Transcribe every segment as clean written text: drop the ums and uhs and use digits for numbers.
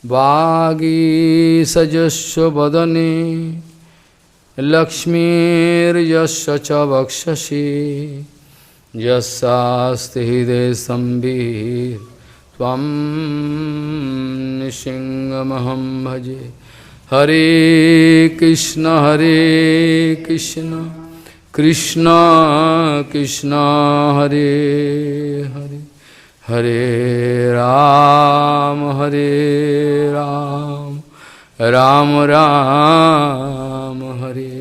Vāgī sajasya vadane Lakshmir yasya cha vakshashi Yasasti hide sambhir Tvam nishingamaham bhaje Hare Krishna Krishna Krishna Hare Hare Hare Ram Ram Ram Hare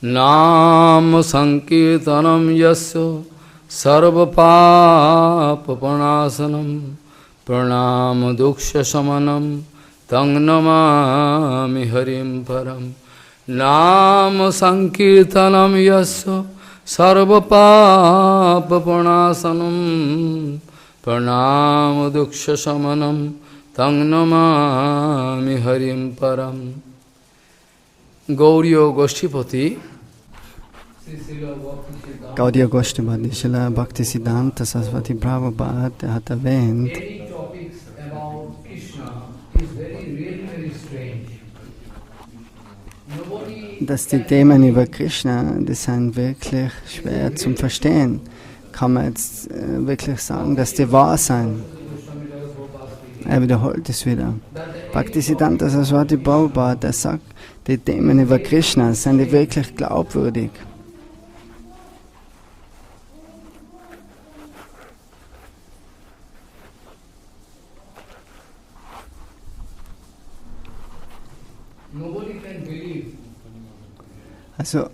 Nam Sankirtanam Yasya Sarva Papa Panasanam Pranam Duksha Samanam Tang Namami Harim Param Nam Sankirtanam Yasya Sarva Papa Panasanam Pranam Duksha Samanam Tang Namami Harim Param. Gauriya Goshtipati Gaudiya Goshtipati, Srila Bhakti Siddhanta Saraswati Prabhupada, der hat erwähnt, dass die Themen über Krishna, die sind wirklich schwer zum Verstehen. Kann man jetzt wirklich sagen, dass die wahr sind? Er wiederholt es wieder. Bhaktisiddhanta Saraswati Prabhupada, der sagt, die Themen über Krishna, sind die wirklich glaubwürdig? Also,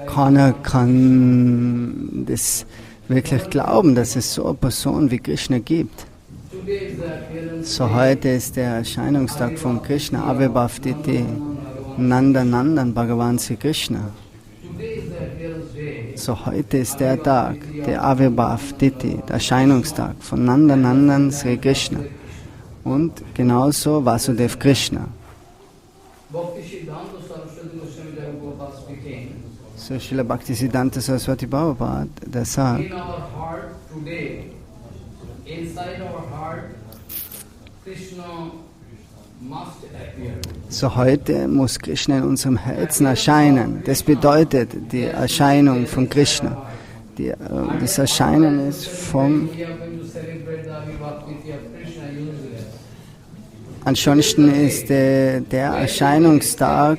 keiner kann das wirklich glauben, dass es so eine Person wie Krishna gibt. So heute ist der Erscheinungstag von Krishna, Avibhavtiti, Nandan Bhagavan Sri Krishna. So heute ist der Tag, der Avibhavtiti, der Erscheinungstag von Nandan Sri Krishna. Und genauso Vasudev Krishna. So Srila Bhaktisiddhanta Saraswati Prabhupada, der sagt, so heute muss Krishna in unserem Herzen erscheinen. Das bedeutet die Erscheinung von Krishna. Das Erscheinen ist vom Ansonsten ist der Erscheinungstag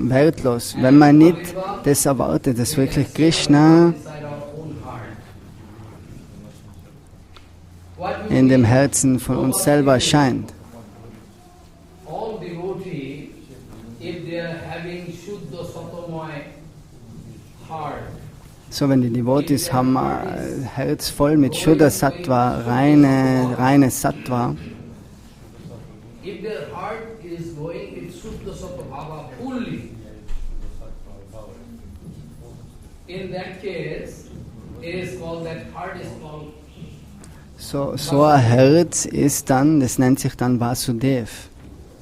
wertlos, wenn man nicht das erwartet, dass wirklich Krishna in dem Herzen von uns selber erscheint. So, wenn die Devotees haben ein Herz voll mit Shuddha Sattva, reine Sattva, if their heart is going with Suddha Sattva Bhava fully, in that case, it is called, that heart is called. So ein Herz ist dann, das nennt sich dann Vasudev.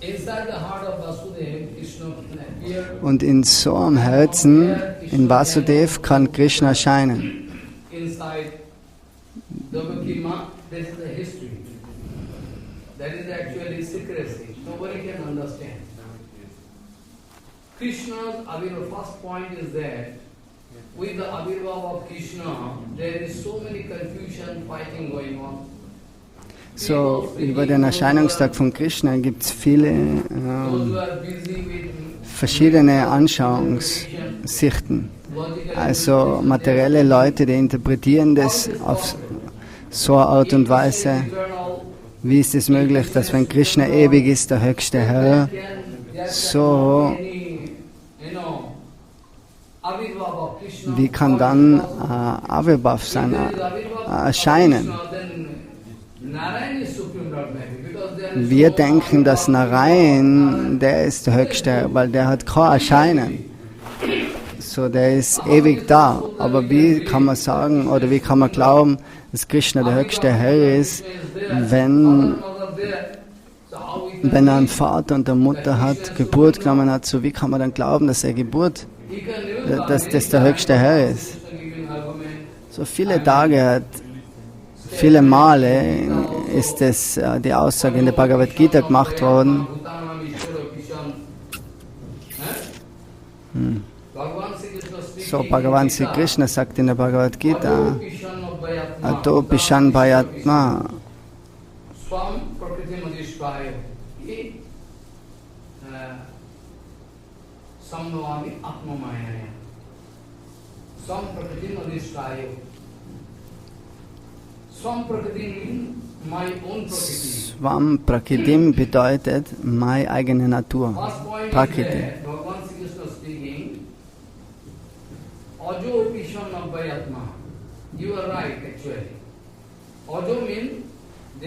Inside the heart of Vasudev, Krishna can appear. Und in so einem Herzen, in Vasudev, kann Krishna erscheinen. Inside Devakima, that is the history. That is actually secrecy. Nobody can understand. Krishna's Abhirva, first point is that with the Abhirva of Krishna, there is so many confusion, fighting going on. So, über den Erscheinungstag von Krishna gibt es viele verschiedene Anschauungssichten. Also materielle Leute, die interpretieren das auf so eine Art und Weise. Wie ist es möglich, dass wenn Krishna ewig ist, der höchste Herr, so wie kann dann Avibhav sein, erscheinen? Wir denken, dass Narayan, der ist der höchste Herr, weil der hat kein Erscheinen. So, der ist ewig da. Aber wie kann man sagen, oder wie kann man glauben, dass Krishna der höchste Herr ist, wenn er einen Vater und eine Mutter hat, Geburt genommen hat? So, wie kann man dann glauben, dass er dass das der höchste Herr ist? So viele Tage viele Male ist es die Aussage in der Bhagavad Gita gemacht worden. So Bhagavan Sri Krishna sagt in der Bhagavad Gita, Ato Pishan Bhayatma. Swam Prakritim bedeutet meine eigene Natur. Prakriti.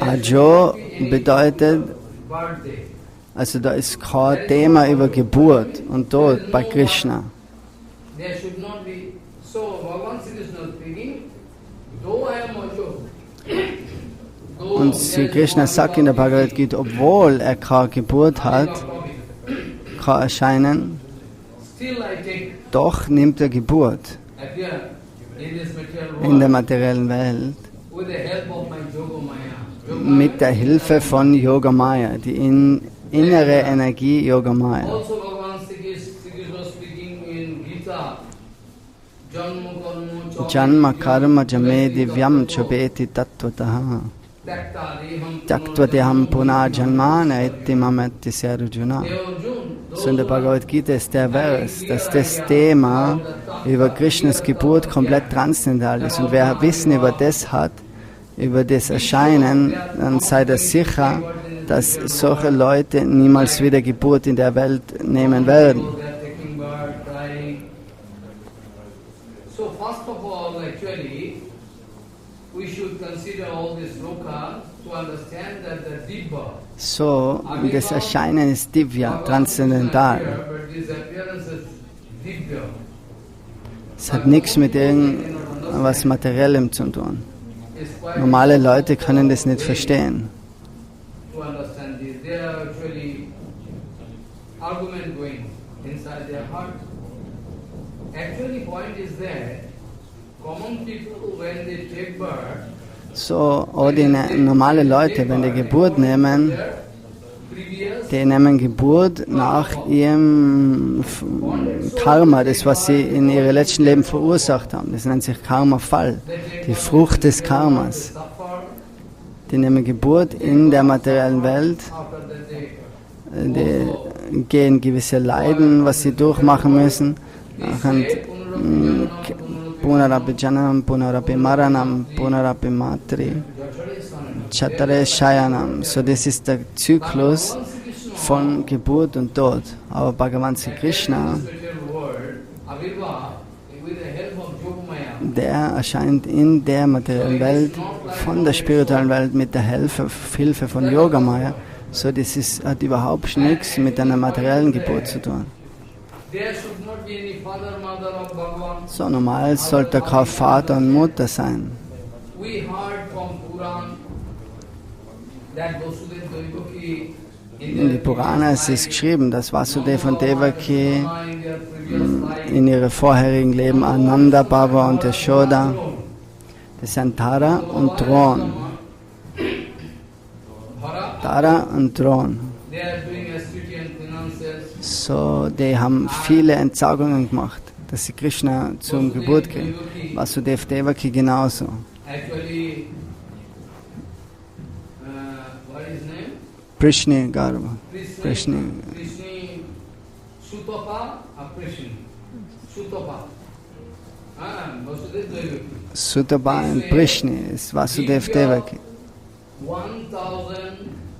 Ajo bedeutet, also da ist kein Thema über Geburt und Tod bei Krishna. Und Sri Krishna sagt in der Bhagavad Gita, obwohl er keine Geburt hat, kein Erscheinen, doch nimmt er Geburt in der materiellen Welt mit der Hilfe von Yogamaya, die innere Energie Yogamaya. Janma karma jame divyam chobeti tattvataha Taktvadeham puna janmana ettimamati sarjuna. So in der Bhagavad Gita ist der Vers, dass das Thema über Krishnas Geburt komplett transzendental ist. Und wer Wissen über das hat, über das Erscheinen, dann sei das sicher, dass solche Leute niemals wieder Geburt in der Welt nehmen werden. So, das Erscheinen ist Divya, transzendental. Es hat nichts mit irgendwas Materiellem zu tun. Normale Leute können das nicht verstehen. So, normale Leute, wenn die Geburt nehmen, die nehmen Geburt nach ihrem Karma, das, was sie in ihrem letzten Leben verursacht haben. Das nennt sich Karma-Fall, die Frucht des Karmas. Die nehmen Geburt in der materiellen Welt, die gehen gewisse Leiden, was sie durchmachen müssen. Punarapi Janam, Punarapi Maranam, Punarapi Matri, Chatare Shayanam. So, das ist der Zyklus von Geburt und Tod. Aber Bhagavan Sri Krishna, der erscheint in der materiellen Welt, von der spirituellen Welt mit der Hilfe von Yogamaya. So, das hat überhaupt nichts mit einer materiellen Geburt zu tun. So, normal sollte kein Vater und Mutter sein. In die Puranas ist geschrieben, dass Vasudeva und Devaki in ihrem vorherigen Leben Ananda, Baba und Yashoda, das sind Tara und Thron. Tara und Thron. So, die haben viele Entsagungen gemacht, dass sie Krishna zum Geburt gehen. Vasudeva Devaki genauso. Prishni Garva. Sutapa und Prishni ist Vasudeva Devaki.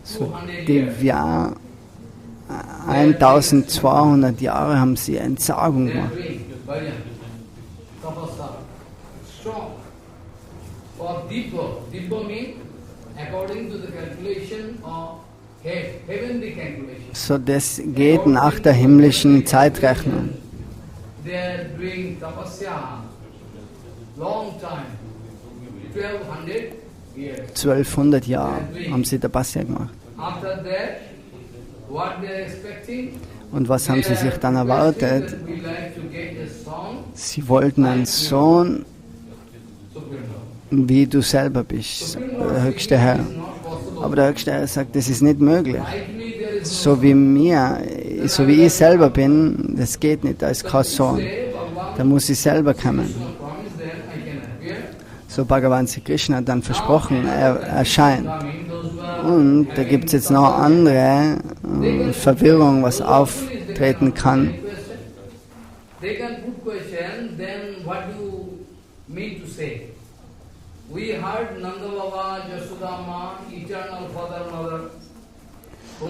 So, Divya, 1200 Jahre haben sie Entsagung gemacht. So, das geht nach der himmlischen Zeitrechnung. 1200 Jahre haben sie Tapasya gemacht. Und was haben sie sich dann erwartet? Sie wollten einen Sohn wie du selber bist, der höchste Herr. Aber der höchste Herr sagt, das ist nicht möglich. So wie ich selber bin, das geht nicht, da ist kein Sohn. Da muss ich selber kommen. So Bhagavan Sri Krishna hat dann versprochen, er erscheint. Und da gibt es jetzt noch andere Verwirrung, was auftreten kann.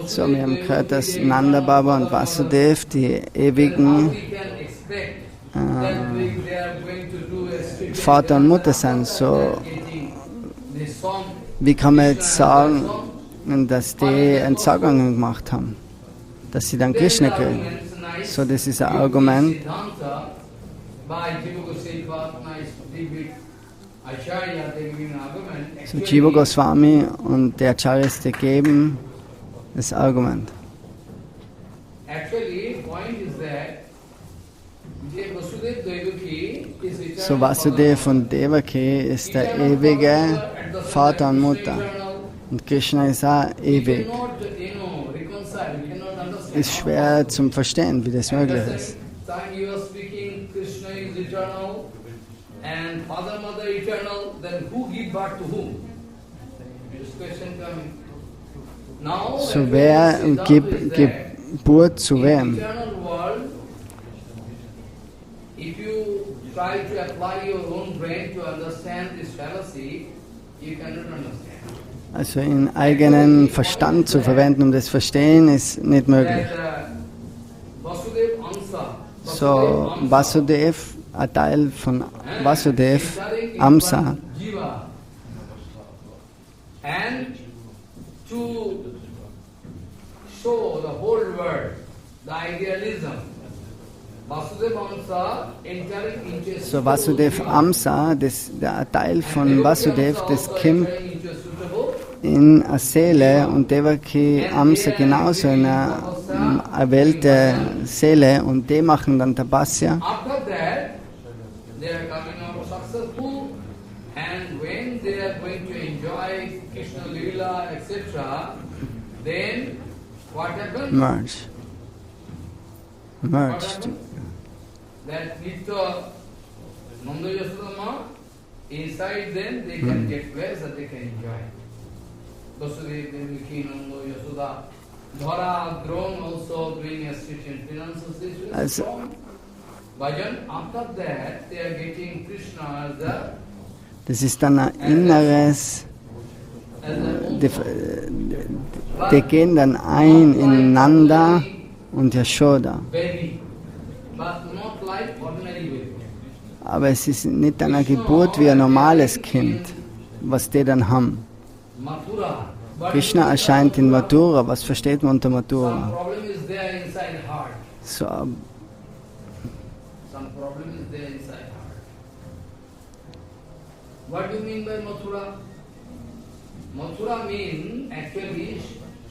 So, wir haben gehört, dass Nanda Baba und Vasudev, die ewigen Vater und Mutter sind. So, wie kann man jetzt sagen, dass die Entsagungen gemacht haben, dass sie dann Krishna kriegen? So, das ist ein Argument. So, Jiva Goswami und der Acharyas, die geben das Argument. So Vasudev und Devaki ist der ewige Vater und Mutter. Und Krishna ist auch ewig. Ist schwer zum Verstehen, wie das möglich ist. So wer gibt Geburt zu wem? Also in eigenen Verstand zu verwenden, um das zu verstehen, ist nicht möglich. So Vasudev, ein Teil von Vasudev, Amsa. So Vasudev Amsa, der Teil von Vasudev, das kommt in eine Seele und Devaki Amsa genauso in eine erwählte Seele und die machen dann Tapasya. Merged. That Nitya Nanda Yasodama, inside them they can get pleasure, they can enjoy. Vasudev, Devaki, Nanda Yasoda, Dhara, Drone also doing a situation, financial situation. Bhajan, after that they are getting Krishna as the. Das ist dann ein inneres. Die gehen dann ein in Nanda und Yashoda. Aber es ist nicht eine Geburt wie ein normales Kind, was die dann haben. Krishna erscheint in Mathura. Was versteht man unter Mathura? So, what do you mean by Mathura? Mathura means actually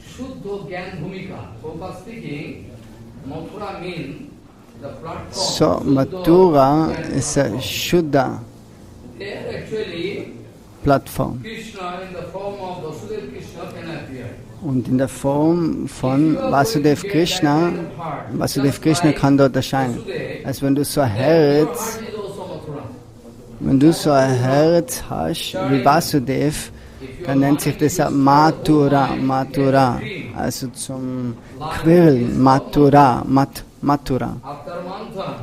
Shuddha Gyan Bhumika. So speaking, Mathura means the platform. So Mathura is a Shuddha Plattform. Krishna in the form of Vasudev Krishna can appear. Und in der Form von Vasudev Krishna kann dort erscheinen. Also wenn du so ein Herz hast wie Vasudev, dann nennt sich das Mathura, also zum Quirlen, Mathura.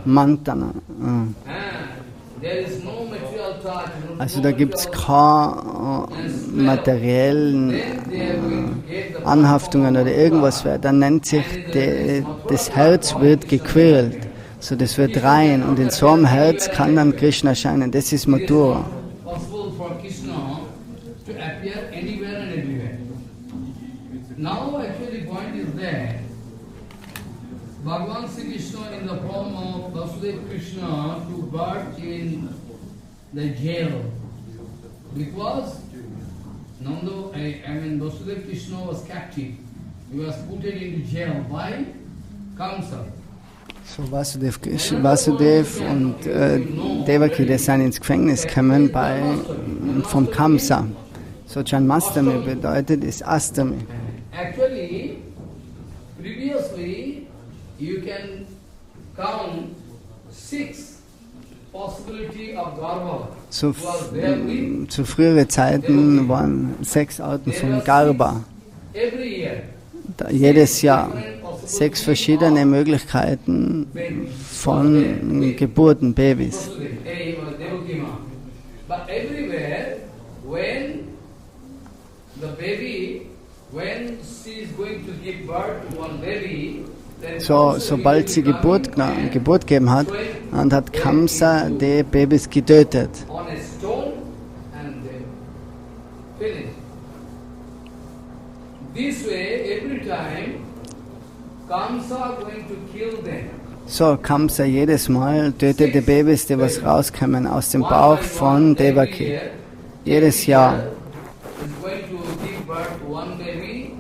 Mantana. Also da gibt es keine materiellen Anhaftungen oder irgendwas, dann nennt sich, das Herz wird gequirlt, so das wird rein und in so einem Herz kann dann Krishna erscheinen, das ist Mathura. Now actually point is that Bhagavan Sri Krishna in the form of Vasudeva Krishna to birth in the jail because Vasudeva Krishna was captive. He was put into jail by council. So Vasudev und Devaki, die sind ins Gefängnis gekommen vom Kamsa. So Janmastami bedeutet ist Astami. Actually, previously you can count 6 possibility of Garbha. Zu früheren Zeiten waren 6 Arten von Garba. Every year. Jedes Jahr 6 verschiedene Möglichkeiten von Geburten, Babys. But everywhere, when the baby, when she is going to give birth to one baby, sobald sie Geburt gegeben hat, und hat Kamsa die Babys getötet. on a stone and finished. This way, every time, Kamsa going to kill them. So, Kamsa jedes Mal tötet die Babys, die was rauskommen aus dem Bauch von Devaki. Jedes Jahr. Is going to give birth to one baby,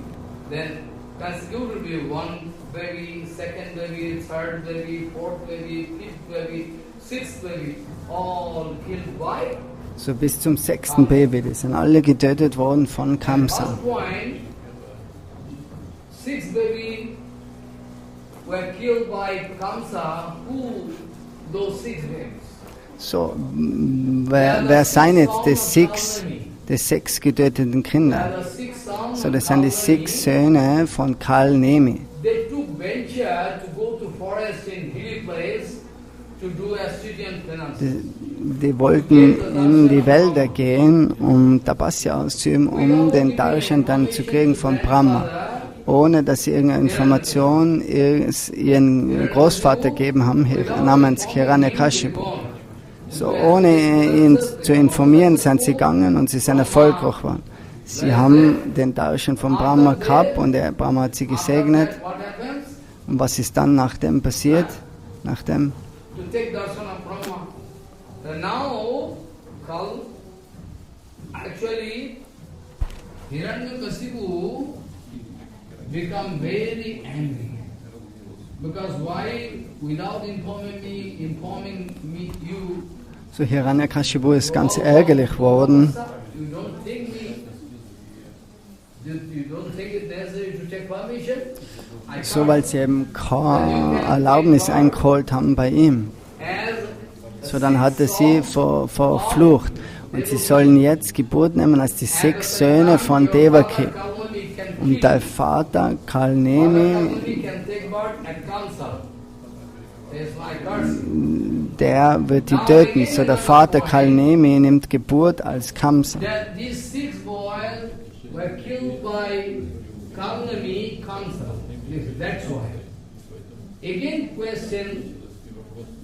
then consecutively one baby, second baby, third baby, fourth baby, fifth baby, sixth baby, all killed by. So bis zum 6. Baby, die sind alle getötet worden von Kamsa. At one point, 6 baby were killed by Kamsa. Who those 6 babies? So, wer seien jetzt die 6 getöteten Kinder? So, das sind die 6 Söhne von Kal Nemi. They took venture to go to forest in hilly place to do ascetian penance. Die wollten in die Wälder gehen, um Tapasya auszuüben, um den Darshan dann zu kriegen von Brahma, ohne dass sie irgendeine Information ihren Großvater gegeben haben, namens Hiranyakashipu. So, ohne ihn zu informieren, sind sie gegangen und sie sind erfolgreich geworden. Sie haben den Darshan von Brahma gehabt und der Brahma hat sie gesegnet. Und was ist dann nach dem passiert? Nach dem? To take darshan of Brahma. And now, Kal, actually, Hiranyakashipu become very angry. Because why, without informing me, you, So, Hiranyakashipu ist ganz ärgerlich geworden. you don't think it necessary to take permission? I So, can't. weil sie eben keine Erlaubnis eingeholt haben bei ihm. So, dann hat er sie verflucht. Und sie sollen jetzt Geburt nehmen als die 6 Söhne von Devaki. Und der Vater Kal Nemi, der wird die töten. So, der Vater Kal Nemi nimmt Geburt als Kamsa. These 6 boys were killed by Kalnami Kamsa. That's why. Again question,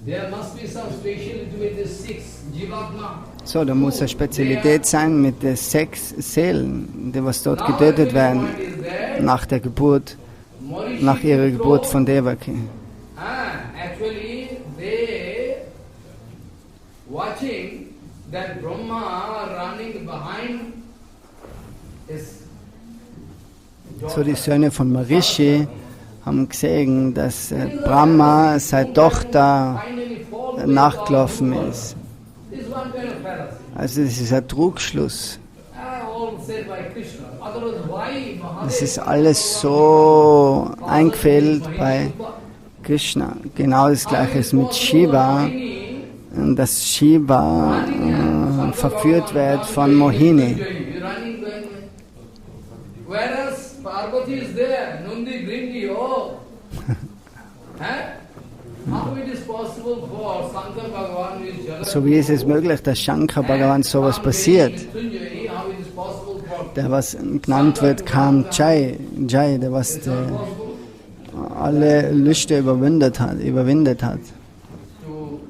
there must be some speciality with the 6 Jivatma. So, da muss eine Spezialität sein mit den 6 Seelen, die was dort getötet werden nach der Geburt, nach ihrer Geburt von Devaki. Actually, they watching that Brahma running behind his So, die Söhne von Marishi haben gesehen, dass Brahma seine Tochter nachgelaufen ist. This is one kind of fallacy. Also das ist ein Trugschluss. All said by Krishna. Otherwise, why Das Mahadev? ist alles so eingefällt bei Krishna. Genau das gleiche ist mit Shiva, dass Shiva verführt wird von Mohini. Whereas Parvati is there, Nundi Gringi, oh. How it is possible for Shankar Bhagavan who is Jagat? So wie ist es möglich, dass Shankar Bhagavan sowas passiert? How it is possible for Der was genannt wird Kam Jai, der was alle Lüste überwindet hat. to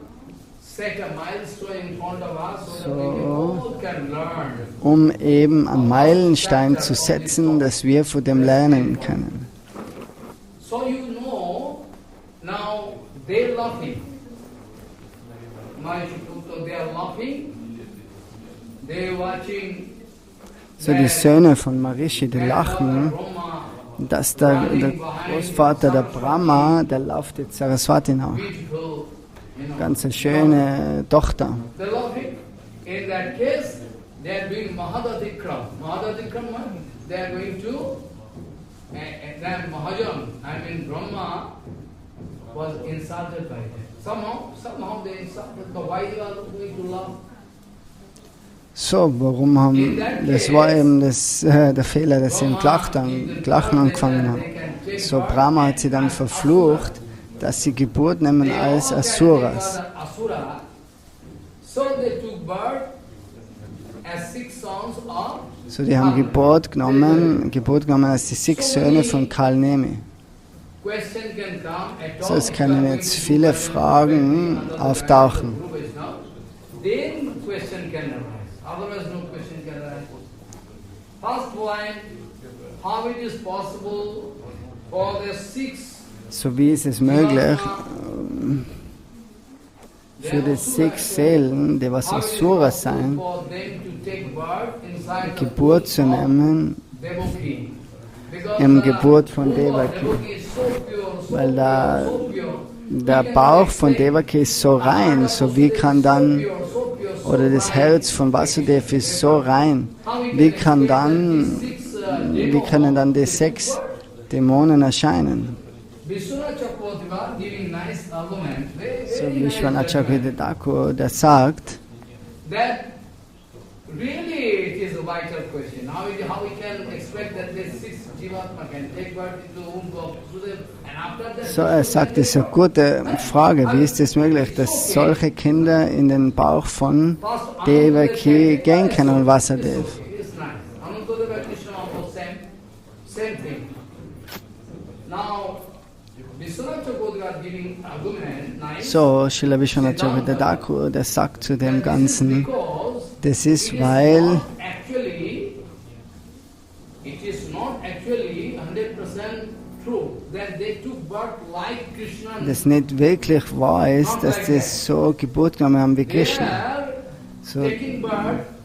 set a milestone in front of us so that we all can learn. Eben einen Meilenstein zu setzen, dass wir von dem lernen können. So you know, now they're laughing. They are laughing. They're watching So die Söhne von Marishi, die lachen dass der Großvater, der Brahma, der läuft jetzt Saraswati nach. Ganz eine schöne Tochter. They love him. In that case, they are doing Mahadatikram. Mahadatikram, they are going to, and then Mahajan, Brahma, was insulted by them. Somehow they insulted, but why you are going to love? So, warum haben, das war eben der Fehler, dass sie im Lachen angefangen haben. So, Brahma hat sie dann verflucht, dass sie Geburt nehmen als Asuras. So, die haben Geburt genommen als die 6 Söhne von Kalnemi. So, es können jetzt viele Fragen auftauchen. Otherwise, no question can arise. First point, how it is possible for the 6 So wie ist es möglich, für die 6 Seelen, die was Asuras sein, Geburt zu nehmen im Geburt von Devaki? Weil der Bauch von Devaki ist so rein, so wie kann dann, oder das Herz von Vasudev ist so rein, wie können dann die 6 Dämonen erscheinen? So Vishwanath Chakravarti, der sagt, so, er sagt, das ist eine gute Frage. Wie ist es möglich, dass solche Kinder in den Bauch von Devaki gehen können und Vasudev? So, Srila Vishwanath Chakravarti, der sagt zu dem Ganzen, das ist, weil das nicht wirklich wahr ist, dass das so Geburt genommen haben wie Krishna. So,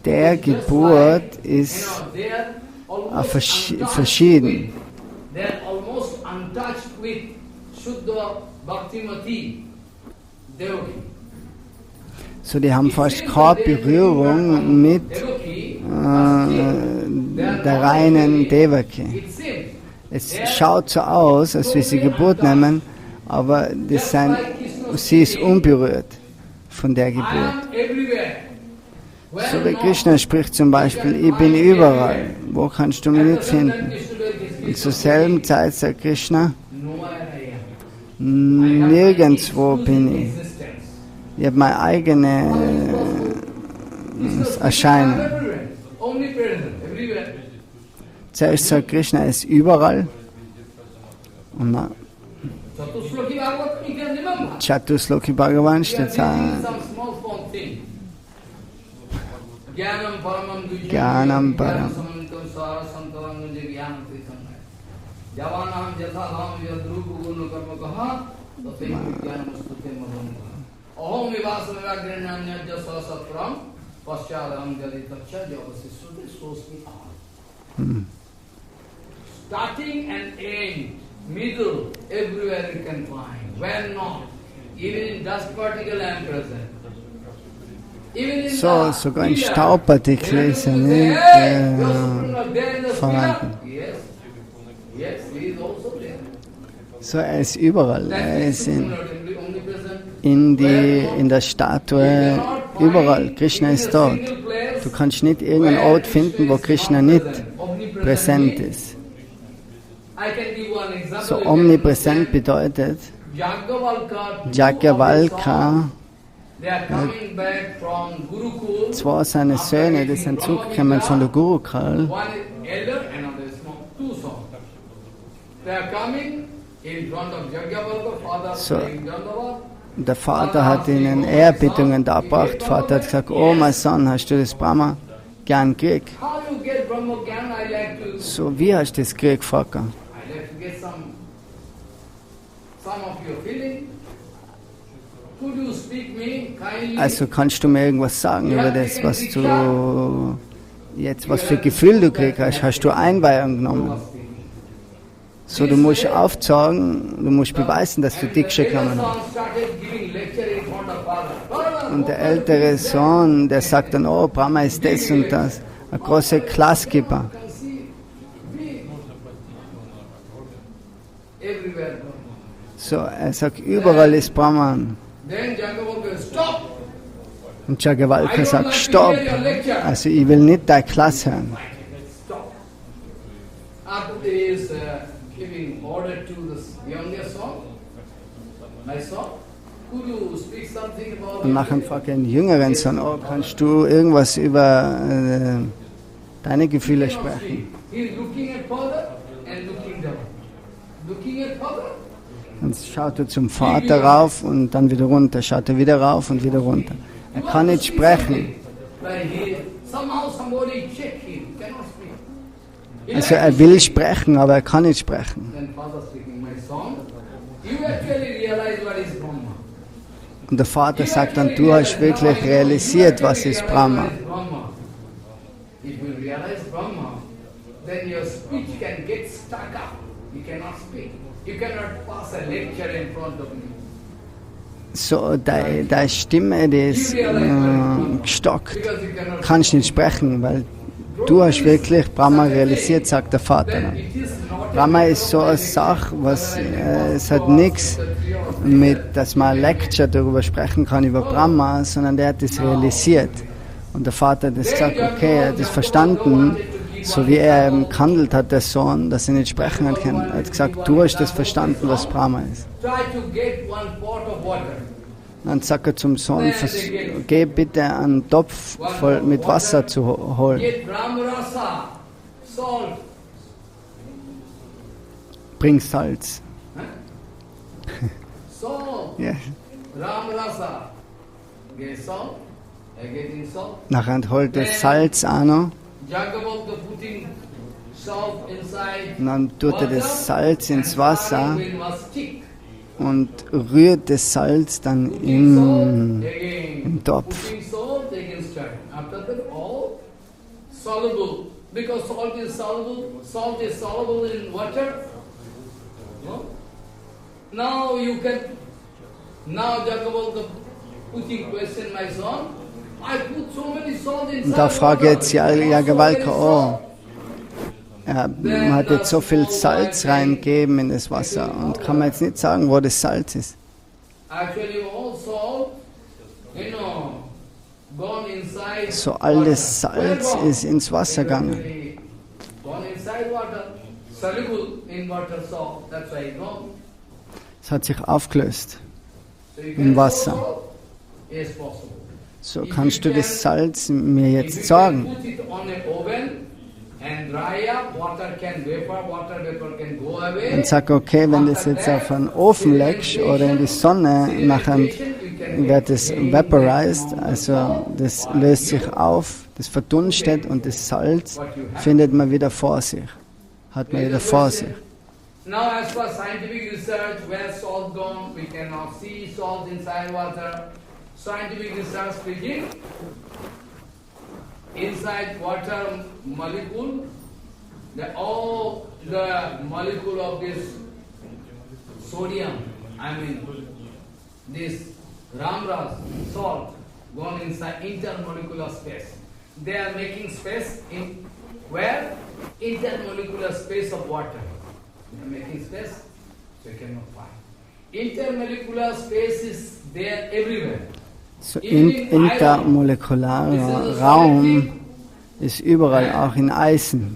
der Geburt ist verschieden. So, die haben fast keine Berührung mit der reinen Devaki. Es schaut so aus, als wie sie Geburt nehmen, aber sie ist unberührt von der Geburt. So wie Krishna spricht zum Beispiel, ich bin überall, wo kannst du mich nicht finden? Und zur selben Zeit sagt Krishna, nirgendwo bin ich. Ich habe mein eigenes Erscheinen. Zuerst sagt Krishna, er ist überall. Und na, Chatusloki Bhagavan steht da. Jnanam Param. Starting and end, middle, everywhere you can find. Where not? Even in dust particle I am present. So, sogar in Staubpartikel ist er nicht vorhanden. So, er ist überall. Er ist in der Statue, überall. Krishna ist dort. Du kannst nicht irgendeinen Ort finden, wo Krishna nicht präsent ist. So, omnipräsent bedeutet, Jagyavalkya, zwei seine Söhne, die sind zurückgekommen von der Gurukul. So, der Vater hat ihnen Ehrbietungen dargebracht. Der Vater hat gesagt, oh mein Sohn, hast du das Brahma gern gekriegt? So, wie hast du das gekriegt, Vater? Also kannst du mir irgendwas sagen über das, was du jetzt, was für Gefühl du gekriegt hast? Hast du Einweihung genommen? So, du musst aufzeigen, du musst beweisen, dass du Diksha genommen hast. Und der ältere Sohn, der sagt dann, oh, Brahma ist das und das. Ein großer Klassgeber. So, er sagt, überall ist Brahman. Und Jagavalka sagt, stopp, also ich will nicht deine Klasse hören. Und nachher fragt er den jüngeren Sohn, oh, kannst du irgendwas über deine Gefühle sprechen? Und schaut er zum Vater rauf und dann wieder runter, schaut er wieder rauf und wieder runter. Er kann nicht sprechen. Also er will sprechen, aber er kann nicht sprechen. Und der Vater sagt dann, du hast wirklich realisiert, was ist Brahma. So, deine Stimme, die ist gestockt. Du kannst nicht sprechen, weil du hast wirklich Brahma realisiert, sagt der Vater. Brahma ist so eine Sache, es hat nichts mit, dass man ein Lecture darüber sprechen kann, über Brahma, sondern der hat das realisiert. Und der Vater hat das gesagt, okay, er hat das verstanden, so wie er gehandelt hat, der Sohn, dass er nicht sprechen hat können. Er hat gesagt, du hast das verstanden, was Brahma ist. Dann sagt er zum Sohn, geh bitte einen Topf voll mit Wasser zu holen. Bring Salz. Yeah. Nachher holt er Salz auch noch. Und dann tut er das Salz ins Wasser und rührt das Salz dann im Topf. Und da frage ich jetzt Jagavalka, oh, man hat jetzt so viel Salz reingegeben in das Wasser und kann man jetzt nicht sagen, wo das Salz ist. So alles Salz ist ins Wasser gegangen. Es hat sich aufgelöst im Wasser. So, kannst du das Salz mir jetzt sagen? Und sag, okay, wenn du das jetzt auf einen Ofen legst oder in die Sonne, nachher wird es vaporized, also das löst sich auf, das verdunstet und das Salz findet man wieder vor sich, hat man wieder vor sich. Now, as for scientific research, where salt gone, we cannot see salt inside water. Scientific research speaking, inside water molecule, all the molecule of this sodium, this ramras, salt, gone inside intermolecular space. They are making space in where? Intermolecular space of water. They are making space, so you cannot find. Intermolecular space is there everywhere. So intermolekularer Raum ist überall, auch in Eisen,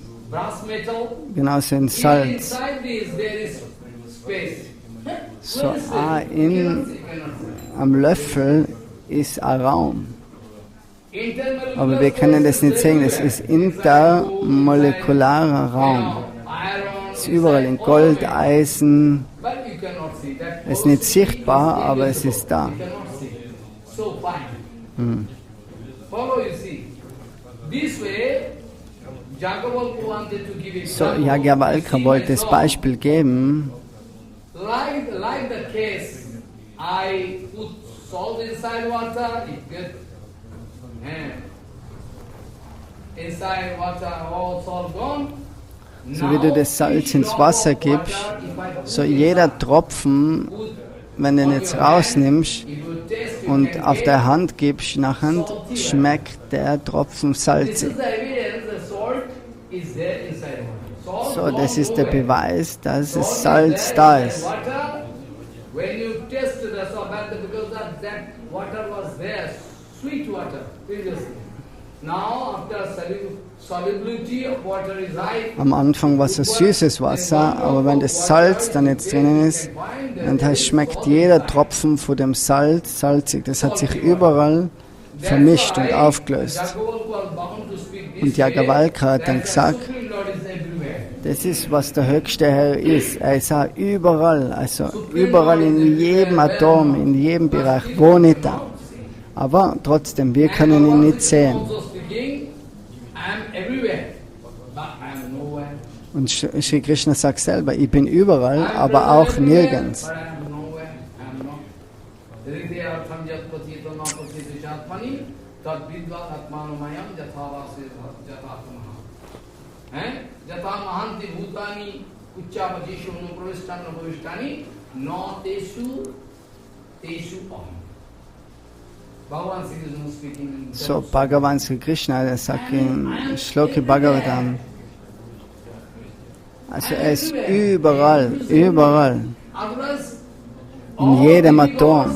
genauso in Salz. So am Löffel ist ein Raum. Aber wir können das nicht sehen, es ist intermolekularer Raum. Es ist überall in Gold, Eisen. Es ist nicht sichtbar, aber es ist da. So, Jagavalka wollte das Beispiel geben. Like the case, I put salt inside water, it gets inside water, all salt gone. So wie du das Salz ins Wasser gibst, so jeder Tropfen, wenn du ihn jetzt rausnimmst und auf der Hand gibst, nachher schmeckt der Tropfen salzig. So, das ist der Beweis, dass das Salz da ist. Am Anfang war es so süßes Wasser, aber wenn das Salz dann jetzt drinnen ist, dann schmeckt jeder Tropfen von dem Salz salzig. Das hat sich überall vermischt und aufgelöst. Und Yajnavalkya hat dann gesagt, das ist, was der höchste Herr ist. Er ist auch überall, also überall in jedem Atom, in jedem Bereich, wo nicht da. Aber trotzdem, wir können ihn nicht sehen. Und Sri Krishna sagt selber, ich bin überall, aber auch nirgends. So, Bhagavan Sri Krishna, der sagt in Shloki Bhagavatam, also er ist überall, überall, in jedem Atom.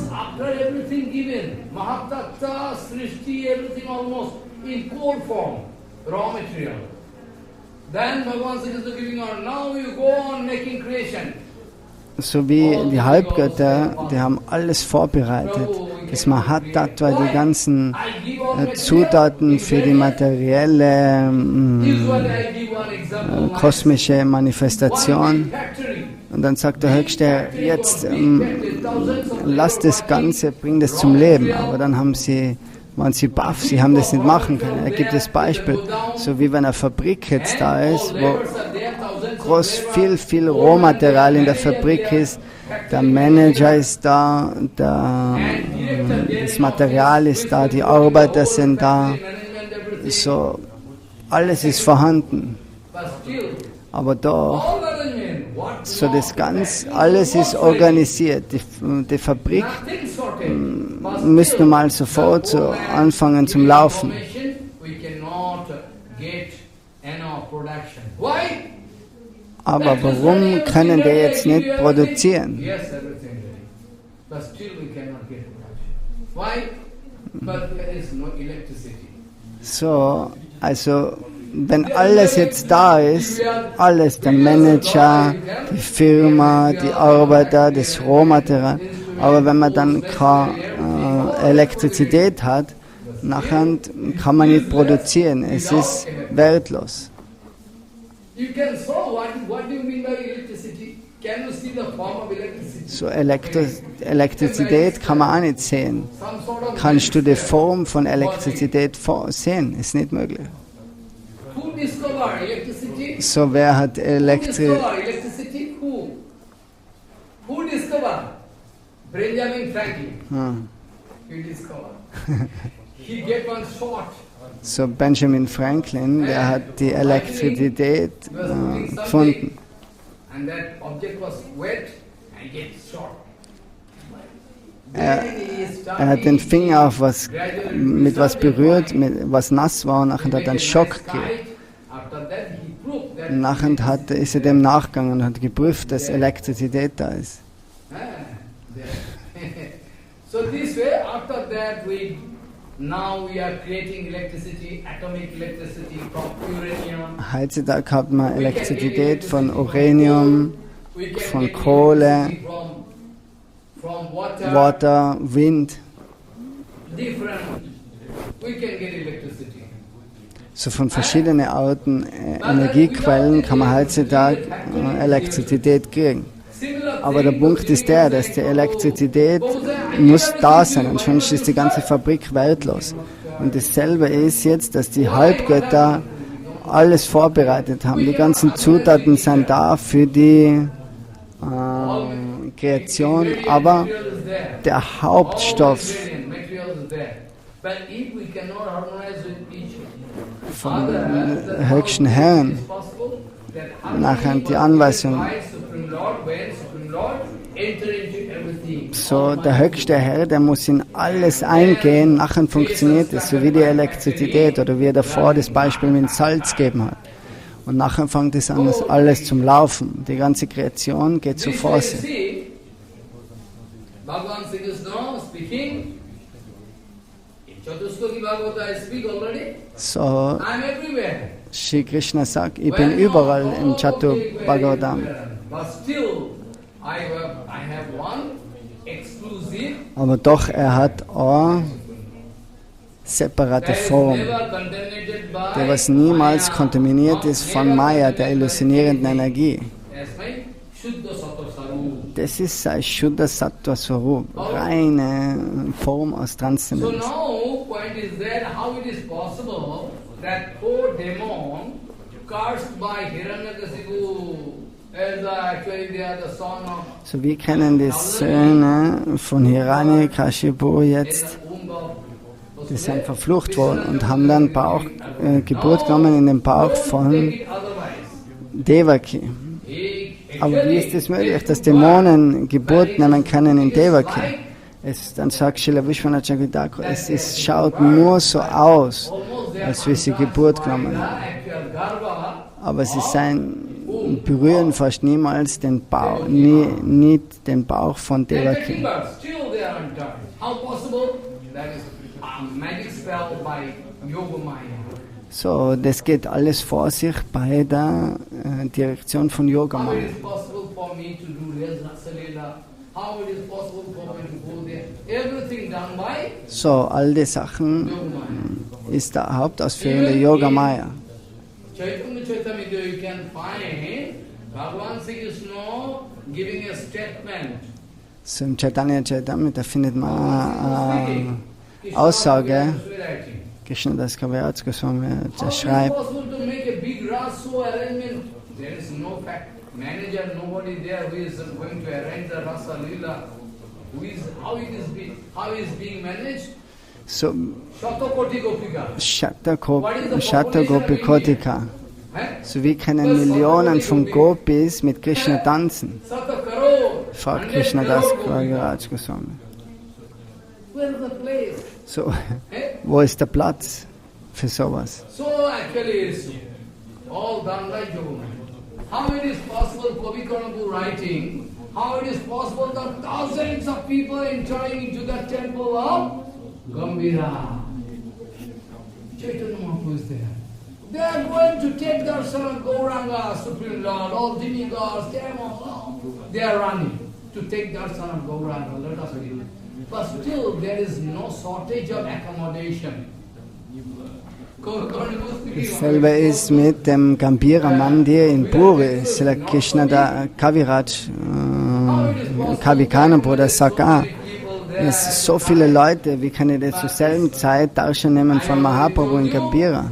So wie die Halbgötter, die haben alles vorbereitet. Das Mahatattva, die ganzen Zutaten für die materielle kosmische Manifestation. Und dann sagt der Höchste, jetzt lass das Ganze, bring das zum Leben. Aber dann waren sie baff, sie haben das nicht machen können. Er gibt das Beispiel, so wie wenn eine Fabrik jetzt da ist, wo viel Rohmaterial in der Fabrik ist, der Manager ist da, das Material ist da, die Arbeiter sind da, so, alles ist vorhanden. Aber doch, so das Ganze, alles ist organisiert. Die Fabrik müsste mal sofort so anfangen zum Laufen. Aber warum können die jetzt nicht produzieren? So, also wenn alles jetzt da ist, alles, der Manager, die Firma, die Arbeiter, das Rohmaterial, aber wenn man dann keine Elektrizität hat, nachher kann man nicht produzieren, es ist wertlos. So Elektrizität kann man auch nicht sehen. Kannst du die Form von Elektrizität sehen? Ist nicht möglich. So wer hat Elektrizität? Benjamin Franklin. So Benjamin Franklin, der hat die Elektrizität gefunden. Er hat den Finger auf mit was berührt, mit was nass war, und nachher hat er einen Schock gegeben. Nachher ist er dem nachgegangen und hat geprüft, dass Elektrizität da ist. So this way, after that, now we are creating electricity, atomic electricity from uranium. Heutzutage hat man Elektrizität von Uranium, von Kohle, from Wasser, Wind. Different. We can get electricity. So von verschiedenen Arten Energiequellen kann man heutzutage Elektrizität kriegen. Aber der Punkt ist der, dass die Elektrizität muss da sein, ansonsten ist die ganze Fabrik wertlos. Und dasselbe ist jetzt, dass die Halbgötter alles vorbereitet haben. Die ganzen Zutaten sind da für die Kreation, aber der Hauptstoff vom höchsten Herrn, nachher die Anweisung. So, der höchste Herr, der muss in alles eingehen, nachher funktioniert es, so wie die Elektrizität oder wie er davor das Beispiel mit dem Salz gegeben hat. Und nachher fängt es an, das alles zum Laufen. Die ganze Kreation geht so vor sich. So, Sri Krishna sagt, ich bin überall im Chatur Bhagavatam. Aber doch, er hat eine separate Form, der was niemals kontaminiert ist von Maya, der illusionierenden Energie. Das ist sein Shuddha Sattva Swarup, reine Form aus Transzendenz. So, wir kennen die Söhne von Hiranyakashipu jetzt, die sind verflucht worden und haben dann Geburt genommen in den Bauch von Devaki. Aber wie ist es möglich, dass Dämonen Geburt nehmen können in Devaki? Dann sagt Srila Vishwanath Chakravarti, es schaut nur so aus, als wie sie Geburt genommen haben. Aber sie berühren fast niemals den Bauch, nicht den Bauch von Devaki. So, das geht alles vor sich bei der Direktion von Yoga Maya. So, all die Sachen ist der Hauptausführung der Yoga Maya. So, im Chaitanya Charitamrita findet man eine Aussage, Krishna Das Kaviraj Goswami, der schreibt, so, Shatagopi Kotika. So, wir können Millionen von Gopis mit Krishna tanzen. Fragt Krishna Das Kaviraj Goswami. So, wo ist der Platz für sowas? So actually it's all done like Yoga. How it is possible, Kavikarnapu writing, how it is possible that thousands of people entering into the temple of Gambhira. Chaitanya Mahaprabhu is there. They are going to take darshan of Gauranga, Supreme Lord, all demigods, they are running to take darshan of Gauranga, let us read. But still there is no shortage of accommodation. Dasselbe ist mit dem Gambhira Mandir in Puri. Srila Krishna Kaviraj, Kavikarnapu, der sagt, es sind so viele Leute, wie kann ich das zur selben Zeit Darshan nehmen von Mahaprabhu in Gambhira?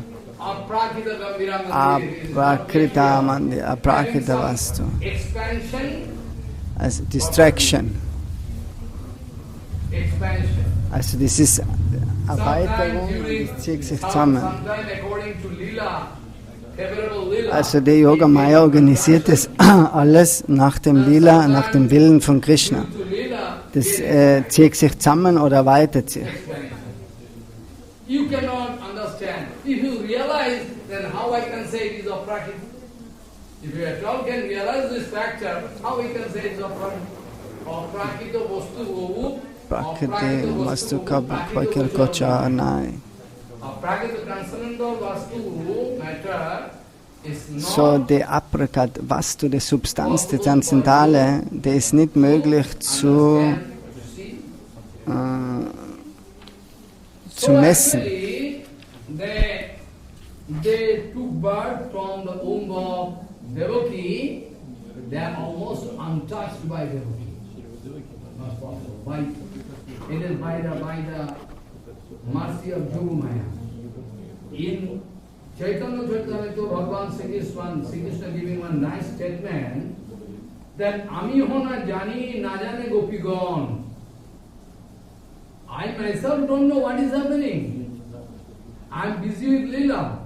Aprakrita Mandir, Aprakrita Vastu. Also Distraction. Also das ist Erweiterung, das zieht sich zusammen. Also die Yoga Maya organisiert das alles nach dem Lila, nach dem Willen von Krishna. Das zieht sich zusammen oder erweitert sich. Prakriti vastu ka prakir kocha nai. So, die Aprakat Vastu, die Substanz, die Transzendentale, die ist nicht möglich zu messen. It is by the mercy of Yoga Maya. In Chaitanya Charitamrita, Bhagavan Sri Krishna giving one nice statement that Ami hona jani na jane gopigon. I myself don't know what is happening. I am busy with Leela.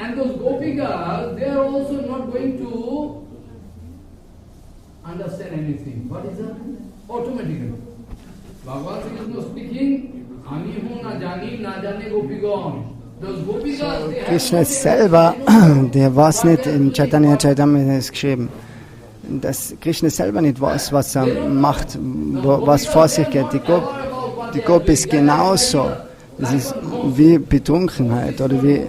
And those Gopikas, they are also not going to understand anything. What is that? Automatically. Bhagavan Sri Krishna speaking, Ami hu na jani na jane Gopigan. Those Gopikas, they Krishna have selber, der weiß nicht, im Chaitanya Charitamrita ist geschrieben, dass Krishna selber nicht weiß, was er macht, was vor sich geht. Die Gopis genauso. Das ist wie Betrunkenheit oder wie.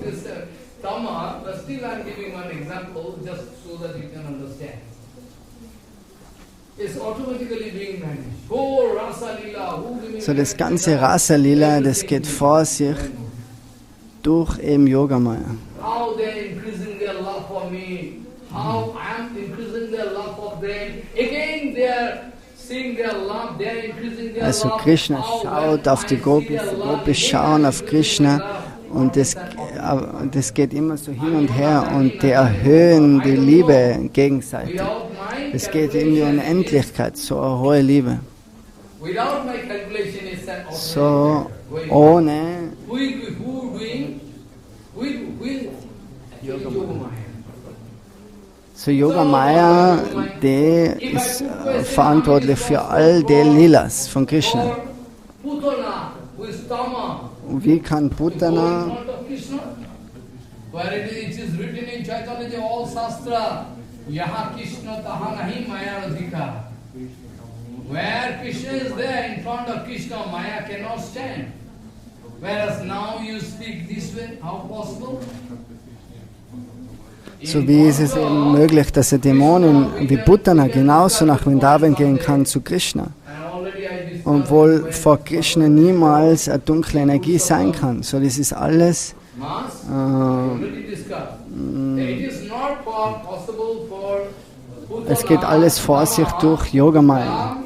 So das ganze Rasa Lila, das geht vor sich durch eben Yoga Maya. Also Krishna schaut auf die Gopis schauen auf Krishna und das geht immer so hin und her und die erhöhen die Liebe gegenseitig. Es geht in die Unendlichkeit, so eine hohe Liebe. So ohne Yoga Maya, der ist verantwortlich für all die Lilas von Krishna. Wie kann Putana, where Krishna is there, in front of Krishna, Maya cannot stand. Whereas now you speak this way, how possible? so wie ist es eben möglich, dass Dämonen wie Putana genauso nach Vrindavan gehen kann zu Krishna, obwohl vor Krishna niemals eine dunkle Energie sein kann. So, das ist alles es geht alles vor sich durch Yoga Maya.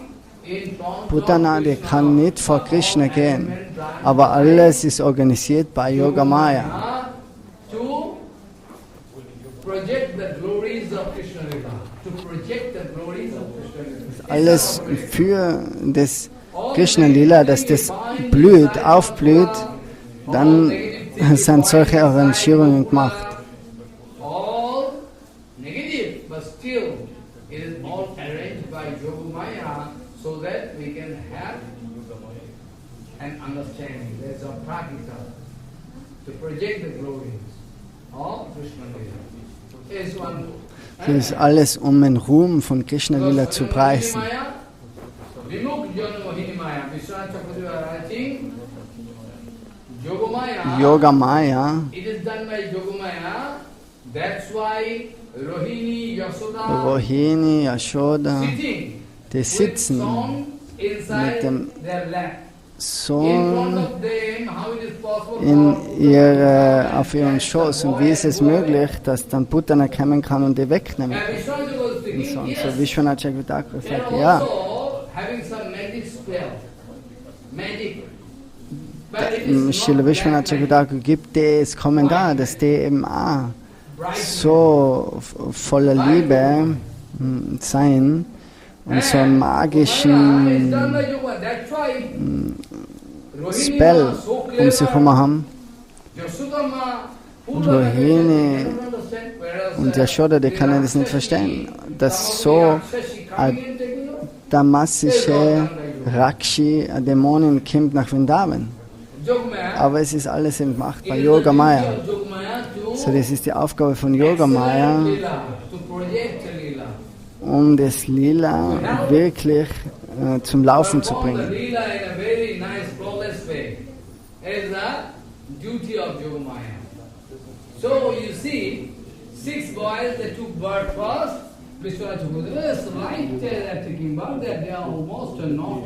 Putana, der kann nicht vor Krishna gehen, aber alles ist organisiert bei Yoga Maya. Alles für das Krishna Lila, dass das blüht, aufblüht, dann sind solche Arrangierungen gemacht. Das ist alles, um den Ruhm von Krishna Lila zu preisen. Yoga Maya, Rohini, Yashoda, die sitzen mit dem Sohn auf ihren Schoß. Und wie ist es möglich, dass dann Putana kommen kann und die wegnehmen? Und so Vishwanath Chakravarti sagt, ja. Srila Vishwanath Chakravarti gibt das Kommentar, dass die eben auch so voller Liebe sein und so einen magischen Spell um sich herum haben. Rohini und Yashoda, die können das nicht verstehen, dass so eine tamasische Rakshi, eine Dämonin kommt nach Vrindavan. Aber es ist alles eben gemacht bei Yoga Maya. So, das ist die Aufgabe von Yoga Maya, um das Lila wirklich zum Laufen zu bringen. So you see, 6 boys that took birth first, Vishwanath is right there taking birth, that they are almost not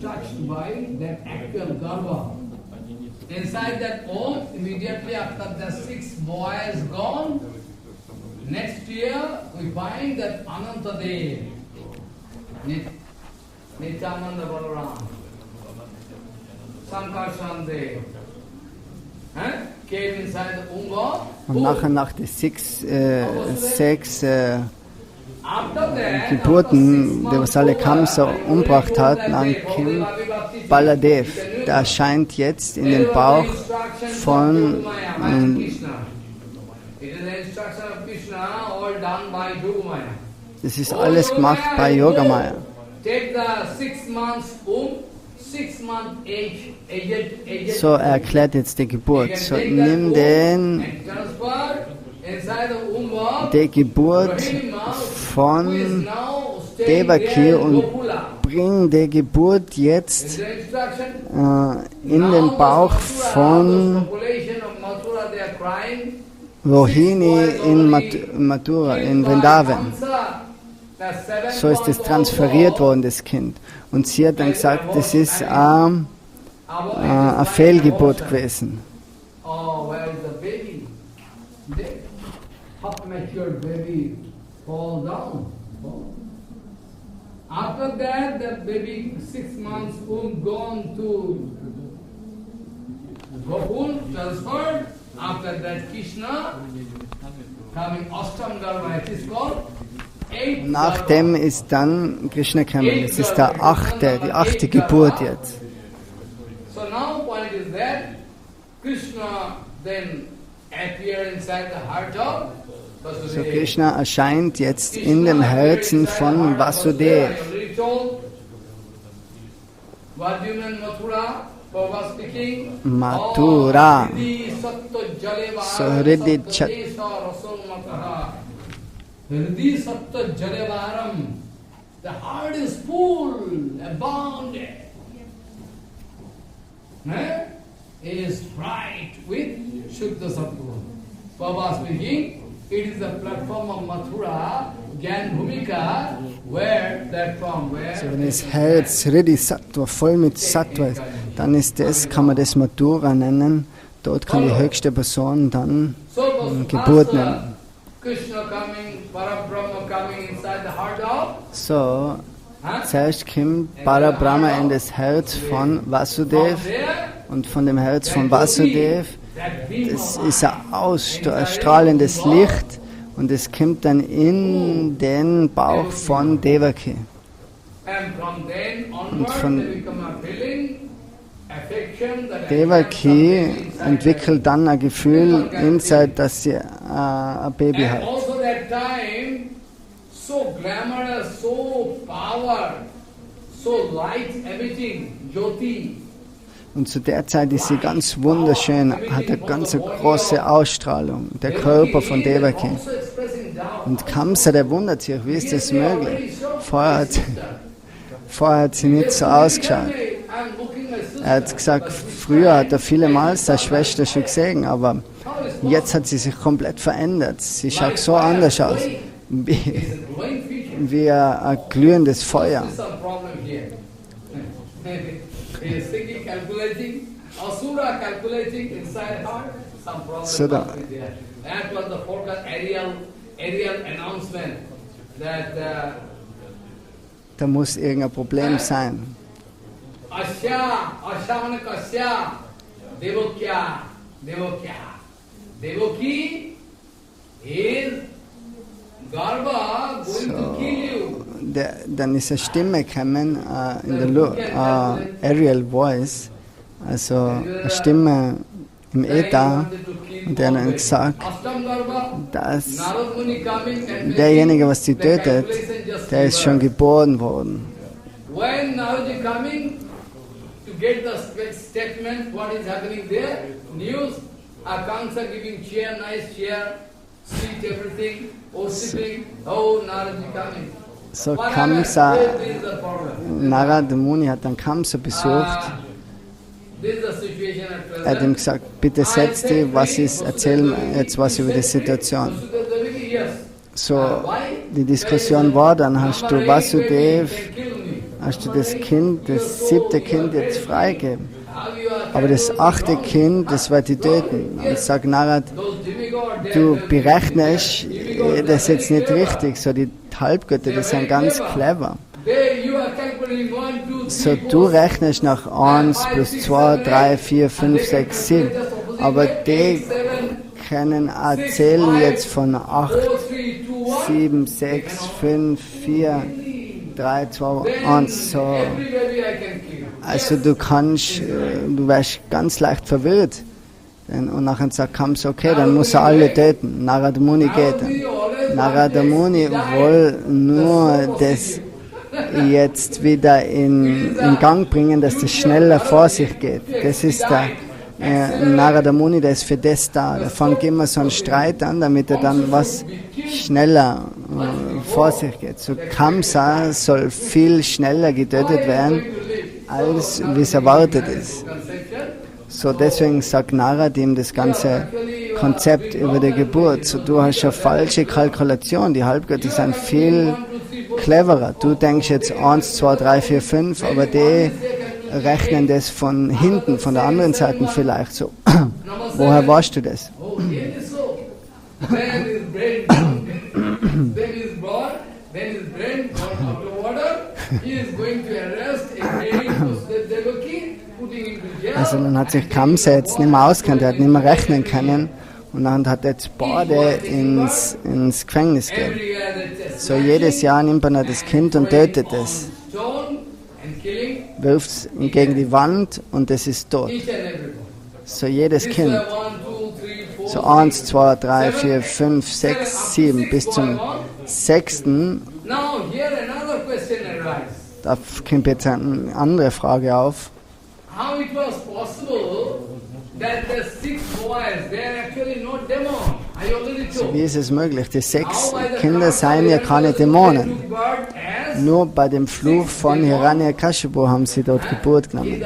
touched by that actual garba. Inside that womb, immediately after the 6 boys gone, next year we find that Anantadev, Nityananda Balaram, Sankarshandev, came inside the Umba. Und nachher, nach den 6 Geburten, die was alle Kamsa umgebracht hat, dann kommt Baladev. Der erscheint jetzt in den Bauch von das ist alles gemacht bei Yogamaya. So erklärt jetzt die Geburt. So nimm die Geburt von Devaki und bring die Geburt jetzt in den Bauch von Rohini in Mathura, in Vrindavan. So ist es transferiert worden, das Kind. Und sie hat dann gesagt, das ist eine Fehlgeburt gewesen. After that, the baby 6 months gone to Gokul, transferred. After that, Krishna coming Ashtam Garba, it is called. Nachdem ist dann Krishna gekommen. Das ist die achte Geburt jetzt. So now point is that Krishna then appear inside the heart of. So Krishna erscheint jetzt in dem Herzen von Vasudeva. Mathura. So Hriddhi the heart is full, abounded. Is bright with Shuddha Sattva. Baba speaking. It is the platform of Mathura, Gyan Bhumika, where. So, wenn das Herz Hriddhi Sattva voll mit Sattva ist, dann ist das, kann man das Mathura nennen. Dort kann die höchste Person dann Geburt nennen. So, zuerst kommt Parabrahma in das Herz von Vasudeva und von dem Herz von Vasudeva. Das ist ein ausstrahlendes Licht und es kommt dann in den Bauch von Devaki. Und von Devaki entwickelt dann ein Gefühl inside, dass sie ein Baby hat. So glamorous, so power, so light emitting, Jyoti. Und zu der Zeit ist sie ganz wunderschön, hat eine ganz große Ausstrahlung, der Körper von Devaki. Und Kamsa, der wundert sich, wie ist das möglich? Vorher hat sie nicht so ausgeschaut. Er hat gesagt, früher hat er viele Mal seine Schwester schon gesehen, aber jetzt hat sie sich komplett verändert. Sie schaut so anders aus, wie ein glühendes Feuer. So da muss irgendein Problem sein. Devaki is Garba going to kill you. Dann ist eine Stimme gekommen in der Aerial Voice, also eine Stimme im Äther, und der hat dann gesagt, dass derjenige, was sie tötet, der ist schon geboren worden. When Naraji coming to get the statement, what is happening there? News, Akansa giving chair, nice chair, seat, everything, sitting, Naraji coming. So Kamsa, Narada Muni hat dann Kamsa besucht. Er hat ihm gesagt, bitte setz dich, erzähl mir jetzt was über die Situation. So, die Diskussion war, dann hast du Vasudeva, hast du das 7. Kind jetzt freigegeben. Aber das 8. Kind, das wird die töten. Und sagt Narad, du berechnest das jetzt nicht richtig. So, die Halbgötter, die sind ganz clever. So, du rechnest nach 1 plus 2, 3, 4, 5, 6, 7. Aber die können erzählen jetzt von 8, 7, 6, 5, 4, 3, 2, 1. So. Also du wirst ganz leicht verwirrt. Und nachher sagt Kamsa, okay, dann muss er alle töten. Narada Muni geht dann. Narada Muni will nur das jetzt wieder in Gang bringen, dass das schneller vor sich geht. Das ist der Narada Muni, der ist für das da. Der fängt immer so einen Streit an, damit er dann was schneller vor sich geht. So Kamsa soll viel schneller getötet werden, als wie es erwartet ist. So deswegen sagt Narad ihm das ganze Konzept über die Geburt. So, du hast eine falsche Kalkulation. Die Halbgötter sind viel cleverer. Du denkst jetzt 1, 2, 3, 4, 5, aber die rechnen das von hinten, von der anderen Seite vielleicht so. Woher weißt du das? Also dann hat sich Kamsa jetzt nicht mehr auskennt, er hat nicht mehr rechnen können und dann hat er jetzt beide ins Gefängnis gegeben. So jedes Jahr nimmt er das Kind und tötet es, wirft es gegen die Wand und es ist tot. So jedes Kind. So 1, 2, 3, 4, 5, 6, 7 bis zum 6. Da kommt jetzt eine andere Frage auf. So, wie ist es möglich? Die 6 Kinder seien ja keine Dämonen. Nur bei dem Fluch von Hiranyakashipu haben sie dort Geburt genommen.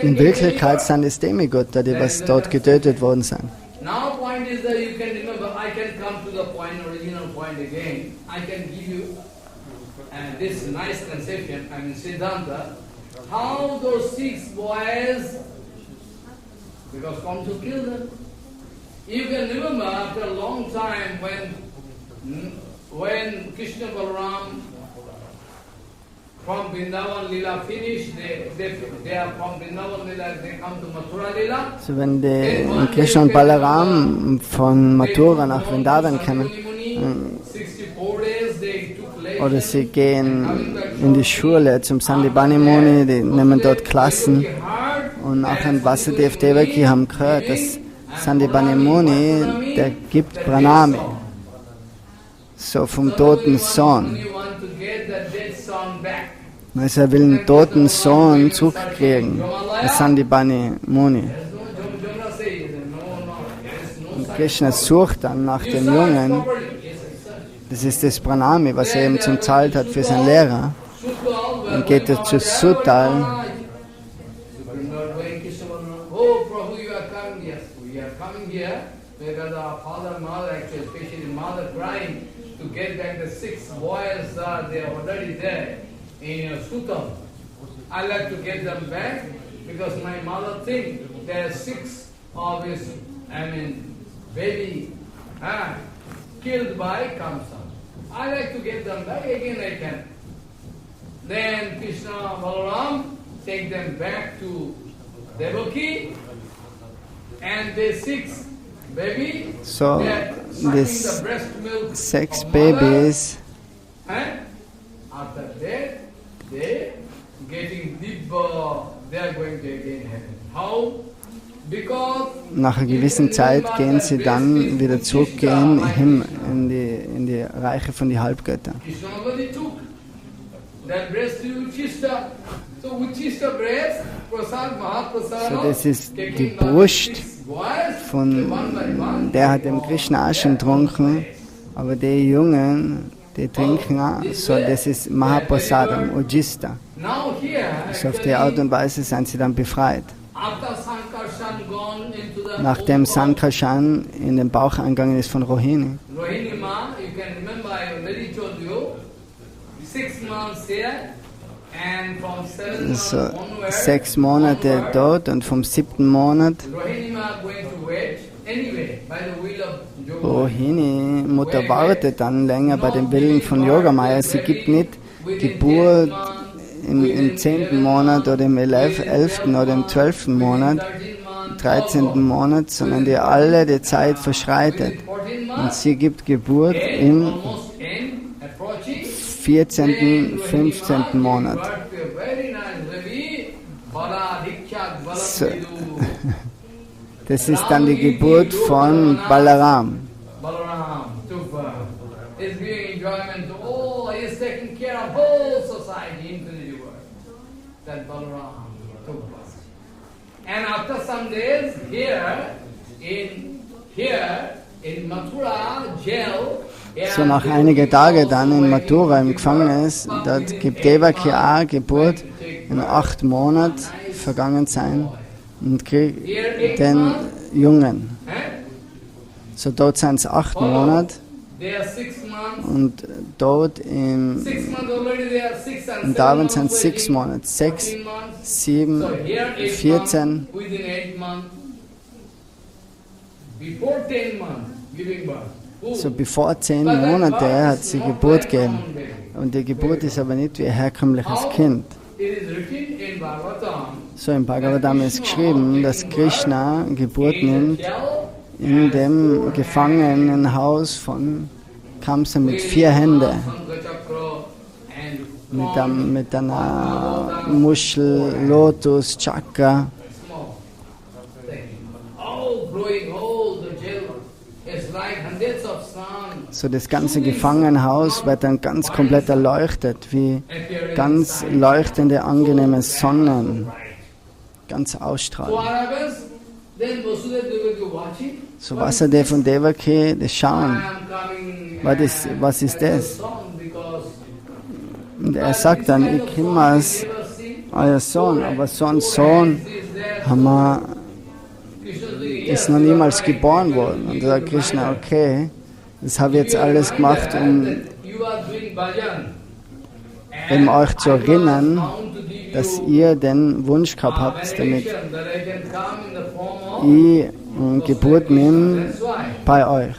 In Wirklichkeit sind es Demigötter, die was dort getötet worden sind. Now point is that you can remember, I can come to the point, original point again. I can give you this nice conception, I mean Siddhanta, how those 6 boys, because come to kill them. You can remember after a long time when Krishna Balaram from Vrindavan Lila finished, they are from Vrindavan Lila, they come to Mathura Lila. So wenn die Krishna und Balaram von Mathura nach Vrindavan kommen, oder sie gehen in die Schule zum Sandipani Muni, die nehmen dort Klassen und nachher Vasudev Devaki haben gehört, dass Sandipani Muni, der gibt Pranami, so vom toten Sohn. Also er will einen toten Sohn zurückkriegen, das Sandipani Muni. Und Krishna sucht dann nach dem Jungen, das ist das Pranami, was er ihm zum Zahlt hat für seinen Lehrer. Dann geht er zu Sutal. I like to get them back because my mother thinks there are 6 of his, baby killed by Kamsa. I like to get them back, again I can. Then Krishna Balaram take them back to Devaki and the 6 baby, so these 6 babies, after that they getting deeper, they are going to again heaven. How? Nach einer gewissen Zeit gehen sie dann wieder zurückgehen in die Reiche von den Halbgöttern. So das ist die Brust von der hat dem Krishna auch schon getrunken, aber die Jungen, die trinken auch. So das ist Mahaprasadam, Ujista. So auf die Art und Weise sind sie dann befreit. Nachdem Sankarshan in den Bauch eingegangen ist von Rohini. So 6 Monate dort und vom 7. Monat Rohini Mutter wartet dann länger bei dem Willen von Yogamaya. Sie gibt nicht Geburt im 10. Monat oder im 11. oder im 12. Monat, 13. Monat, sondern die alle die Zeit verschreitet. Und sie gibt Geburt im 14., 15. Monat. So, das ist dann die Geburt von Balaram. And after some days, in Mathura jail, So nach einigen Tagen dann in Mathura im Gefängnis, dort gibt Devaki auch Geburt, in 8 Monaten vergangen sein und kriegt den Jungen. So dort sind es 8 Monate und dort in Darwin sind es 6 Monate. 6, 7, 14. So bevor 10 Monate hat sie Geburt gegeben. Und die Geburt ist aber nicht wie ein herkömmliches Kind. So im Bhagavatam ist geschrieben, dass Krishna Geburt nimmt in dem Gefangenenhaus von Kamsa mit 4 Händen. Mit einer Muschel, Lotus, Chakra. So das ganze Gefangenenhaus wird dann ganz komplett erleuchtet, wie ganz leuchtende, angenehme Sonnen, ganz ausstrahlend. So Vasudev und Devaki, das schauen, was ist das? Und er sagt dann, ich komme als euer Sohn, aber so ein Sohn ist noch niemals geboren worden. Und da sagt Krishna, okay, das habe ich jetzt alles gemacht, um euch zu erinnern, dass ihr den Wunsch gehabt habt, damit ich Geburt nehme bei euch.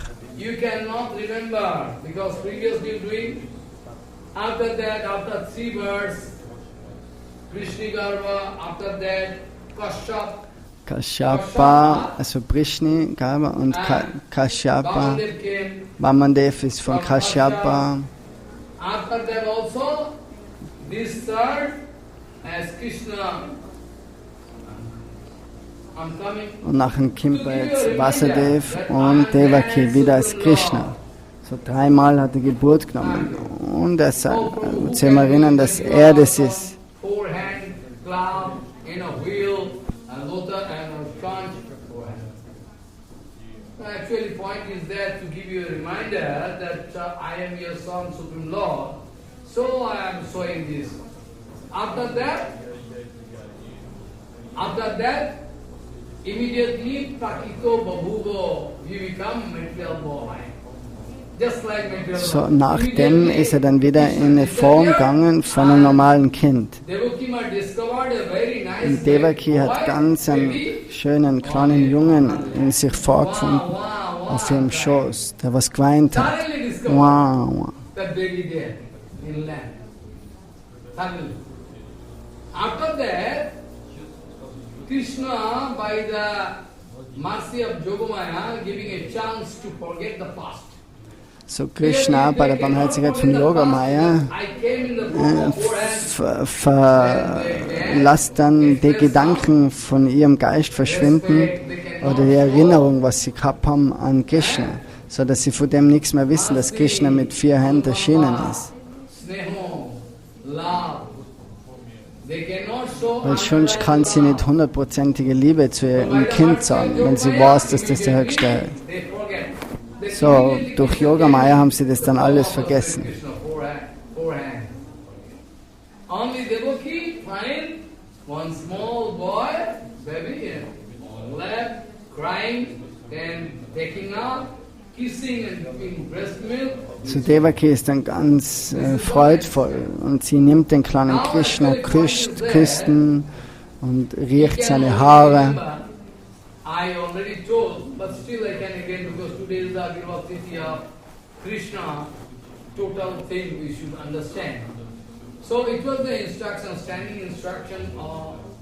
Kashyapa, also Prishni, Garba und Kashyapa. Vamandev ist von Kashyapa. Und nachher kommt jetzt Vasudev und Devaki wieder als Krishna. So 3-mal hat er Geburt genommen. Und er sagt, zu ihm erinnern, dass er das ist. Actually, point is there to give you a reminder that I am your son, Supreme Lord. So I am showing this. After that, immediately Prakito Babugo, you become material boy. So, nachdem ist er dann wieder in eine Form gegangen von einem normalen Kind. Und Devaki hat ganz einen schönen kleinen Jungen in sich vorgefunden auf ihrem Schoß, der was geweint hat. Wow. After that, Krishna, by the mercy of Yogamaya, giving a chance to forget the past. So Krishna bei der Barmherzigkeit von Yogamaya lässt dann die Gedanken von ihrem Geist verschwinden oder die Erinnerung, was sie gehabt haben an Krishna, so dass sie von dem nichts mehr wissen, dass Krishna mit 4 Händen erschienen ist. Weil sonst kann sie nicht 100%ige Liebe zu ihrem Kind sagen, wenn sie weiß, dass das der Höchste ist. So, durch Yogamaya haben sie das dann alles vergessen. So Devaki ist dann ganz freudvoll und sie nimmt den kleinen Krishna, küsst ihn und riecht seine Haare. I already told, but still I can again, because today is the Agirvaptiti of Krishna, total thing we should understand. So it was the instruction, standing instruction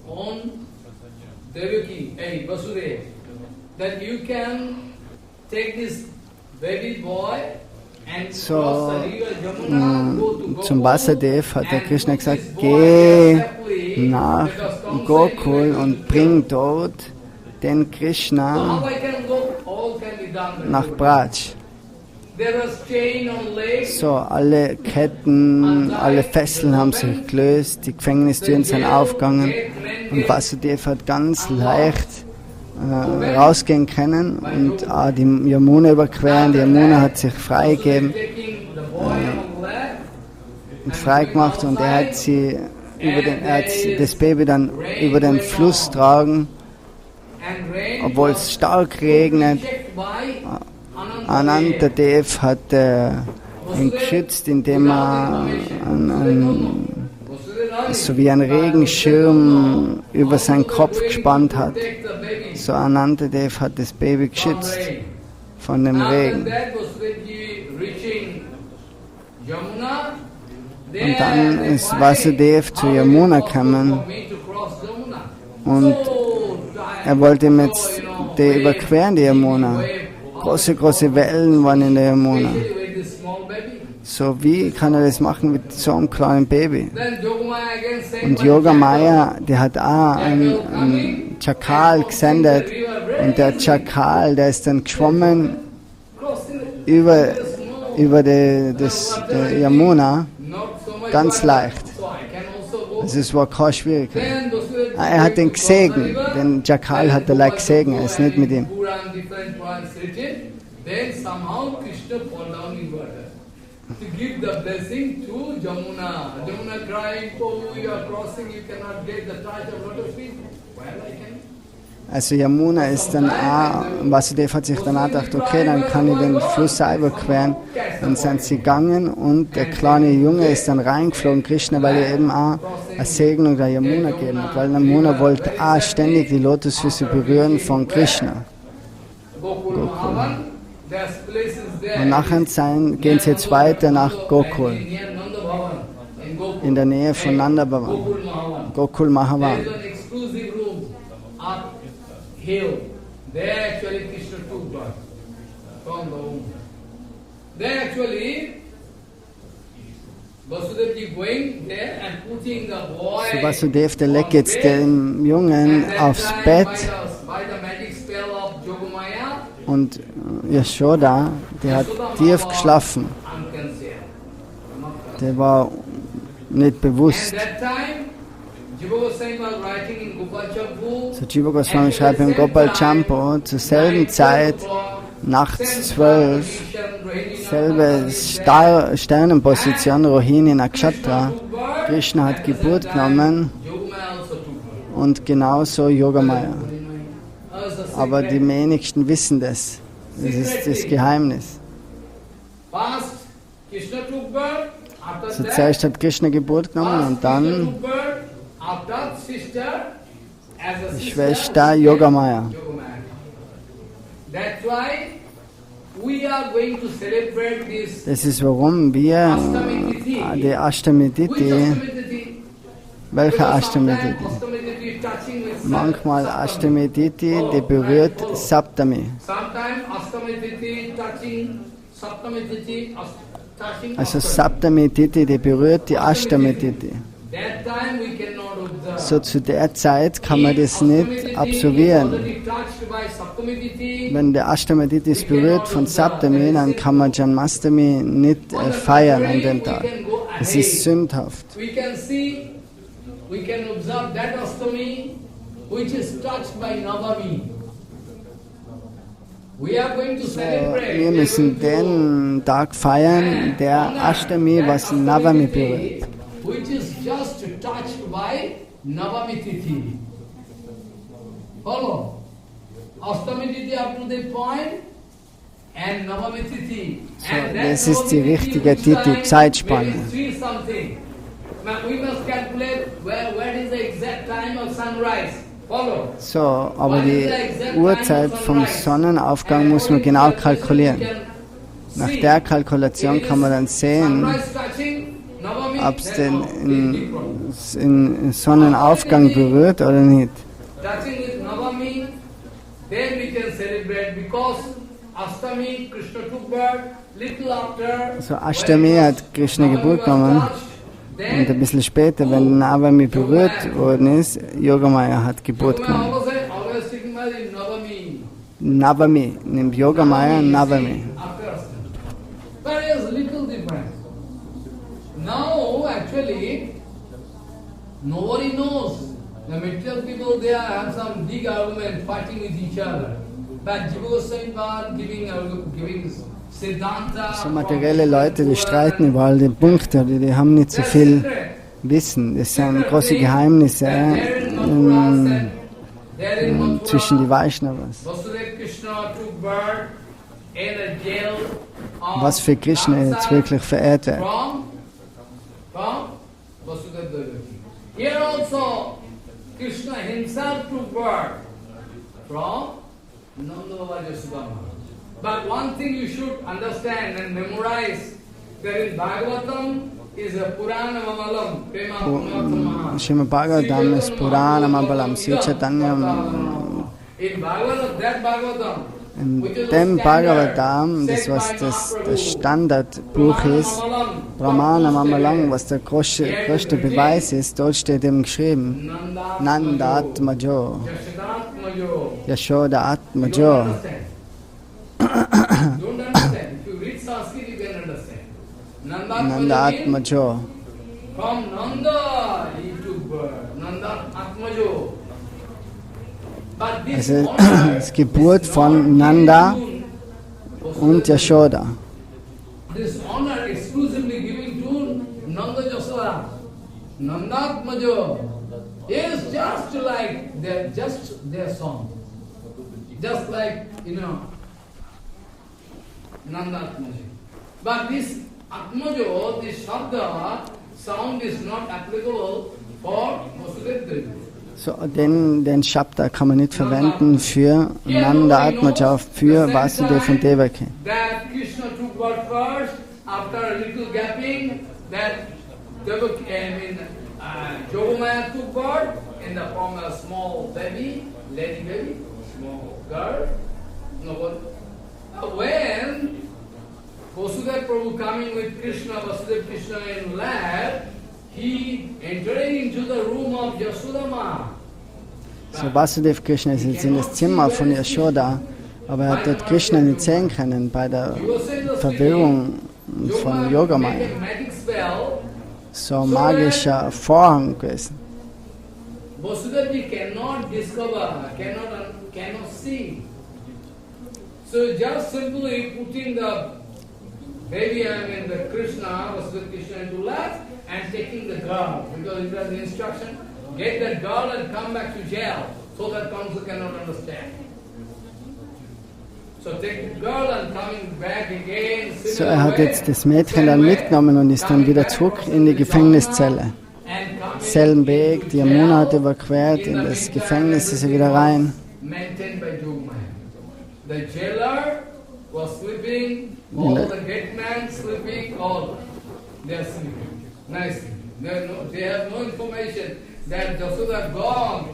on Devaki, Vasudeva, that you can take this baby boy So, zum Vasudev hat der Krishna gesagt, geh nach Gokul und bring dort den Krishna nach Braj. So, alle Ketten, alle Fesseln haben sich gelöst, die Gefängnistüren sind aufgegangen und Vasudev hat ganz leicht rausgehen können und die Yamuna überqueren. Die Yamuna hat sich freigegeben und frei gemacht und er hat das Baby dann über den Fluss tragen, obwohl es stark regnet. Anantadev hat ihn geschützt, indem er so wie ein Regenschirm über seinen Kopf gespannt hat. So Anantadev hat das Baby geschützt von dem Regen. Und dann ist Vasudev zu Yamuna gekommen und er wollte ihm jetzt überqueren, die Yamuna. Große Wellen waren in der Yamuna. So, wie kann er das machen mit so einem kleinen Baby? Und Yogamaya, der hat auch einen Chakal gesendet und der Chakal, der ist dann geschwommen über die Yamuna, ganz leicht. Also es war keine Schwierigkeit. Er hat den gesegnet, den Chakal hat er leicht gesegnet, er ist nicht mit ihm. To give the blessing to Jamuna. Jamuna crying, oh, you are crossing, you cannot get the touch of lotus feet. Well, I can. Also Yamuna ist dann auch, Vasudev hat sich dann auch gedacht, okay, dann kann ich den Fluss auch überqueren. Dann sind sie gegangen und der kleine Junge ist dann reingeflogen, Krishna, weil er eben auch eine Segnung der Yamuna gegeben hat. Weil Yamuna wollte auch ständig die Lotusfüße berühren von Krishna. Gokul. Und nachher gehen sie jetzt weiter nach Gokul, in der Nähe von Nanda Bhavan, Gokul Mahavan. So Vasudev, der legt jetzt den Jungen aufs Bett. Und Yashoda, der hat tief geschlafen. Der war nicht bewusst. So Jiva Goswami schreibt im Gopal Champo, zur selben Zeit, nachts 12, selbe Sternenposition, Rohini Nakshatra, Krishna hat Geburt genommen und genauso Yogamaya. Aber die wenigsten wissen das. Das ist das Geheimnis. So zuerst hat Krishna Geburt genommen und dann die Schwester Yogamaya. Das ist warum wir die Ashtami Tithi, welche Ashtami Tithi? Manchmal Ashtami Tithi, die berührt Saptami. Also Saptami Tithi, die berührt die Ashtami Tithi. So zu der Zeit kann man das nicht absolvieren. Wenn der Ashtami Tithi ist berührt von Saptami, dann kann man Janmastami nicht feiern an dem Tag. Es ist sündhaft. We can observe that Ashtami which is touched by Navami. We are going to celebrate. Wir müssen den Tag feiern, der Ashtami, was Navami berührt. Which is just touched by Navami Tithi. Follow. Ashtami Tithi up to the point and Navami Tithi. So, das ist die richtige Tithi-Zeitspanne. We must calculate where is the exact time of sunrise. Follow. So, aber die Uhrzeit vom Sonnenaufgang muss man genau kalkulieren. Nach der Kalkulation kann man dann sehen, ob es den Sonnenaufgang berührt oder nicht. So Ashtami hat Krishna Geburt genommen und ein bisschen später, wenn Navami berührt worden ist, Yogamaya hat Geburt genommen. Navami, nimmt Yogamaya Navami. Now actually nobody knows. The material people there have some big argument fighting with each other. But Jiva Goswami giving Siddhanta. So materielle Leute, die streiten über all die Punkte, die haben nicht so viel Wissen. Das sind große Geheimnisse zwischen die Vaishnavas. Was für Krishna jetzt wirklich verehrt wird. Here also Krishna himself took birth from Nanda Yasodhama. But one thing you should understand and memorize, that in Bhagavatam is a Purana Mamalam, Prema Punyatama. Srimad Bhagavatam ist Purana Mamalam, Sri Chaitanya. In Bhagavatam, that Bhagavatam, in dem Bhagavatam, das was das Standardbuch ist, Brahmana Mamalang, was der größte Beweis ist, dort steht eben geschrieben, Nanda Atmajo, Yashoda Atmajo. Nanda Atmajo. From Nanda he took birth, Nanda Atmajo. Also die Geburt von Nanda und Yashoda. This honor exclusively given to Nanda Yashoda. Nanda Atmajo is just like their song. Just like, Nanda Atmajo. But this Atmajo, this Shabda, sound is not applicable for Vasudeva Devi. So, den Shabda kann man nicht verwenden für Nanda Atmaja, für Vasudeva und Devaki. That Krishna took birth first, after a little gapping, that Yogamaya took birth from a small baby, lady baby, small girl. When Vasudeva Prabhu coming with Krishna, Vasudeva Krishna in lap, he entering into the room of Yasodama. So Vasudeva Krishna ist jetzt in das Zimmer von Yashoda, aber er hat dort Krishna nicht sehen können bei der Verwirrung von Yogamaya. So ein magischer Vorhang gewesen. Vasudeva cannot discover, cannot see. So just simply putting the baby, the Krishna, Vasudeva Krishna into lap, and taking the girl, because it was the instruction, get that girl and come back to jail, so that council cannot understand. So take the girl and coming back again. So hat jetzt das Mädchen dann mitgenommen und ist dann wieder zurück in die Gefängniszelle. Selben Weg, die Yamuna hat überquert, in das Gefängnis ist er wieder rein. The jailer was sleeping, all the gatemen sleeping, all they are sleeping. Nicely. They have no information that Yashoda gone,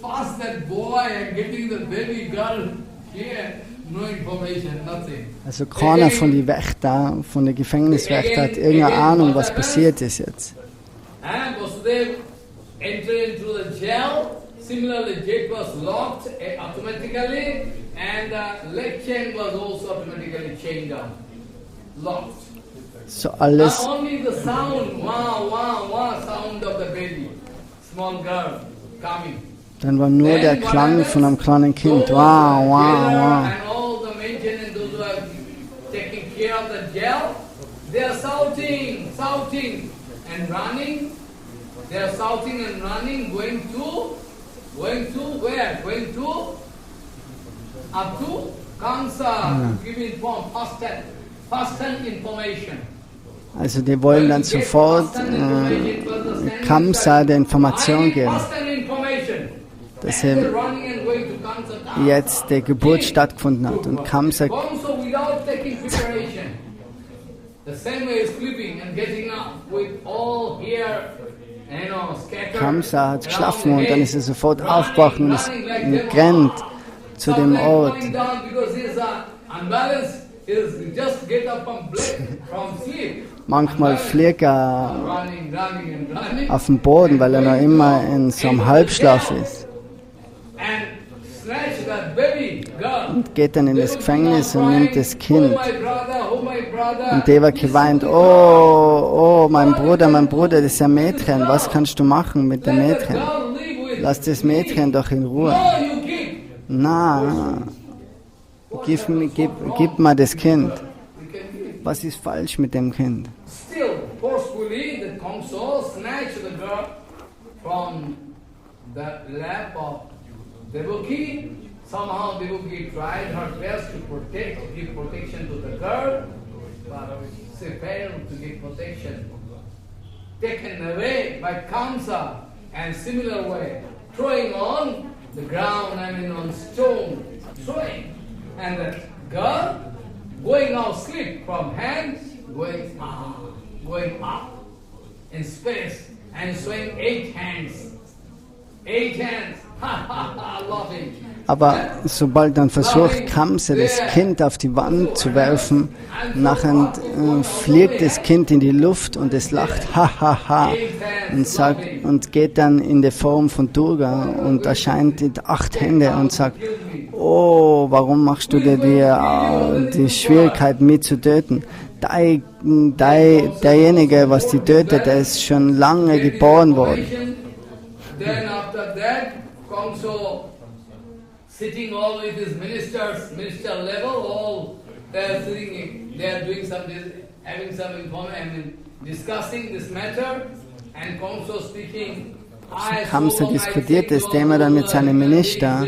past that boy and getting the baby girl here. No information, nothing. Also keiner von den Wächter, von den Gefängniswächtern hat irgendeine Ahnung, was passiert ist jetzt. And Vasudeva entered into the jail. Similarly, the gate was locked automatically, and the leg chain was also automatically chained down, locked. So alles. Not only the sound, wow, wow, wow, sound of the baby, small girl coming. Dann war nur der Klang von einem kleinen Kind. Wow, wow, wow. And all the maintenance, those who are taking care of the jail, they are shouting and running. They are shouting and running, going to where? Going to up to Kamsa, giving first-hand information. Also die wollen dann sofort Kamsa der Information geben, dass jetzt die Geburt stattgefunden hat. Und Kamsa hat geschlafen und dann ist er sofort aufgewacht und ist gerannt zu dem Ort. unbalanced, he'll just get up from sleep. Manchmal fliegt er Running. auf den Boden, weil er noch immer in so einem Halbschlaf ist. And snatch that baby girl. Und geht dann in das Gefängnis und nimmt das Kind. Oh my brother. Und Devaki weint, oh, mein Bruder, das ist ein Mädchen, was kannst du machen mit dem Mädchen? Lass das Mädchen doch in Ruhe. No, you keep. Na, gib mir das Kind. Was ist falsch mit dem Kind? Still, forcefully, the Kamsa snatched the girl from the lap of Devaki. Somehow Devaki tried her best to give protection to the girl, but she failed to give protection. Taken away by Kamsa, and similar way, throwing on the ground, on stone, throwing. And the girl going out sleep from hands, going up in space, and showing 8 hands. 8 hands, laughing. Aber sobald dann versucht, Kamsa das Kind auf die Wand zu werfen, nachher fliegt das Kind in die Luft und es lacht, ha, und geht dann in der Form von Durga und erscheint mit 8 Hände und sagt, oh, warum machst du dir die Schwierigkeit, mich zu töten? Derjenige, was die tötet, der ist schon lange geboren worden. Then after that, Kamsa sitting all with his ministers, minister level, all they are sitting, they are doing some, having some information, discussing this matter, and Kamsa speaking. Kamsa diskutiert das Thema dann mit seinem Minister.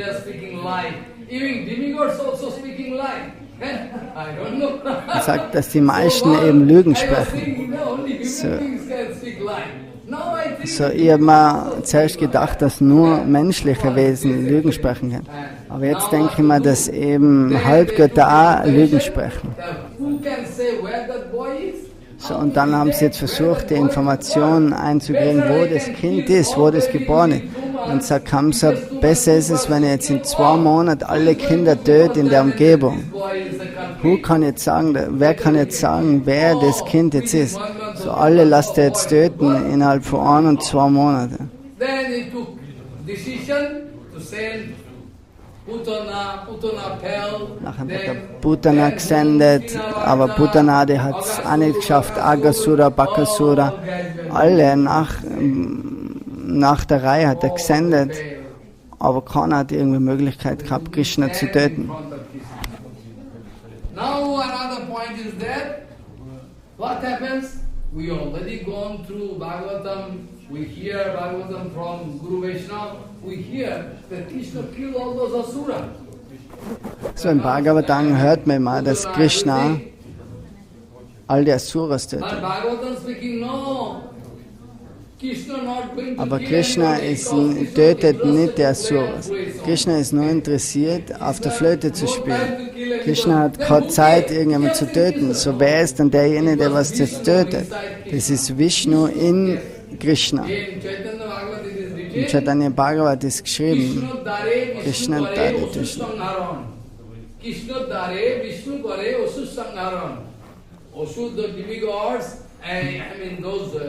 Er sagt, dass die meisten eben Lügen sprechen. So, ich habe mir zuerst gedacht, dass nur menschliche Wesen Lügen sprechen können. Aber jetzt denke ich mir, dass eben Halbgötter auch Lügen sprechen. So, und dann haben sie jetzt versucht, die Informationen einzukriegen, wo das Kind ist, wo das geboren ist. Und sagt Kamsa, besser ist es, wenn ihr jetzt in 2 Monaten alle Kinder tötet in der Umgebung. Wer kann jetzt sagen, wer das Kind jetzt ist? So, alle lasst ihr jetzt töten innerhalb von 1 und 2 Monaten. Nachher wird der Putana gesendet, aber Putana, der hat es auch nicht geschafft, Agasura, Bakasura, alle nach der Reihe hat er gesendet, aber keiner hat irgendwie Möglichkeit gehabt, Krishna zu töten. Now another point is that what happens? We already gone through Bhagavatam. We hear Bhagavatam from Guru Vaishnava. We hear that Krishna killed all those asuras. So im Bhagavatam hört man mal, dass Krishna all die Asuras tötet. Aber Krishna tötet nicht die Asuras. Krishna ist nur interessiert, auf der Flöte zu spielen. Krishna hat keine Zeit, irgendjemanden zu töten. So wer ist dann derjenige, der was jetzt tötet? Das ist Vishnu in Krishna. In Chaitanya Bhagavat ist geschrieben, Krishna Dare Krishna. Krishna Dare Vishnu Kare Osud Sangharan. Osud, the demigods, those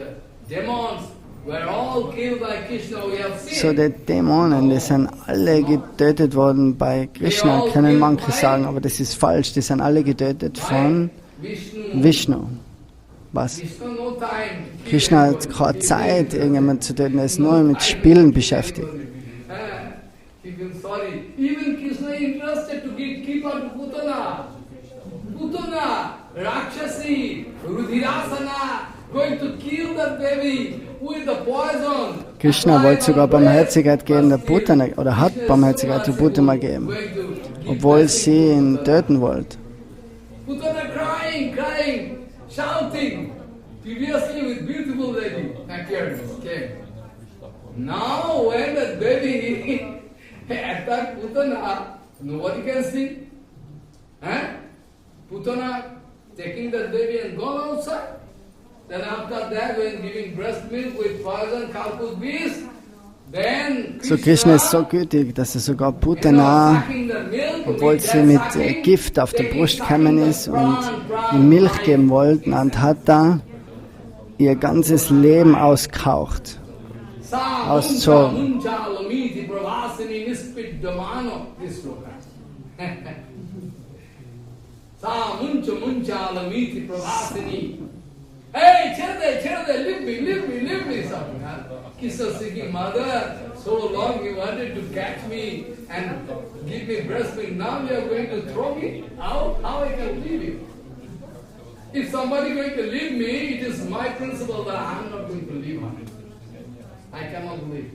demons, were all killed by Krishna. We have seen. So die Dämonen, die sind alle getötet worden bei Krishna, können manche sagen, aber das ist falsch, die sind alle getötet von Vishnu. Was? Krishna hat keine Zeit, irgendjemanden zu töten, er ist nur mit Spielen beschäftigt. Even Krishna interested to keep on Putana, Rakshasi, Rudhirasana, going to kill that baby with the poison. Krishna wollte sogar Barmherzigkeit geben, der Putana, oder hat Barmherzigkeit zu Putana gegeben, obwohl sie ihn töten wollte. Putana crying, shouting, previously with beautiful lady, appearance came. Now when that baby attacked Putana, nobody can see. Putana taking that baby and gone outside. Then after that, when giving breast milk with poison, Kalput beast, So Krishna ist so gütig, dass er sogar Putana, obwohl sie mit Gift auf der Brust gekommen ist und ihm Milch geben wollten, und hat da ihr ganzes Leben ausgehaucht, auszogen. Hey, Chirde, leave me, something. Krishna speaking, Mother, so long you wanted to catch me and give me breast milk, now you are going to throw me out? How I can leave you? If somebody is going to leave me, it is my principle that I am not going to leave her. I cannot leave.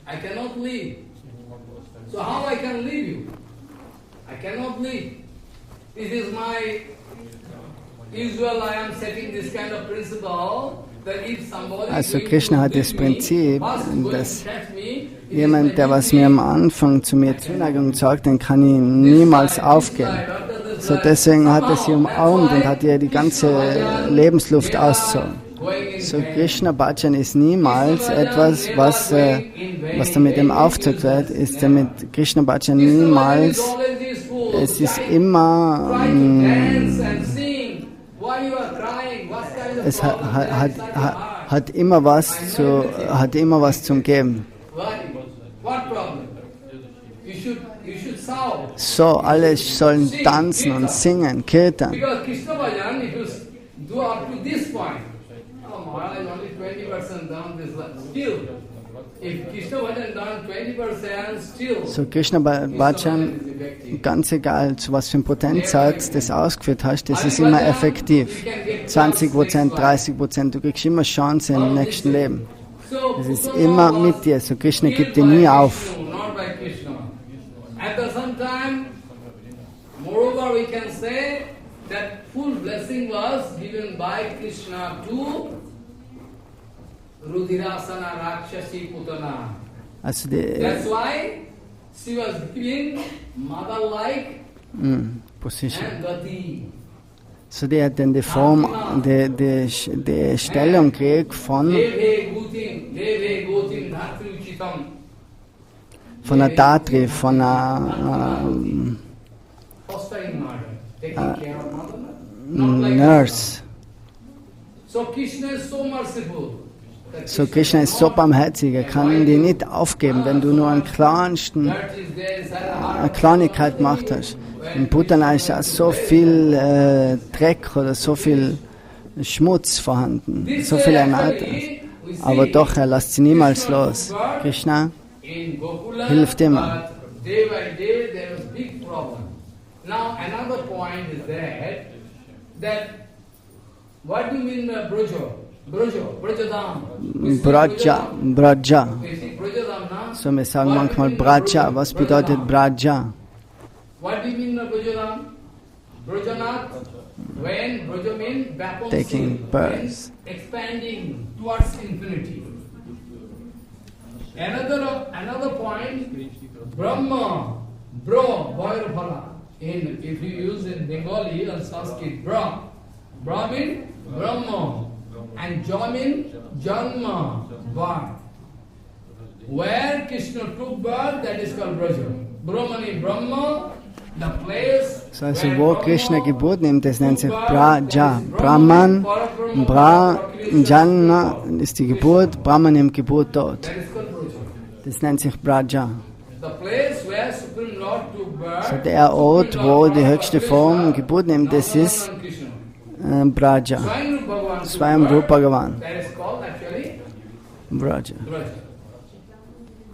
I cannot leave. So how I can leave you? I cannot leave. This is my usual, I am setting this kind of principle. Also Krishna hat das Prinzip, dass jemand, der was mir am Anfang zu mir Zuneigung zeigt, den kann ich niemals aufgeben. So deswegen hat er sie umarmt und hat ihr die ganze Lebensluft ausgezogen. So Krishna Bhajan ist niemals etwas, was damit ihm aufgezogen wird, ist damit Krishna Bhajan niemals, es ist immer, es hat immer was zum Geben. So, alle sollen tanzen und singen, Kirtan. So Krishna Bhajan, ganz egal, zu was für ein Prozentsatz das ausgeführt hast, das ist immer effektiv. 20%, 30%, du kriegst immer Chancen im nächsten Leben. Das ist immer mit dir, so Krishna gibt dir nie auf. Also that's why she was giving mother-like position. So die hat dann die Form, die Stellung gekriegt von einer Datri, von einer Nurse. So Krishna ist so barmherzig, er kann die nicht aufgeben, wenn du nur eine Kleinigkeit gemacht hast. In Putana ist auch so viel Dreck oder so viel Schmutz vorhanden, so viel Ernährung. Aber doch, er lässt sie niemals los. Krishna hilft immer. Braja. So wir sagen manchmal Braja. Was bedeutet Braja? Taking birth. Expanding towards infinity. Another point, Brahma, Bhairabhala. If you use in Bengali or Sanskrit, Bra means Brahma, and Ja means Janma, birth. Where Krishna took birth, that is called Braja. Brahmani, Brahma, the place. So also wo Krishna Geburt nimmt, das nennt sich Braja. Brahman, Janma ist die Geburt, Brahman nimmt Geburt dort. Das nennt sich Braja. So der Ort, wo die höchste Form Geburt nimmt, das ist Braja. Swayambhuva Bhagavan. Braja.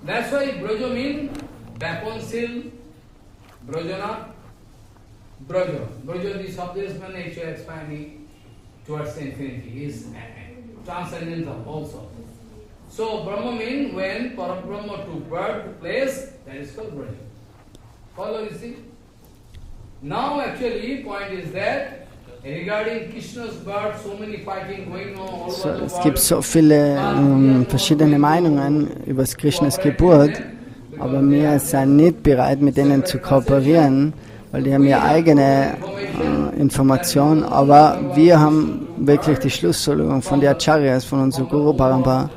That's why Braja means Vaponsil, Brajana, Braja. Braja, the subject nature expanding towards infinity, is transcendental also. So Brahma means when Parabrahma took birth, place, that is called Braja. Follow, you see? Now actually, point is that regarding Krishna's birth, so many fighting going on all over the world. Es gibt so viele verschiedene Meinungen über Krishnas Geburt, aber wir sind nicht bereit, mit denen zu kooperieren, weil die haben ihre eigene Information, aber wir haben wirklich die Schlussfolgerung von den Acharyas, von unserem Guru Parampara,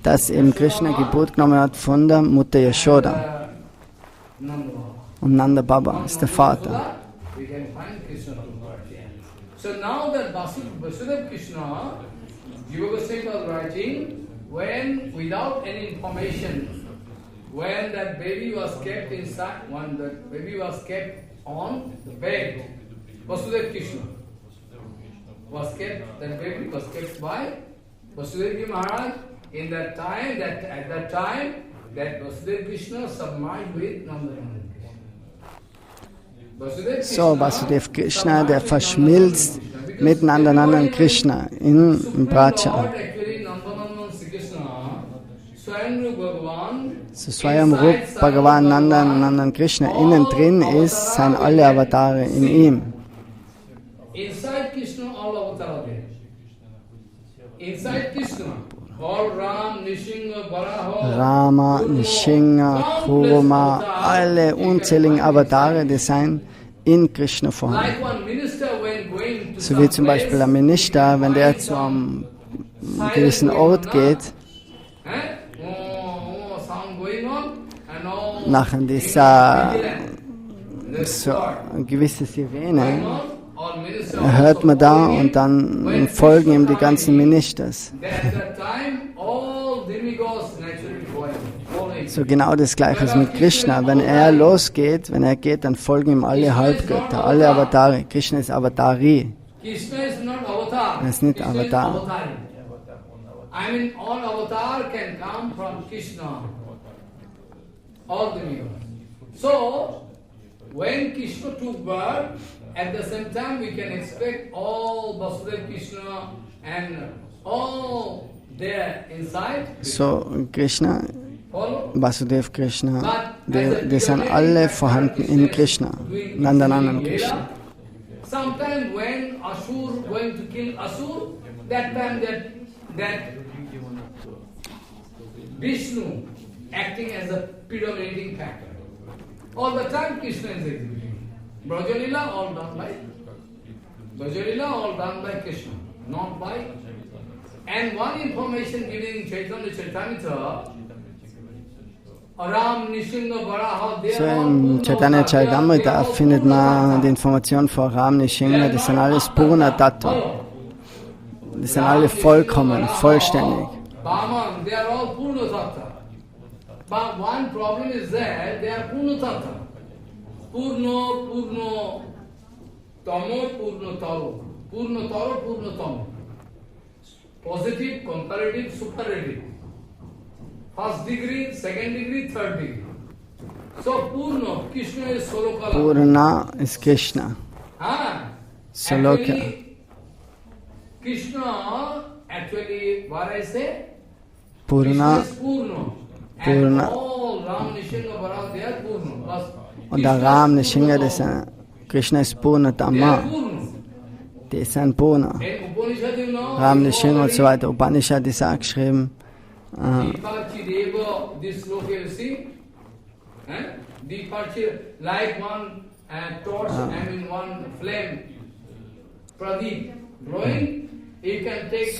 dass eben Krishna Geburt genommen hat von der Mutter Yashoda. Und Nanda Baba ist der Vater. So now that Vasudeva Krishna, Jiva Goswami was writing, when without any information, when that baby was kept inside, when the baby was kept on the bed, Vasudeva Krishna was kept, that baby was kept by Vasudeva Maharaj. In that time, at that time, that Vasudeva Krishna submerged with Nandananda. So, Vasudeva Krishna, der verschmilzt mit Nandananda Krishna in Bracha. So Swayam Rup Bhagavan Nandananda Krishna innen drin ist, seien alle Avatare in ihm. Inside Krishna, all avatars there. Inside Krishna, all Ram, Nishinga, Varaha, Rama, Nishinga, Kurma, alle unzähligen Avatare, die seien in Krishna vorhanden. So wie zum Beispiel ein Minister, wenn der zu einem gewissen Ort geht, nach dieser so eine gewisse Sirene, hört man da und dann folgen ihm die ganzen Ministers. So genau das Gleiche ist mit Krishna. Wenn er losgeht, wenn er geht, dann folgen ihm alle Halbgötter, alle Avatare. Krishna ist Avatari. Er ist nicht Avatar. I mean, all avatar can come from Krishna. All demigods. So, when Krishna took birth, at the same time we can expect all Vasudeva Krishna and all there inside. So, Krishna, Vasudeva Krishna, die sind alle vorhanden in Krishna, Nandananda Krishna. Sometimes when Asur going to kill Asur, that time that Vishnu acting as a predominating factor. All the time Krishna is executing. Brajalila all done by Krishna, not by. And one information given in Chaitanya Charitamrita, Ram, Nishinga, Varaha, they So are all in Chaitanya Charitamrita findet man die Information von Ram, Nishinga, die sind alles Purna Tattva. Die sind alle vollkommen, vollständig. Brahman, they are all Purna Tattva. But one problem is that they are Purna Tattva. Purno, Tamo, Purno Taro. Purno Taro, Purno Tamo. Positive, comparative, superlative. First degree, second degree, third degree. So Purno, Krishna is Solokala. Purna ist Krishna. Soloka. Actually, Krishna, actually, what I say? Purna. Krishna is Purno. Purna. And all Ram, Nishinga, Varaha, they are Purno. Und der Ram, Nishinga, das sind, Krishna ist Purna Dhamma. Die sind Purna. Ram, Nishinga und so weiter. Upanishad ist auch geschrieben.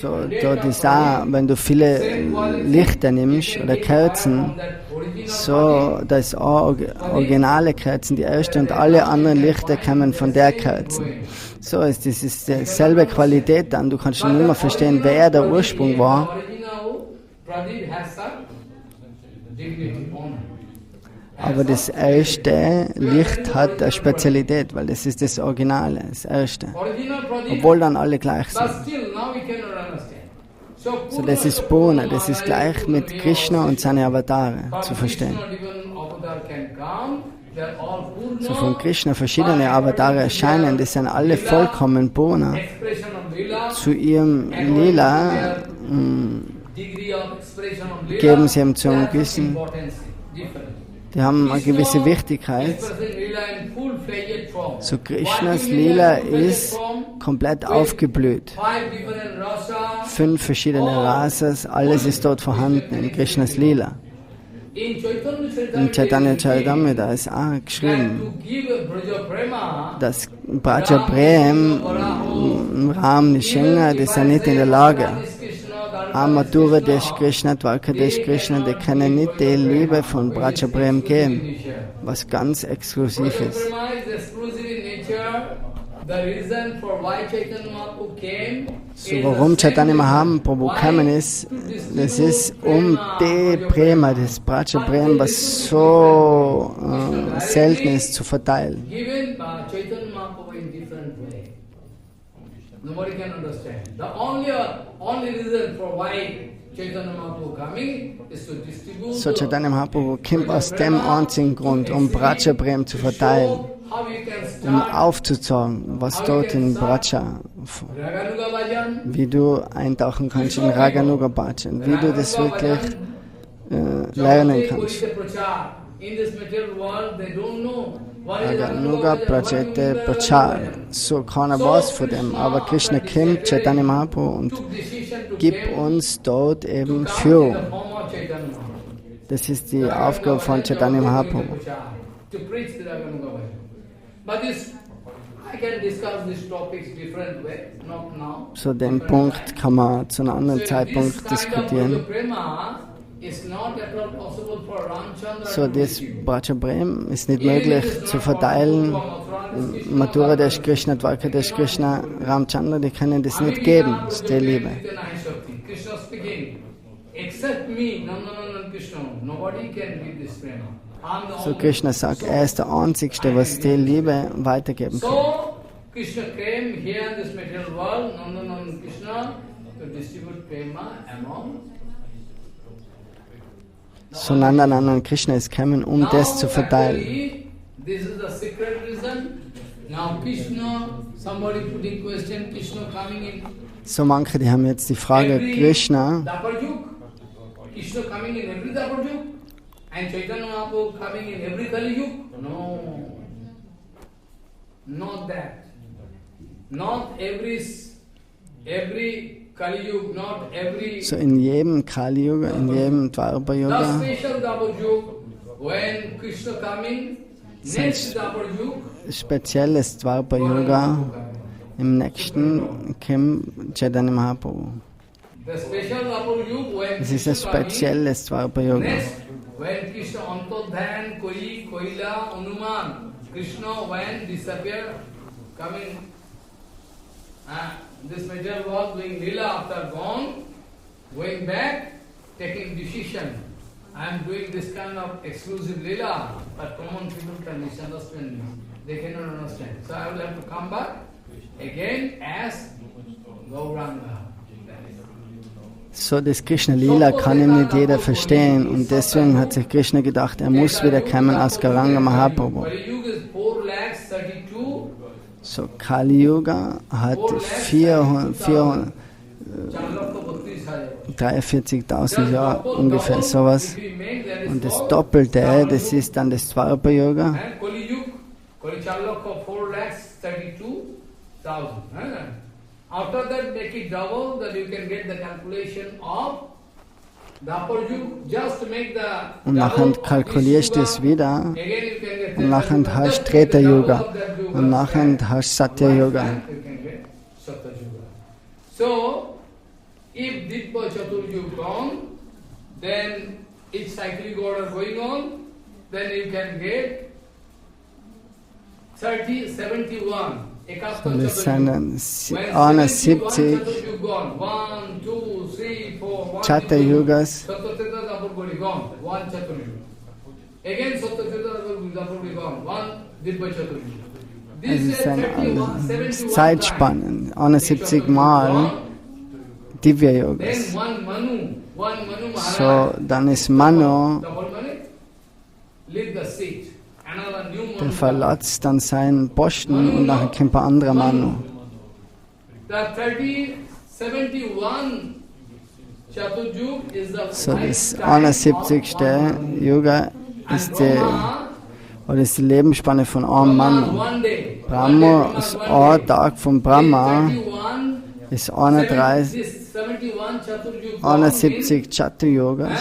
So, dort ist auch, wenn du viele Lichter nimmst oder Kerzen, so, da ist auch originale Kerzen, die erste, und alle anderen Lichter kommen von der Kerzen. So, das ist dieselbe Qualität dann. Du kannst schon immer verstehen, wer der Ursprung war. Aber das erste Licht hat eine Spezialität, weil das ist das Originale, das erste. Obwohl dann alle gleich sind. So, das ist Purna, das ist gleich mit Krishna und seine Avatare zu verstehen. So von Krishna verschiedene Avatare erscheinen, die sind alle vollkommen Purna. Zu ihrem Lila geben sie ihm zum Gewissen. Die haben eine gewisse Wichtigkeit. So Krishnas Lila ist komplett aufgeblüht. 5 verschiedene Rasas, alles ist dort vorhanden in Krishnas Lila. In Chaitanya Charitamrita ist auch geschrieben, dass Braja Prem, Ram, Nishinga, die sind nicht in der Lage, Amaduradesh Krishna, Dwarkadesh Krishna, die können nicht die Liebe von Braja Prem geben, was ganz exklusiv ist. So, warum Chaitanya Mahaprabhu gekommen ist, das ist die Prema, das Braja Prem, was so selten ist, zu verteilen. Nobody can understand. The only reason for why Chaitanya Mahaprabhu coming is to distribute. So Chaitanya Mahaprabhu kommt aus dem einzigen Grund, um Braja Prem zu verteilen, um aufzuzeigen, was dort in Braja, wie du eintauchen kannst in Raganuga Bhajan, wie du das wirklich lernen kannst. Raganuga Prajete Prachar. So keiner weiß von dem, aber Krishna kommt, Chaitanya Mahaprabhu, und gibt uns dort eben Führung. Das ist die Aufgabe von Chaitanya Mahaprabhu. So den Punkt kann man zu einem anderen Zeitpunkt diskutieren. So, das Braja Prem ist nicht möglich zu verteilen. Mathuradesh Krishna, Dwarkadesh Krishna, Ramchandra, die können das nicht geben, das ist die Liebe. So Krishna sagt, er ist der Einzige, was die Liebe weitergeben kann. Krishna came here in this material world, Nandananda Krishna, to distribute prema among. So Nandananda Krishna ist gekommen, um das zu verteilen. This is the secret reason. Now Krishna, somebody putting question, Krishna coming in. So manche, die haben jetzt die Frage, Krishna. Krishna coming in every Daparjuk, and Chaitanya Mahaprabhu coming in every Kali-yug. No, not that. Not every Kali-yug, not every. So in jedem Kali-Yuga, in jedem Dwapara-Yuga. The special Daparjuk, when Krishna coming, next Daparjuk. Spezielles Dwapara-Yuga. Im nächsten kommt Chaitanya Mahaprabhu. Es ist ein spezielles Dwapara-Yuga. When Krishna Antodhan, Koi, Koila, Anuman, Krishna when disappear, coming, this material was doing lila after gone, going back, taking decision. I am doing this kind of exclusive lila, but common people can misunderstand me. They cannot understand. So I will have to come back again as Gauranga. So, das Krishna Lila kann ihm nicht jeder verstehen, und deswegen hat sich Krishna gedacht, er muss wieder kommen als Gauranga Mahaprabhu. So, Kali Yuga hat 43.000 Jahre, ungefähr sowas. Und das Doppelte, das ist dann das Dwapara Yuga. After that, make it double, that you can get the calculation of Daparjuk. Just to make the. Und nachher kalkulierst du es wieder. Und nachher hast du Treta Yuga. Und nachher hast du Satya Yuga. So, if Ditpa Chaturjuk gone, then it's cyclic order going on, then you can get 71. Das sind 71 Chata Yugas. Es ist eine Zeitspanne, 71 Mal Divya Yugas. So, dann ist Manu, der verlässt dann seinen Posten, und dann kommt ein anderer Manu. So, das 71. Yuga ist die Lebensspanne von einem Manu. Brahma ist ein Tag von Brahma, ist 71 Chatu-Yugas.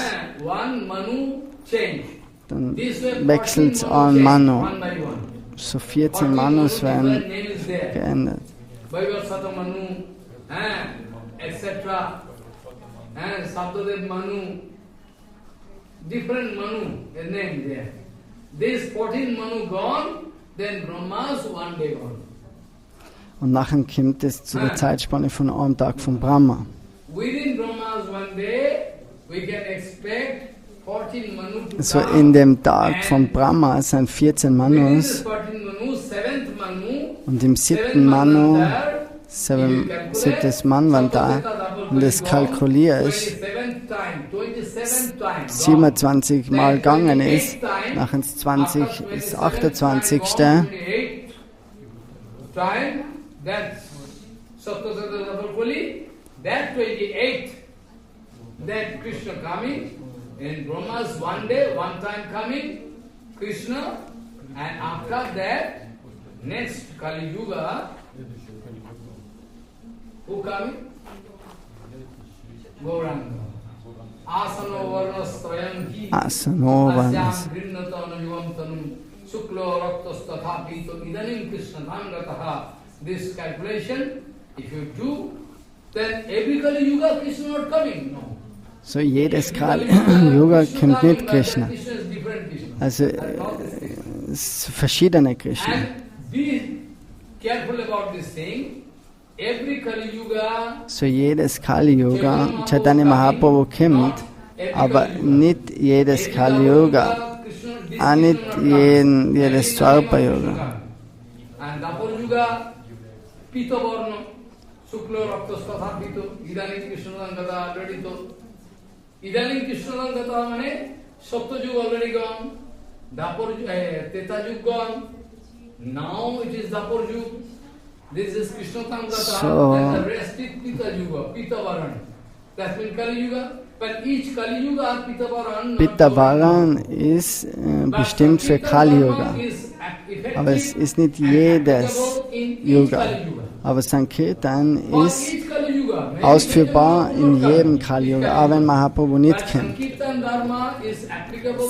Dann wechselt es an Manu. So 14 Manus werden geändert. and Sabdadev Manu, different Manu, the name there. This 14 Manu gone, then Brahma's one day gone. Und nachher kommt es zu der Zeitspanne von einem Tag von Brahma. Within Brahma's one day, we can expect 14 Manu to So come. in dem Tag von Brahma sind 14 Manus. 14 Manu, 7th Manu, Und im 7. Manu, 7. Mann waren da. Und das kalkulierst, 27 Mal gegangen ist, nach ins 20 ist 28. Time, that's that 28, that Krishna coming, in Brahma's one day, one time coming, Krishna, and after that, next Kali Yuga, who coming? Gauranga. Asano varnas trayanki. Asano varnas. Asyam grinnatana yuvam tanum. Suklo raktas tatha pito idanim Krishna dhangataha. This calculation, if you do, then every Kali Yuga Krishna not coming. No. So jedes Kali Yuga kommt nicht Krishna. Also es sind verschiedene Krishna. And be careful about this thing. Every Kali Yuga, so jedes Kali Yuga, Chaitanya Mahaprabhu kommt, aber nicht jedes Kali Yuga, auch nicht jedes Dwapara Yuga. and Dwapara Yuga, Pito Varno, Suklo Raktas Tatha Pito, Idanim Krishna Gata already to. Idanim Krishna Gata mane, Sapta Yuga already gone, Dwapara Treta Yuga gone, now it is Dwapara Yuga. This is Krishna Tangata, and the rest is Pita Yuga, Pita Varan. That's been Kali Yuga, but each Kali Yuga, Pita Varan. Pita Varan ist bestimmt für Kali Yuga, aber es ist nicht jedes Yuga. Aber Sankirtan ist ausführbar in jedem Kali Yuga, auch wenn Mahaprabhu nicht kennt.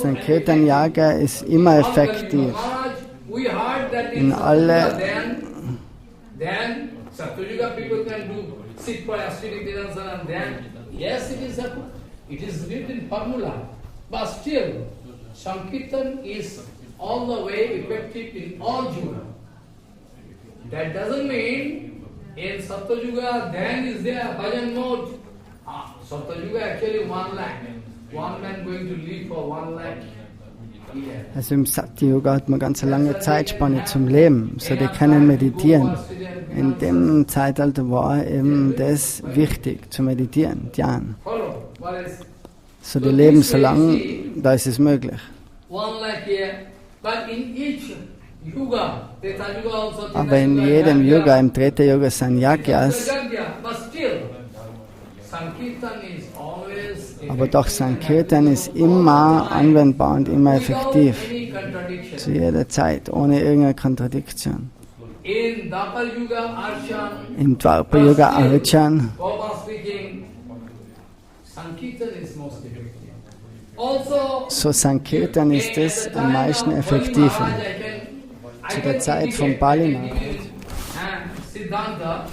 Sankirtan Yaga ist immer effektiv in alle. Then, Satyuga people can do sit for ascetic Vedanta and then, yes, it is written formula, but still, Sankirtan is all the way effective in all Yuga. That doesn't mean in Satyuga then is there bhajan mode. Satyuga actually 1 lakh. One man going to live for 1 lakh. Also im Satya-Yoga hat man ganz eine lange Zeitspanne zum Leben, so die können meditieren. In dem Zeitalter war eben das wichtig, zu meditieren, Dhyan. So die leben so lange, da ist es möglich. Aber in jedem Yoga, im Treta-Yoga sind Yagyas, aber doch Sankirtan ist immer anwendbar und immer effektiv. Zu jeder Zeit, ohne irgendeine Kontradiktion. Im Dwapara Yuga Archan so Sankirtan ist es am meisten effektiver. Zu der Zeit von Bali Siddhanta,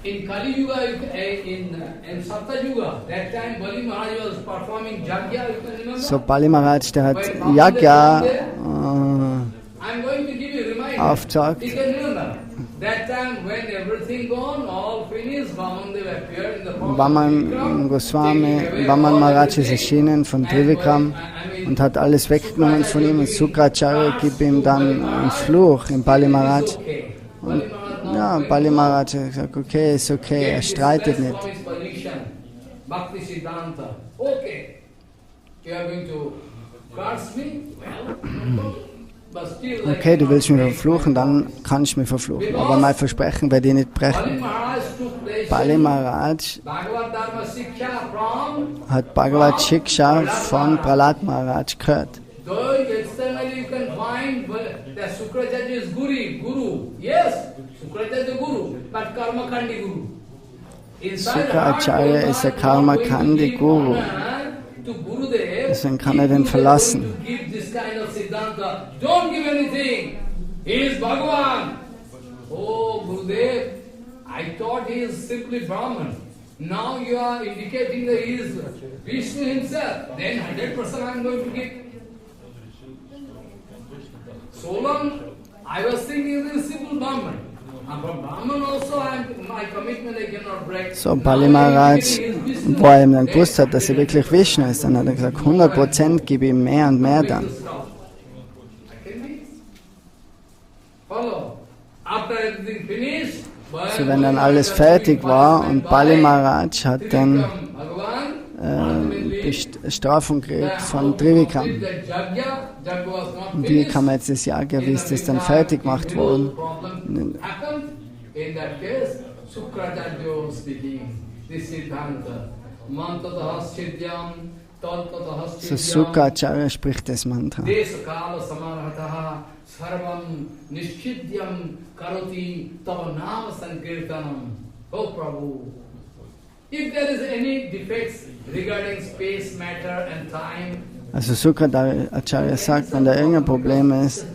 in Kali Yuga, in Satya Yuga, that time Bali Maharaj was performing Yagya, you can remember? So Bali Maharaj, der hat Yagya aufgesagt. You can remember. That time when everything gone, all finished, Vamandev appeared in the form Vaman Goswami, Vaman Maharaj ist erschienen von Trivikram und hat alles weggenommen von ihm. Und Sukracharya gibt ihm dann einen Fluch in Bali Maharaj. Und ja, Bali Maharaj hat gesagt, okay, ist okay, er streitet nicht. Bhakti Siddhanta. Okay, you are going to curse me? Okay, du willst mich verfluchen, dann kann ich mich verfluchen. Aber mein Versprechen werde ich nicht brechen. Bali Maharaj hat Bhagavad Shiksha von Prahlad Maharaj gehört. Sukracharya ist ein Karmakandi Guru. Deswegen kann er den verlassen. Don't give anything. He is Bhagavan. Oh, Gurudev, I thought he is simply Brahman. Now you are indicating that he is Vishnu himself. Then 100% I am going to give. So long I was thinking this simple Brahman. For Brahman also my commitment I cannot break. So Bali Maharaj, wo er ihm dann gewusst hat, dass er wirklich Vishnu ist, dann hat er gesagt, 100% gebe ihm mehr und mehr dann. So wenn dann alles fertig war und Bali Maharaj hat dann Bestrafung gekriegt von Trivikram. Wie kann man jetzt das Yagya, wie ist das dann fertig gemacht worden? So Sukacharya spricht das Mantra. Oh Prabhu, if there is any defects regarding space, matter and time, also Sukacharya sagt, wenn da irgendein Problem ist,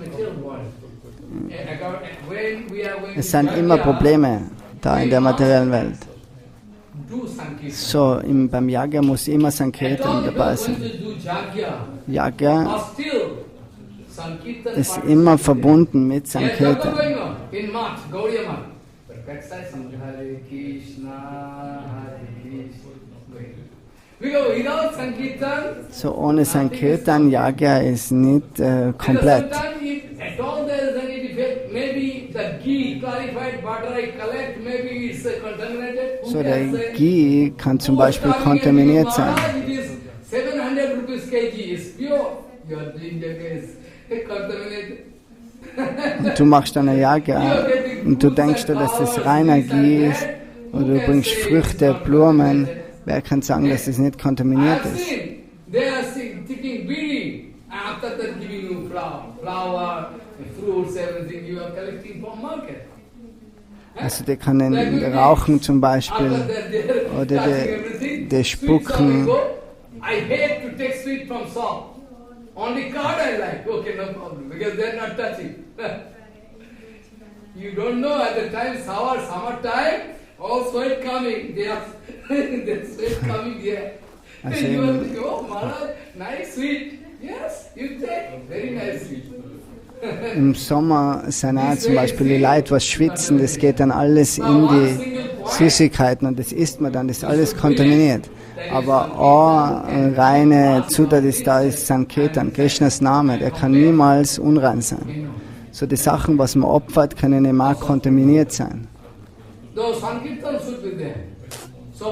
es sind immer Probleme da in der materiellen Welt. So, beim Yagya muss immer Sankirtan dabei sein. Yagya ist immer verbunden mit Sankirtan. So ohne Sankirtan, Yagya ist nicht komplett. So der Ghee kann zum Beispiel kontaminiert sein. Und du machst eine Yagya und du denkst dir, dass das reiner Ghee ist, oder du bringst Früchte, Blumen. Wer kann sagen, dass das nicht kontaminiert ist? Also die können rauchen zum Beispiel oder die spucken. You don't know at the time, summer time, all sweat coming, they are the sweat coming there. Also You have to go, oh Maharaj, nice sweet. Yes, you take, very nice sweet. Im Sommer sind auch zum Beispiel die Leute, was schwitzen, das geht dann alles in die Süßigkeiten und das isst man dann, das ist alles kontaminiert. Aber eine reine Zutat ist da, ist Sankirtan, Krishnas Name, der kann niemals unrein sein. So die Sachen, was man opfert, können immer kontaminiert sein. So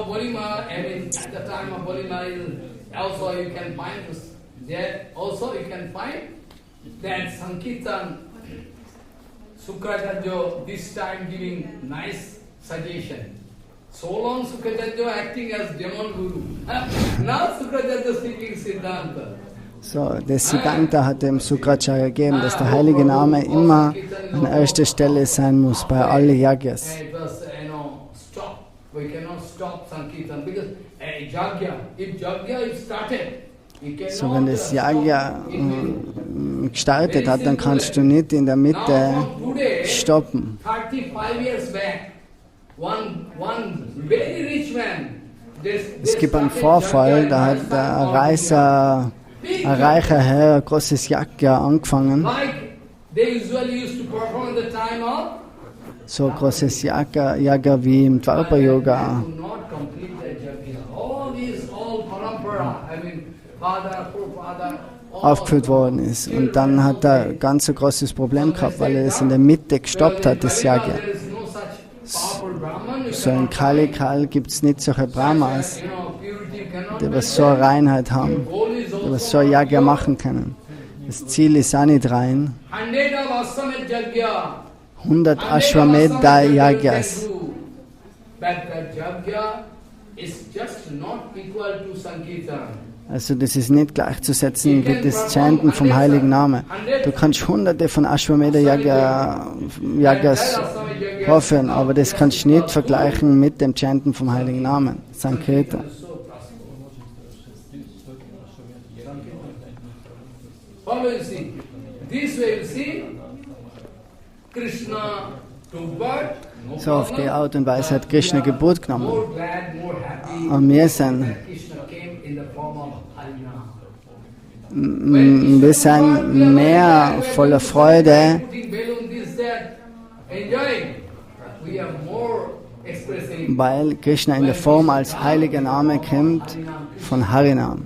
Bolima, I mean, at the time of Bolima, also you can find this, there also you can find that Sankirtan, Sukracharya this time giving nice suggestion. So long Sukracharya acting as demon guru. Now Sukracharya speaking Siddhanta. So, der Siddhanta hat dem Sukracharya gegeben, dass der heilige Name immer an erster Stelle sein muss bei allen Yagyas. So, wenn das Yagya gestartet hat, dann kannst du nicht in der Mitte stoppen. Es gibt einen Vorfall, da hat ein reicher Herr ein großes Yagya angefangen. So ein großes Yagya wie im Dvapara-Yoga aufgeführt worden ist. Und dann hat er ein ganz großes Problem gehabt, weil er es in der Mitte gestoppt hat, das Yagya. So in Kali gibt es nicht solche Brahmas, die was so eine Reinheit haben, die was so ein Yagya machen können. Das Ziel ist auch nicht rein. 100 Ashwamedha Yagyas. Also das ist nicht gleichzusetzen mit das Chanten vom heiligen Namen. Du kannst hunderte von Ashwamedha Yagyas hoffen, aber das kannst du nicht vergleichen mit dem Chanten vom heiligen Namen, Sankirtan. This way you see, Krishna took birth So auf die Art und Weise hat Krishna Geburt genommen. More glad, more happy Und wir sind, that Krishna came in the form of Harinam. wir sind mehr voller Freude, Putting balloon, this, that, enjoying. We are more expressing. weil Krishna in der Form als heiliger Name kommt von Harinam.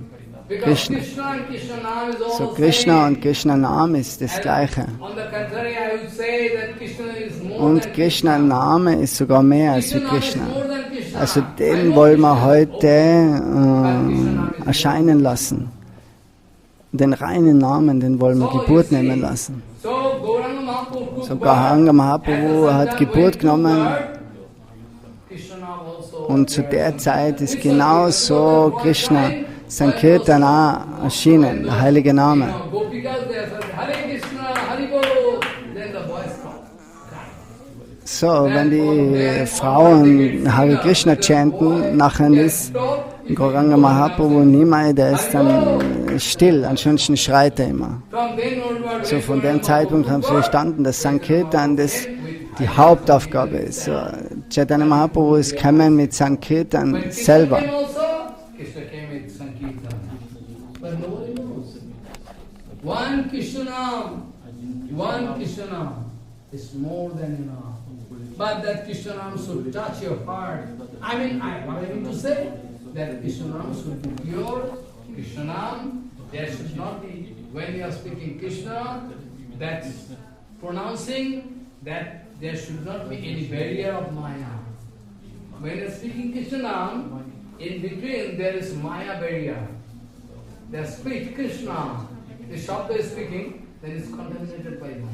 Because Krishna. Krishna and Krishna Nam is So all Krishna same. und Krishna Name ist das Gleiche. On the contrary, I would say that Krishna is more Und than Krishna Name ist sogar mehr als wie Krishna. Nam is Krishna. more than Krishna. Also I den know wollen wir Krishna. heute erscheinen lassen. Den reinen Namen, den wollen wir Geburt nehmen lassen. So Gauranga Mahaprabhu took So birth. Gauranga Mahaprabhu At the hat time Geburt when he took genommen birth, Krishna Nam also und zu der appeared. Zeit ist genau so Krishna Sankirtan auch erschienen, der heilige Name. Gopikas, they said, Hare Krishna, Hari Bol. Then the voice comes. So, wenn die Frauen Hare Krishna chanten, nachher ist Gauranga Mahaprabhu Nimai, der ist dann still, ansonsten schreit er immer. So von dem Zeitpunkt haben sie verstanden, dass Sankirtan das die Hauptaufgabe ist. So, Chaitanya Mahaprabhu ist gekommen mit Sankirtan selber. Krishna came with Sankirtan. But nobody knows. One Krishna is more than enough. But that Krishna should touch your heart. I mean, what I mean to say, that Krishna should be pure. Krishna, there should not be, when you are speaking Krishna, that's pronouncing, that there should not be any barrier of Maya. When you are speaking Krishna, in between there is Maya barrier. The speech Krishna, the Shabda is speaking, then it's contaminated by Maya.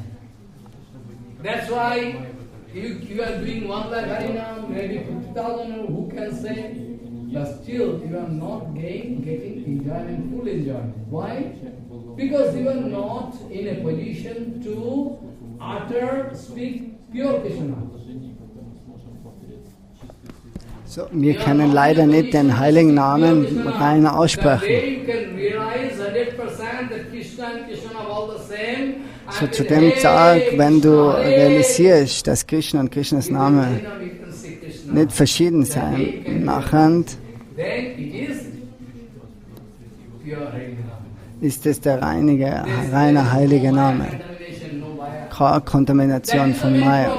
That's why you are doing 1 lakh Harinam, maybe 50,000, who can say, but still you are not getting enjoyment, full enjoyment. Why? Because you are not in a position to speak pure Krishna. So, wir können leider nicht den heiligen Namen rein aussprechen. So zu dem Tag, wenn du realisierst, dass Krishna und Krishnas Name nicht verschieden sind, nachher ist es der reine heilige Name. Keine Kontamination von Maya.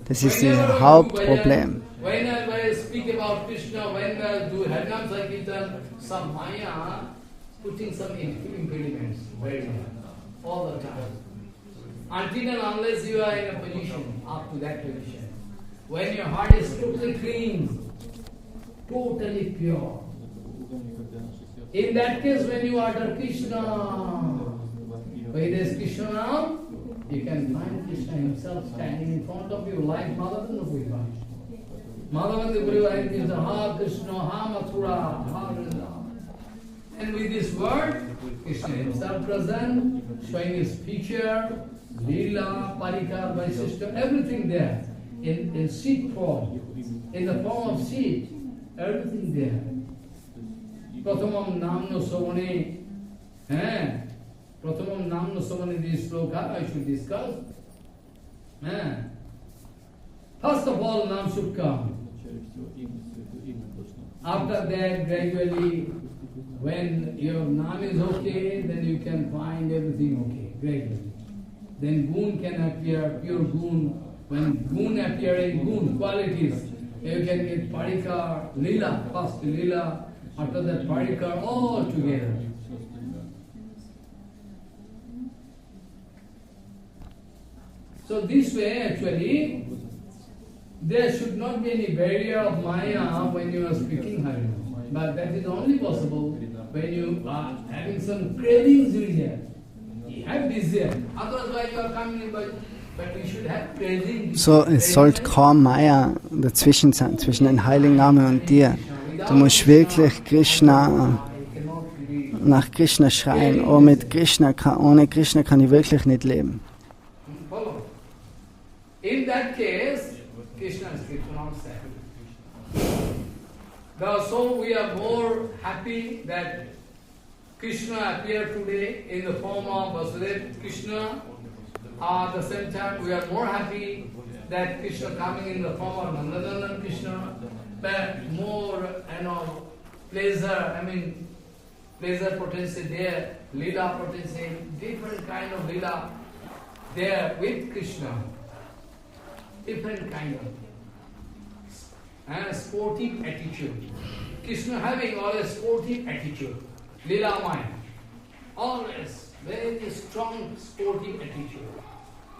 Das ist das Hauptproblem. Whenever I speak about Krishna, when I do Harinam Sankirtan, some Maya putting some impediments, all the time. Until and unless you are in a position, up to that position, when your heart is totally clean, totally pure. In that case, when you utter Krishna, when there is Krishna, you can find Krishna himself standing in front of you like Madhavendra Puriva. Madhavendra Puriva is the Ha Krishna, Ha Mathura, Ha Vrindavan. And with this word, Krishna himself present, showing his picture, Leela, Parikar, Vaisishta, everything there, in seed form, in the form of seed, everything there. Pratamam Namno Savane, Pratamam Namno Savane, this sloka I should discuss. First of all, Nam should come. After that, gradually, when your Nam is okay, then you can find everything okay, gradually. Then Gun can appear, pure Gun. When Gun appear in Gun, qualities, you can get Parikar, Lila, first Lila, after that Parikar, all together. So this way, actually, there should not be any barrier of Maya when you are speaking Harinam. But that is only possible when you are having some cravings in here. You have desire. Otherwise, you are coming in, but you should have cravings. So, es sollte kaum Maya dazwischen sein, zwischen den heiligen Namen und dir. Du musst wirklich nach Krishna schreien. Oh, ohne Krishna kann ich wirklich nicht leben. In that case, Krishna is pronounced sacrifice. So we are more happy that Krishna appeared today in the form of Vasudeva Krishna, At the same time, we are more happy that Krishna coming in the form of Nandanandan Krishna, but more, pleasure, pleasure potency there, lila potency, different kind of lila there with Krishna, different kind of and sportive attitude. Krishna having always sportive attitude, lila mind, always very strong sportive attitude,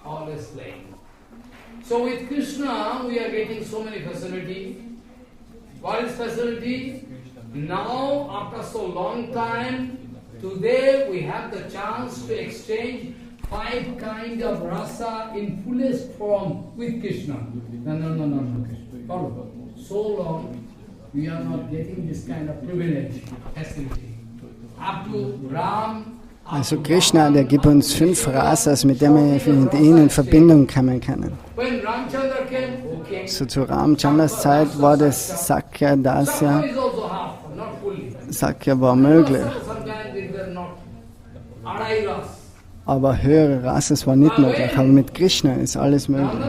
always playing. So with Krishna we are getting so many facility. What is facility? Now after so long time, today we have the chance to exchange 5 kind of rasa in fullest form with Krishna. No. Follow. So long we are not getting this kind of privilege, facility. Up to Ram. Also Krishna, der gibt uns 5 Rasas, mit denen wir mit ihnen in Verbindung kommen können. So zu Ramchandras Zeit war das Sakya, Dasya. Sakya war möglich. Aber höhere Rasas war nicht möglich. Aber mit Krishna ist alles möglich.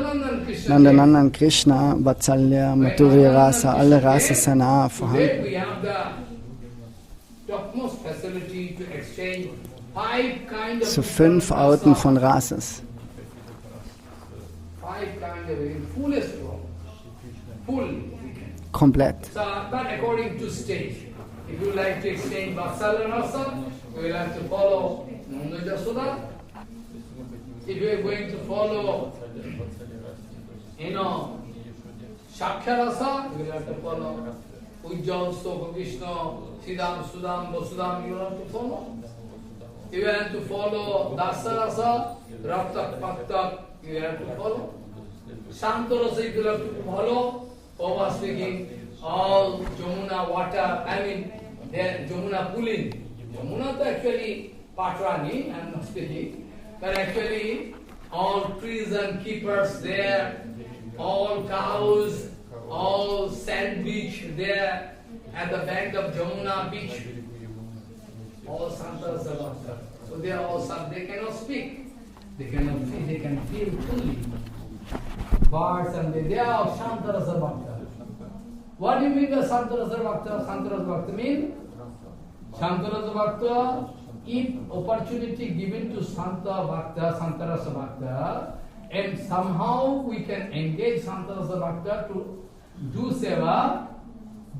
Nandanandan Krishna, Vatsalya, Madhurya Rasa, alle Rasas sind auch vorhanden. So 5 Arten von Rasas. Komplett. But according to stage. If you like to exchange Vatsalya Rasa, you will have to follow Nanda. If you are going to follow, Shakya Rasa, you will have to follow Ujjal, Stokha, Krishna, Siddham, Sudham, Vasudham, you will have to follow. If you have to follow Dasa Rasa, Raktak, Paktak, you have to follow. Shanta Rasa, you will have to follow. Over speaking, all Jamuna water, Jamuna pooling. Jamuna is actually Patrani, I am not speaking, but actually all trees and keepers there, all cows, all sand beach there at the bank of Jamuna beach, all Santas are water. So they are all Santas, they cannot speak, they cannot feel, they can feel fully. Birds and they are Shantarasa Bhakta. What do you mean by Shantarasa Bhakta? Shantarasa Bhakta means Shantarasa Bhakta, if opportunity given to Santa Bhakta, Santarasa Bhakta, and somehow we can engage Santarasa Bhakta to do seva,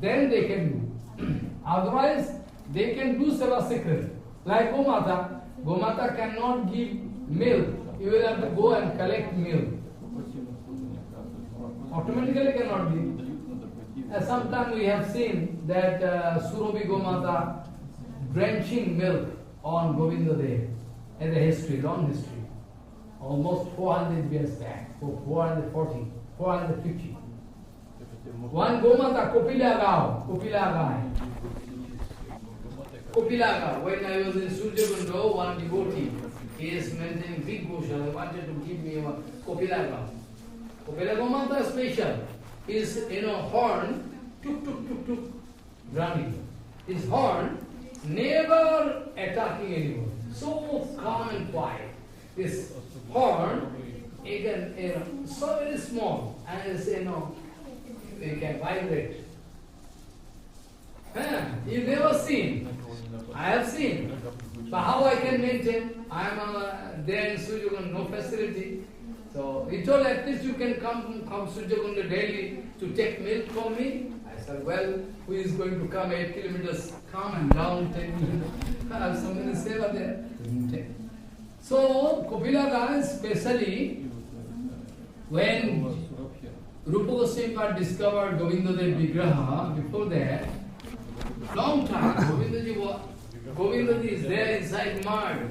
then they can do. Otherwise, they can do seva secretly. Like Gomata. Gomata cannot give milk. You will have to go and collect milk. Automatically cannot be. Sometimes we have seen that Surabhi Gomata drenching milk on Govinda Dev as a history, long history. Almost 400 years back, 440, 450. One Gomata, Kopila Gau, when I was in Surjakundo, one devotee, he is maintaining big Goshala, wanted to give me a Kopila Gau. Kopila Gomata is special. His horn, tuk tuk tuk tuk, running. His horn never attacking anyone. So calm and quiet. This horn, again, so very small, and it can vibrate. You've never seen. I have seen. But how I can maintain? I am there in Surjakundo, no facility. So he told, at least you can come Surjakundo daily to take milk from me. I said, well, who is going to come 8 kilometers, come and down, take milk. I have so many seva there. So Kopila Gau, especially when Rupa Goswami discovered Govinda Dev Vigraha, before that, long time, Govinda Ji is there inside mud.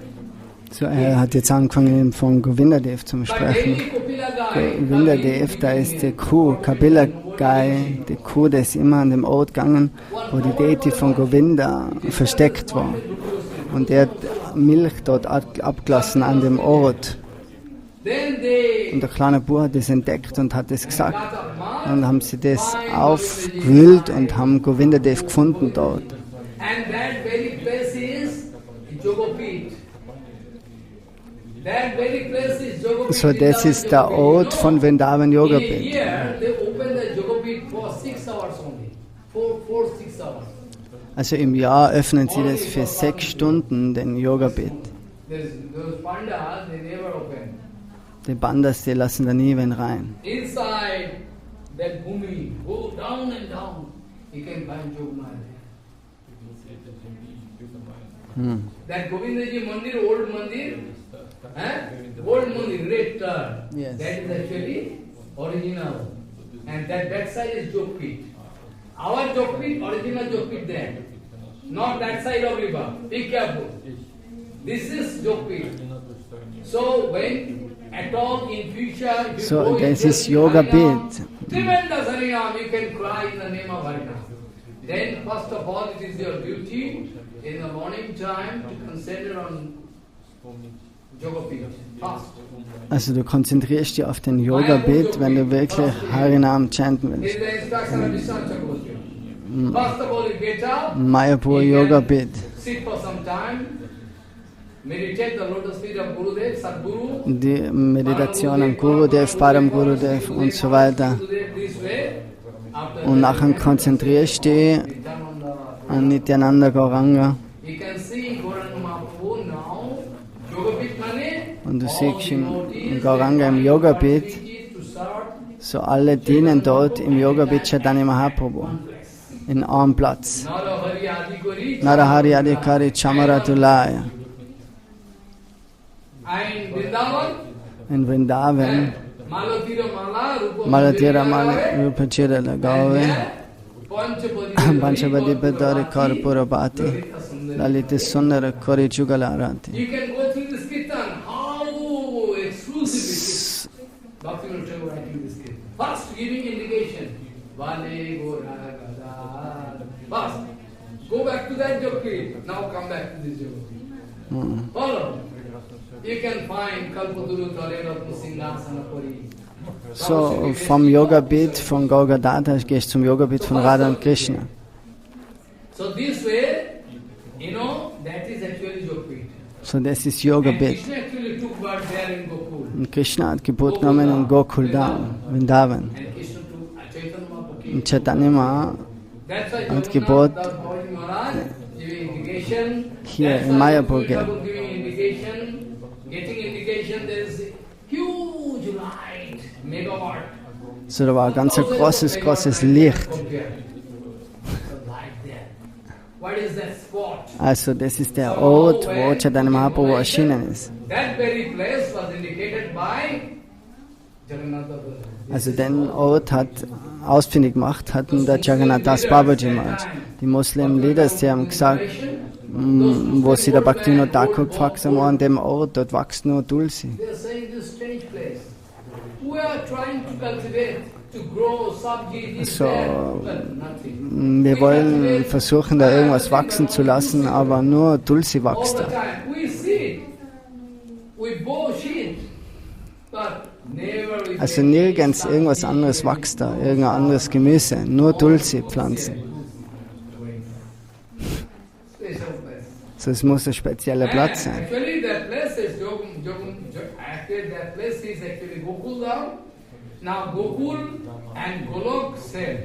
So, hat jetzt angefangen von Govinda Dev zu sprechen. Govinda Dev, da ist die Kuh, Kapila Gai, die Kuh, die ist immer an dem Ort gegangen, wo die Deity von Govinda versteckt war. Und er hat Milch dort abgelassen an dem Ort. Und der kleine Bub hat das entdeckt und hat es gesagt. Und dann haben sie das aufgewühlt und haben Govinda Dev gefunden dort. That very place is Yogapit. So, das ist der Ort von Vrindavan Yogapit. Here they open the Yogapit for 6 hours only. 6 hours. Also im Jahr öffnen sie das für 6 Stunden, den Yogapit. Those pandas, they never open. Die Bandas, die lassen da nie wen rein. Inside that bhumi, go down and down, you can find Yogamaya there. That Govindaji Mandir, old Mandir, old Mandir, red turn, Yes. that is actually original. And that side is Jogpit. Our Jogpit, original Jogpit there. Not that side of river. Be careful. This is Jogpit. So when at all in future you So, go das into ist Yogapit. tremendous Harinam, you can cry in the name of Harinam. Then first of all it is your duty in the morning time to concentrate on Yogapit. First. Also du konzentrierst dich auf den Yogapit, wenn du wirklich Harinam chanten This willst. is the instruction of Vishnu Chakravarti. First of all you get up, Mayapur you can Yogapit. sit for some time, meditate the lotus feet of Gurudev, Sadguru, Die Meditation am Gurudev, Param Gurudev und so weiter. this way. After Und nachher konzentrierst du dich an Nityananda Gauranga. you can see Gauranga Mahaprabhu now, Yogapit Mane, Und du siehst im Gauranga im Yogapit, to serve so alle dienen dort im Yogapit Chaitanya Mahaprabhu. In einem Platz. Narahari Adikori, Narahari Adhikari Chamaratulaya. and Vrindavan, In Vrindavan, Malatira Mala, Rupa Malatira Mala Rupachira Lagave, Panchabadi Padari Karpurabhati, Lalita Sundara Kori Chugalarati. you can go through this kirtan, how exclusive it is. Bhakti will tell you writing this kirtan. First giving indication, Vale Gora Gada. First, go back to that Jogpit. Now come back to this Jogpit. Follow. You can find Kalpaduru Talera Pusingasana Puri. So, vom Yogapit von Gaurgadata gehst zum Yogapit von Radha und Krishna. So this way, that is actually Jogpit. So, das ist And Yogapit. Krishna actually took birth there in Gokul. Und Krishna hat Geburt genommen in Gokul, Vrindavan. And Krishna took Chaitanya Mahaprabhu. Und Chaitanya Maha That's why hat Geburt Jagannath Maharaj giving indication. hier That's in why Mayapur Guru gegeben. Thakur giving indication, getting indication, there is huge light, megawatt. So, da war ein ganz großes Licht. What is that spot? Also, das ist der Ort, wo Chaitanya Mahaprabhu erschienen ist. That very place was indicated by Jagannath Baladev. Also, den Ort hat ausfindig gemacht, hatten der Jagannath Das Babaji Maharaj. Die Muslim-Leaders, die haben gesagt, wo sie der Bhaktivinoda Thakur gefragt haben, an dem Ort, dort wächst nur Tulsi. They are saying this strange place. We are trying to cultivate, to grow sabji, this, So, that, but nothing. wir wollen versuchen, da irgendwas wachsen zu lassen, aber nur Tulsi All wächst the da. time. We see it. We both see it. But never we Also nirgends irgendwas anderes wächst da, irgendein anderes Gemüse, nur Tulsi-Pflanzen. Special place. So, es muss ein spezieller Platz sein. Actually, that place is actually that place is actually Gokul Dham. Now Gokul and Golok same.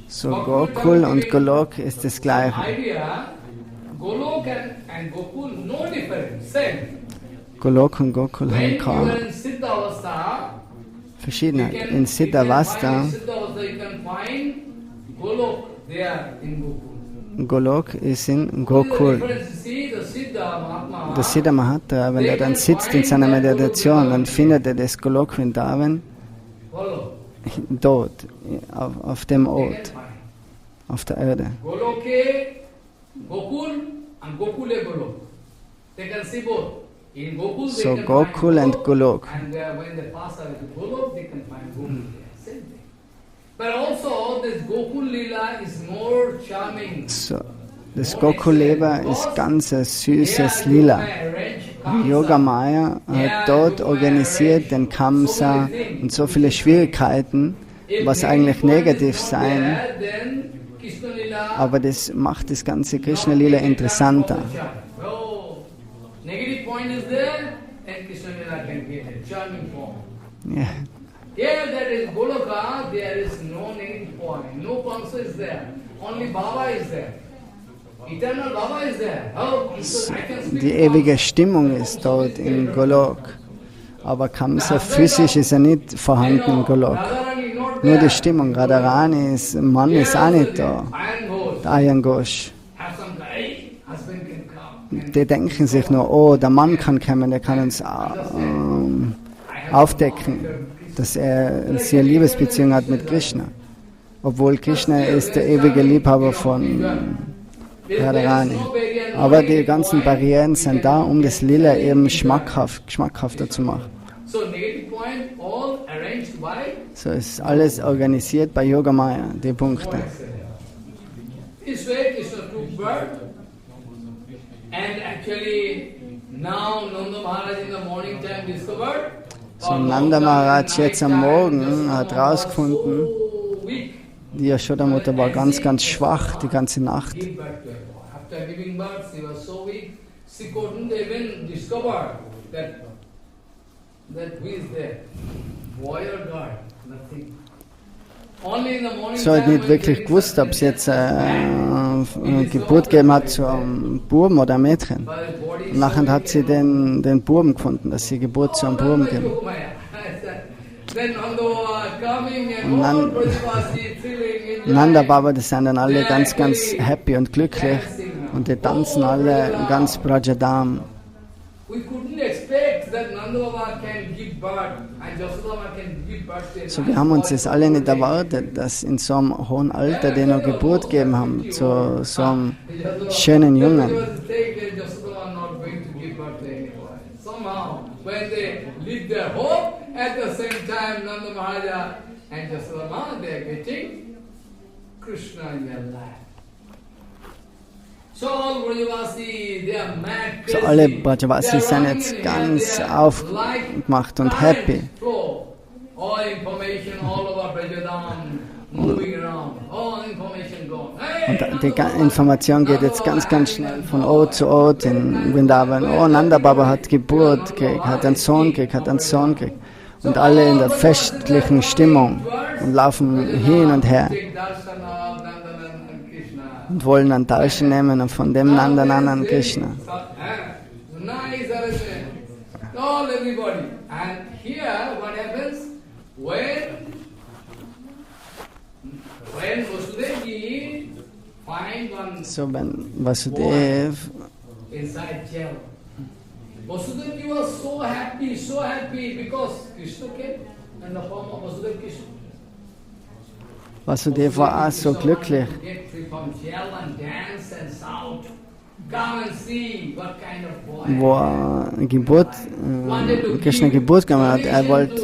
So, Gokul und Golok ist das Gleiche. Idea, Golok and Gokul no difference, same. Golok und Gokul When haben you kaum are in Siddhavastha, Verschiedenheit. In Siddhavastha, you can find Golok there in Gokul. Golok ist in Gokul. Der Siddha Mahatma, wenn er dann sitzt in seiner Meditation, dann findet er das Golok Vrindavan dort, auf dem Ort, auf der Erde. So Gokul and Golok. And when they pass away to Golok, they can find Gokul there. Same thing. But also this Gokul Lila is more charming. So, das Gokul-Leba ist ganz ein süßes Lila. Yoga Maya hat dort organisiert den Kamsa und so viele Schwierigkeiten, was eigentlich negativ sein, aber das macht das ganze Krishna-Lila interessanter. Negative negative point is there, and Krishna Lila can get a charming form. Ja. Here that is Goloka, there is no negative point, no Kamsa is there, only Baba is there. Eternal Baba is there. How? I can speak Die ewige Stimmung ist dort in Golok. Aber Kamsa physisch ist ja nicht vorhanden in Golok. Nur die Stimmung. Radharani ist, Mann ist auch nicht da. Der Ayan Ghosh. Die denken sich nur, oh, der Mann kann kommen, der kann uns aufdecken, dass er eine Liebesbeziehung hat mit Krishna. Obwohl Krishna ist der ewige Liebhaber von Radharani. Aber die ganzen Barrieren sind da, um das Lila eben schmackhafter zu machen. So ist alles organisiert bei Yogamaya, die Punkte. So Nanda Maharaj jetzt am Morgen hat herausgefunden, die Yashoda-Mutter war ganz, ganz schwach die ganze Nacht. Sie hat nicht wirklich gewusst, ob sie jetzt Geburt gegeben hat zu einem Buben oder einem Mädchen. Und nachher hat sie den Buben gefunden, dass sie Geburt zu einem Buben geben. Und Nanda Baba, die sind dann alle ganz, ganz happy und glücklich und die tanzen alle ganz Brajadam. So, wir haben uns das alle nicht erwartet, dass in so einem hohen Alter die noch Geburt gegeben haben zu so einem schönen Jungen. So alle Brajavasis sind jetzt ganz aufgemacht und happy. Und die Information geht jetzt ganz, ganz schnell von Ort zu Ort in Vrindavan. Oh, Nanda Baba hat Geburt gekriegt, hat einen Sohn gekriegt, Und alle in der festlichen Stimmung und laufen hin und her. Und wollen einen Darshan nehmen und von dem Nandan Krishna. So, wenn Vasudev was so happy because Krishna came in the form of Vasudev Krishna. Vasudev war auch so glücklich. Wo Krishna Geburt gemacht hat, er wollte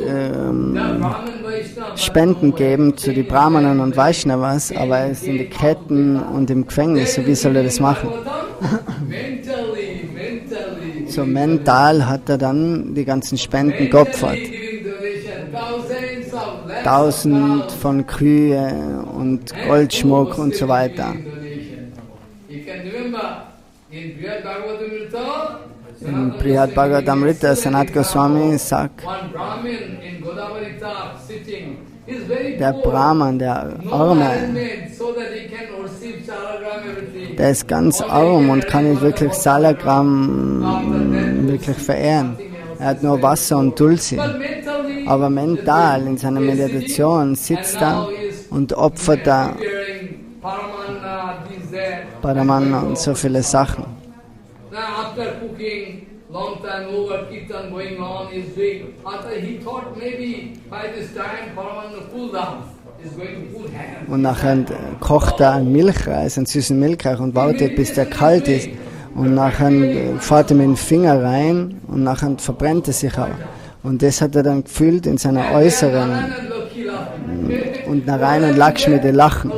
Spenden geben zu den Brahmanen und Vaishnavas, aber er ist in den Ketten und im Gefängnis, so wie soll er das machen? So mental hat er dann die ganzen Spenden geopfert. 1000 von Kühe und Goldschmuck und so weiter. In Brihad Bhagavatamrita, Sanat Goswami sagt, der Brahman, der Arme, der ist ganz arm und kann nicht wirklich Salagram wirklich verehren. Er hat nur Wasser und Tulsi. Aber mental in seiner Meditation sitzt er und opfert da Paramanna und so viele Sachen. Und nachher kocht er einen Milchreis, einen süßen Milchreis und wartet, bis der kalt ist. Und nachher fährt er mit dem Finger rein und nachher verbrennt er sich auch. Und das hat er dann gefühlt in seiner Äußeren. Und Narayan und Lakshmi, die lachen.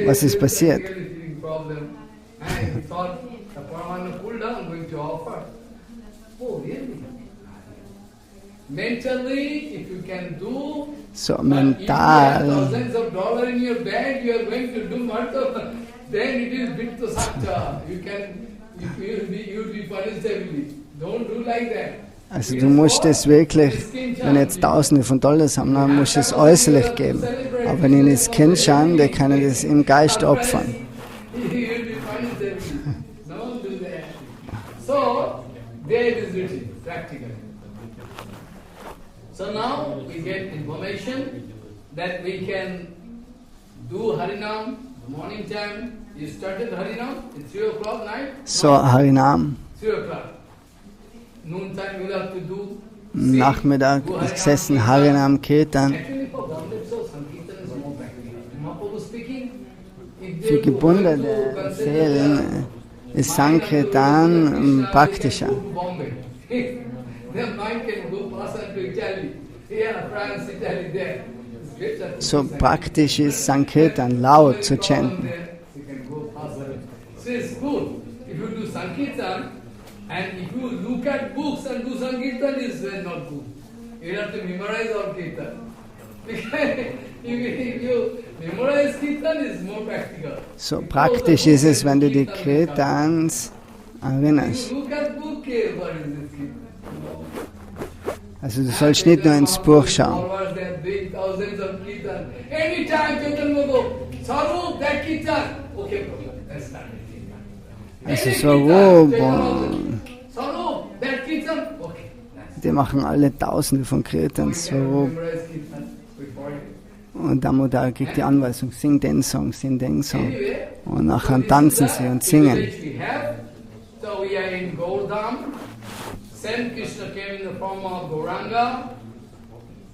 Was ist passiert? So mental. Don't do like that. Also du musst es wirklich, wenn jetzt Tausende von Dollars haben, dann musst du es äußerlich geben. Aber wenn ihnen das Kind schauen, die können das im Geist opfern. So, there it is written, practically. So now we get information that we can do Harinam, morning time. You started Harinam at 3 o'clock night? So, Harinam. 3 o'clock. Noon time you have to do. Nachmittag ist gesessen, Harinam, Kirtan. Actually for bonded souls, Sankirtan is more practical. Mahaprabhu speaking, if Für they gebundene Seelen ist Sankirtan praktischer. their mind can go pass on to Italy. Yeah, France, Italy, there. So praktisch ist Sankirtan, laut zu chanten. So it's good. If you do Sankirtan, and if you look at books and do Sankirtan, it's not good. You have to memorize all Kirtan. Because if you memorize Kirtan, it's more practical. So praktisch ist es, wenn du die Kirtans erinnerst. You look at book, what is this Kirtan? Also du sollst nicht nur ins Buch schauen. Thousands of Kirtan. Anytime Chaitanya go, Sarup, that Kirtan. Okay, that's not it. Also Swarup, Sarup, that Kirtan. Okay. die machen alle Tausende von Kirtans, Swarup. Und Damodar kriegt die Anweisung, sing den Song, sing den Song. Und nachher tanzen sie und singen. So we are in Gaurdham. Then Krishna came in the form of Gauranga.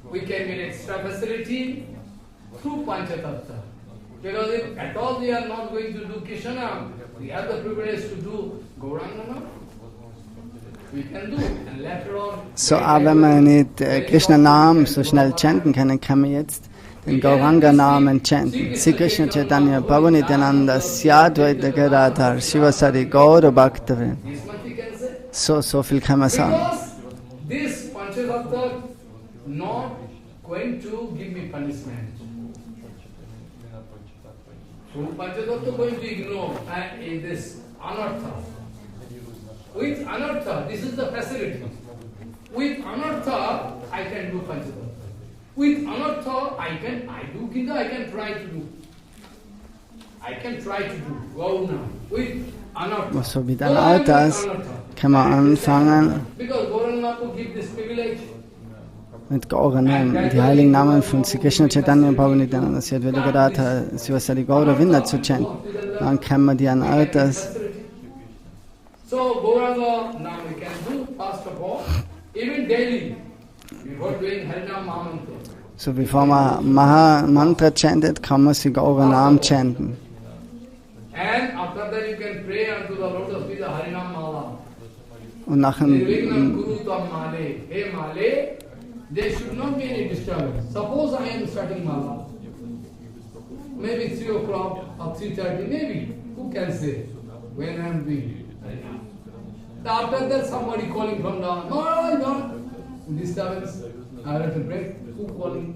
We can get extra facility through Panchatattva. Because if at all we are not going to do Krishna, we have the privilege to do Gauranga now. We can do. And later on. So, aber wenn wir nicht Krishna-Namen so schnell chanten können, kann man jetzt den Gauranga-Namen chanten. Sri Krishna Chaitanya Prabhu Nityananda Syadvaita Gadadhar Shivasari Gaura Bhaktavan. So viel kann man sagen. Because this Panchatattva not going to give me punishment. So Panchatattva going to ignore in this anartha. With anartha, this is the facility. With anartha, I can do Panchatattva. With anartha, I can try to do. I can try to do. Go now. With anartha. So mit Anarthas kann man anfangen mit Gauranamen, die heiligen Namen von Sri Krishna Chaitanya Prabhu Nityananda Syadvaita Gadadhar Shivasari Gaura Vinda zu chanten. Dann kann man die Anarthas. So Gauranga now we can do first of all, even daily, before doing Harinam Mahamantra. So bevor man Mantra chantet, kann man sich Gauranam chanten. And after that you can pray unto the Lord of the Harinam Mala. Und nachher Hey Male, there should not be any disturbance. Suppose I am starting Mala. Maybe 3 o'clock or 3:30, maybe. Who can say when I am doing Harinam? After that somebody calling from down. No, disturbance. I have to break. Who calling?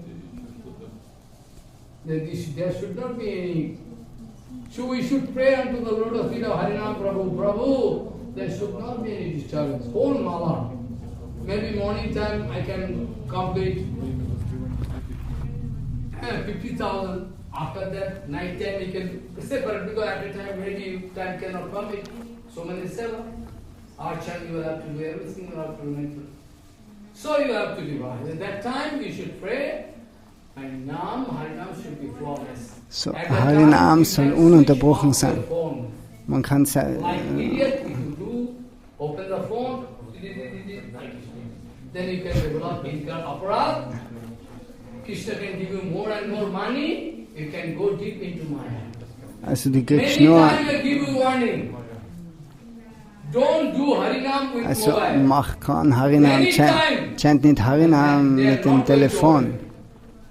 There should not be any. So we should pray unto the Lord of Sita Harinam Prabhu. There should not be any disturbance. Whole mala. Maybe morning time I can complete 50,000. After that, night time we can separate because at the time maybe time cannot complete. So many seva. Archan you will have to do everything, you have to do. So you have to divide. At that time you should pray. And Harinam should be flawless. So, Harinam soll ununterbrochen sein. Man kann Like idiot, if you do, open the phone, then you can develop income aparat. Krishna can give you more and more money, you can go deep into Maya. Also du kriegst nur... I give you warning. Don't do Harinam with Also mobile. mach kein Harinam, chant nicht Harinam mit dem Telefon.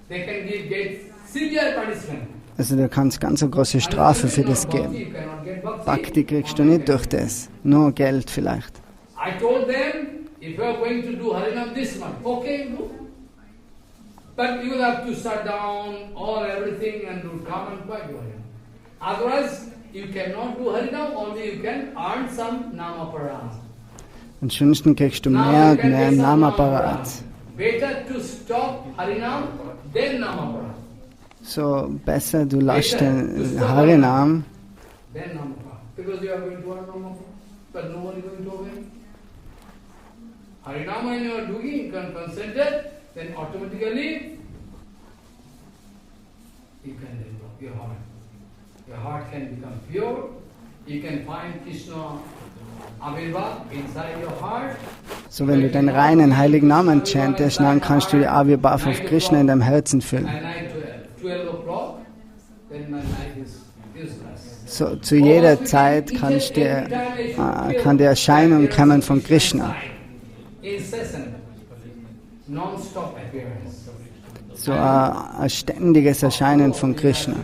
They can get severe punishment. Also du kannst ganz eine große Strafe für das geben. Bhakti kriegst du nicht durch das, nur Geld vielleicht. I told them, if you are going to do Harinam this month, okay, do. But you will have to shut down all everything and do come and buy Harinam. Otherwise, you cannot do Harinam, only you can earn some Namaparas. Ansonsten kriegst du mehr und mehr Namaparat. Better to stop Harinam than Namaparat. So besser du lässt den Harinam. Then Namaparat. Because you are going to earn Namaparat, but no one is going to obey. Harinam when you are doing, you can concentrate, then automatically you can develop your heart. Your heart can become pure. You can find Krishna Avirva inside your heart. So wenn du den reinen heiligen Namen chantest, dann kannst du die Avirbhav auf Krishna in deinem Herzen fühlen. So zu jeder Zeit kann die Erscheinung kommen von Krishna. So ein ständiges Erscheinen von Krishna.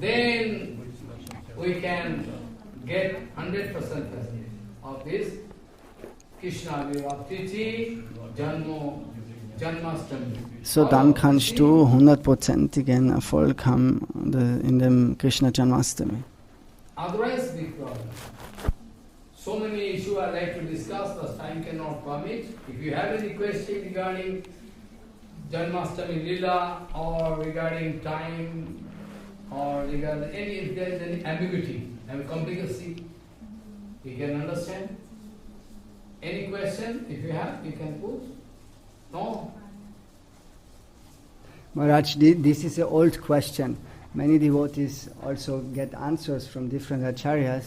Then we can get 100% of this Krishna Vivaptiti Janmastami. So dann kannst du 100%igen Erfolg haben in dem Krishna Janmastami. Otherwise, big problem. So many issues I like to discuss, but time cannot permit. If you have any question regarding Janmastami Lila or regarding time or regarding if there is any ambiguity and complicacy, you can understand. Any question, if you have, you can put. No? Maharaj, this is an old question. Many devotees also get answers from different acharyas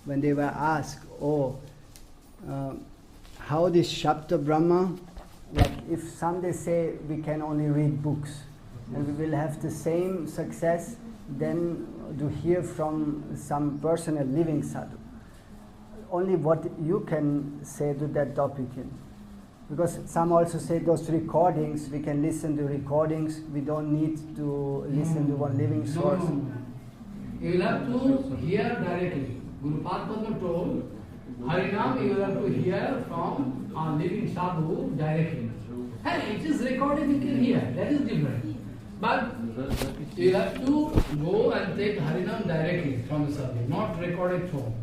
when they were asked, how this Shabda Brahma, like if someday say we can only read books and we will have the same success then to hear from some person, a living sadhu. Only what you can say to that topic. Because some also say those recordings, we can listen to recordings, we don't need to listen to one living source. No. You will have to hear directly. Guru Padma told, Harinam you will have to hear from a living sadhu directly. And it is recorded, you can hear, that is different. But you have to go and take Harinam directly from the sadhu, not recorded from.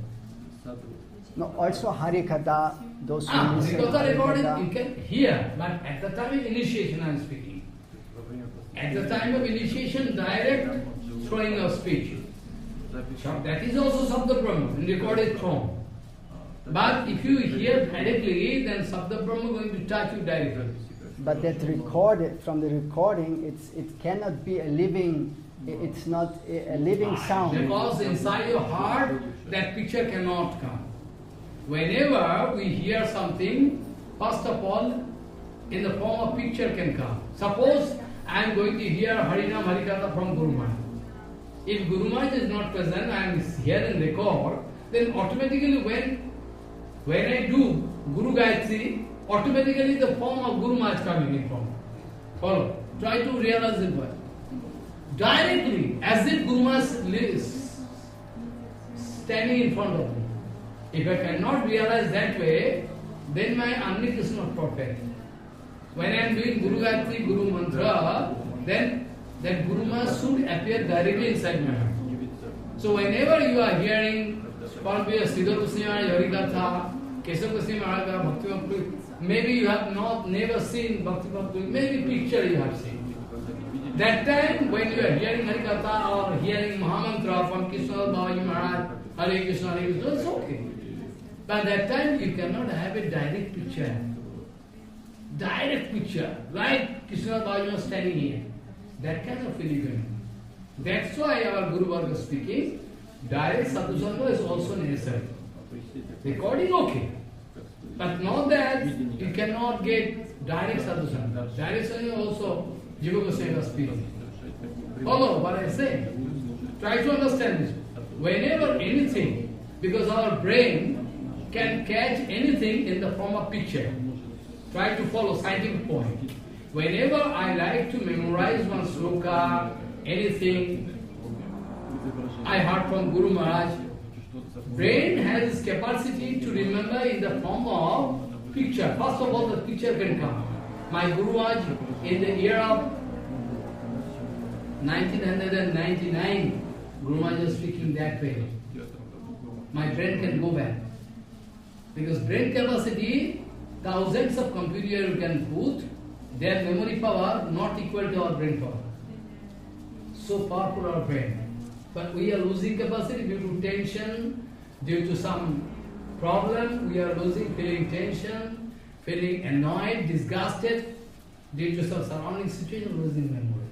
No, also Harikatha, those who listen to Harikatha recorded, you can hear, but at the time of initiation I am speaking. At the time of initiation, direct throwing of speech. That is also Sabda Brahma, in recorded form. But if you hear directly, then Sabda Brahma is going to touch you directly. But that recorded, from the recording, it cannot be a living, it's not a living sound. Because inside your heart, that picture cannot come. Whenever we hear something, first of all, in the form of picture can come. Suppose I am going to hear Harinam Harikatha from Guru Maharaj. If Guru Maharaj is not present, I am hearing record, then automatically when I do Guru Gayatri, automatically the form of Guru Maharaj coming in from. Follow. Try to realize it well. Directly, as if Guru Maharaj is standing in front of me. If I cannot realize that way, then my Amrit is not perfect. When I am doing Guru Gayatri, Guru Mantra, then that Guru Maharaj should appear directly inside my heart. So whenever you are hearing Siddhanta Harikatha, Kesava Maharaj, Bhakti, maybe you have never seen Bhakti, maybe picture you have seen. That time when you are hearing Harikatha or hearing Mahamantra from Krishna Bhavaji Maharaj, Hare Krishna, Hare Krishna, it's okay. But that time you cannot have a direct picture. Direct picture, like Krishna Bhavaji was standing here. That kind of feeling. That's why our Guru Varga is speaking, direct sadhusanga is also necessary. Recording okay. But not that you cannot get direct sadhusanga. Direct sadhusanga also Jiva Goswami was speaking. Follow what I say. Try to understand this. Whenever anything, because our brain can catch anything in the form of picture. Try to follow scientific point. Whenever I like to memorize one sloka, anything I heard from Guru Maharaj, brain has this capacity to remember in the form of picture. First of all, the picture can come. My Guru Maharaj in the year of 1999, Guru Maharaj is speaking that way. My brain can go back. Because brain capacity, thousands of computers you can put, their memory power not equal to our brain power. So powerful our brain. But we are losing capacity due to tension, due to some problem, we are losing, feeling tension, feeling annoyed, disgusted, due to some surrounding situation, losing memory.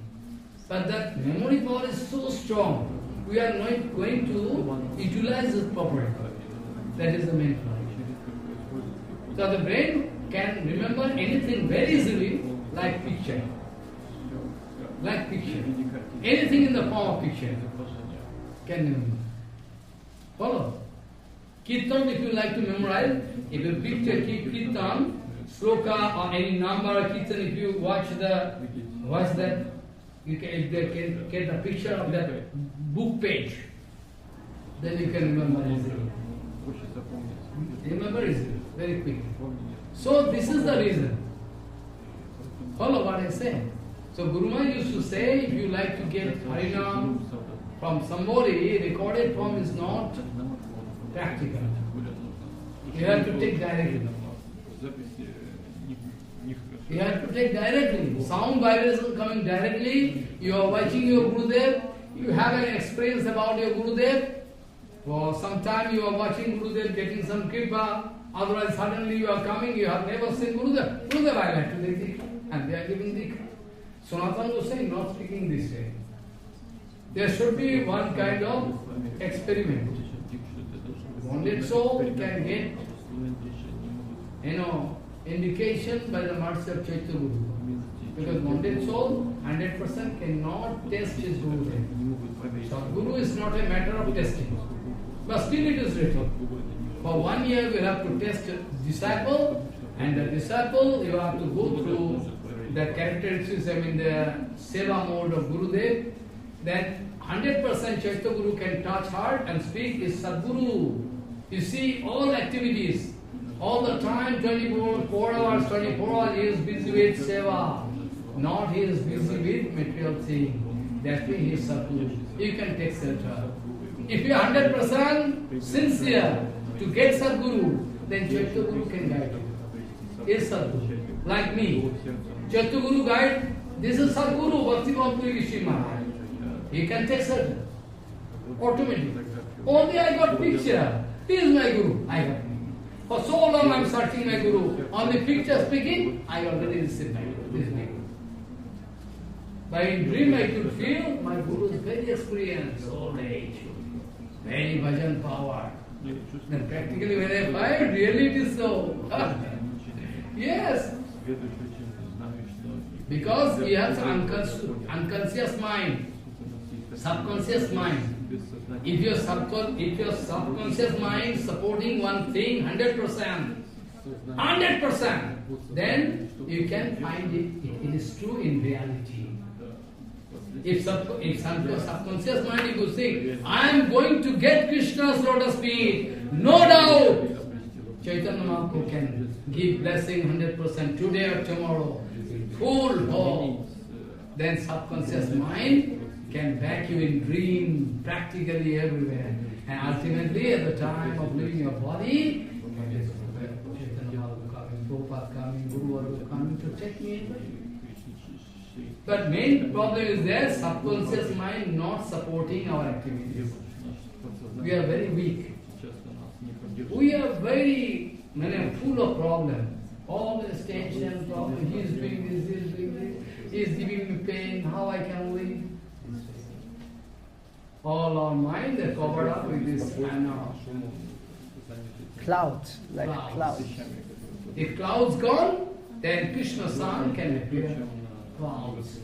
But that memory power is so strong, we are not going to utilize it properly. That is the main point. So the brain can remember anything very easily, like picture. Like picture. Anything in the form of picture can remember. Follow? Kirtan, if you like to memorize, if you picture Kirtan, sloka or any number of Kirtan, if you watch that, you can get the picture of that book page, then you can remember easily. Remember easily, very quickly. So this is the reason. Follow what I say. So Guru Maharaj used to say, if you like to get Harinam from somebody, recorded form is not practical. You have to take directly. You have to take directly. Sound vibration coming directly. You are watching your Gurudev. You have an experience about your Gurudev. For some time you are watching Gurudev getting some kripa. Otherwise suddenly you are coming, you have never seen Gurudev. Gurudev, I like to take dikha. And they are giving dikha. Sanatana was saying, not speaking this way. There should be one kind of experiment. Wounded soul can get, indication by the mercy of Chaitanya Guru. Because wounded soul, 100% cannot test his Guru. So Guru is not a matter of testing. But still it is written. For 1 year we have to test disciple, and the disciple you have to go through the characteristics, the seva mode of Gurudev. Then 100% Chaitanya Guru can touch heart and speak is Sadguru. You see all activities, all the time, 24 hours he is busy with seva. Not he is busy with material thing. That means he is Sadguru. You can take shelter. If you are 100% sincere to get Sadguru, then Chaitanya Guru can guide you. He is Sadguru. Like me. Chaitanya Guru guide, this is Sadguru, Bhakti Bhakti Rishi Maharaj. He can take shelter. Automatically. Only I got picture. He is my Guru. I got him. For so long I am searching my Guru. On the picture speaking, I already received my Guru. This is my Guru. But in dream I could feel my Guru is very experienced, old age, very bhajan power. Then practically when I find, really it is so. Yes. Because he has unconscious mind, subconscious mind. If your subconscious mind supporting one thing 100%, then you can find it is true in reality. If subconscious mind you could think, I am going to get Krishna's lotus feet, no doubt. Chaitanya Mahaprabhu can give blessing 100% today or tomorrow, full hope. Then subconscious mind can back you in dream, practically everywhere. And ultimately, at the time of leaving your body, Chaitanya Mahaprabhu coming, Prabhupada coming, Guru coming to take me away. But main problem is there, subconscious mind not supporting our activities. We are very weak. We are very full of problems. All this tension, problem, he is doing this, he is doing this, he is giving me pain, how I can live. All our mind are covered up with this Clouds, like clouds. If clouds gone, then Krishna's sun can appear. Clouds.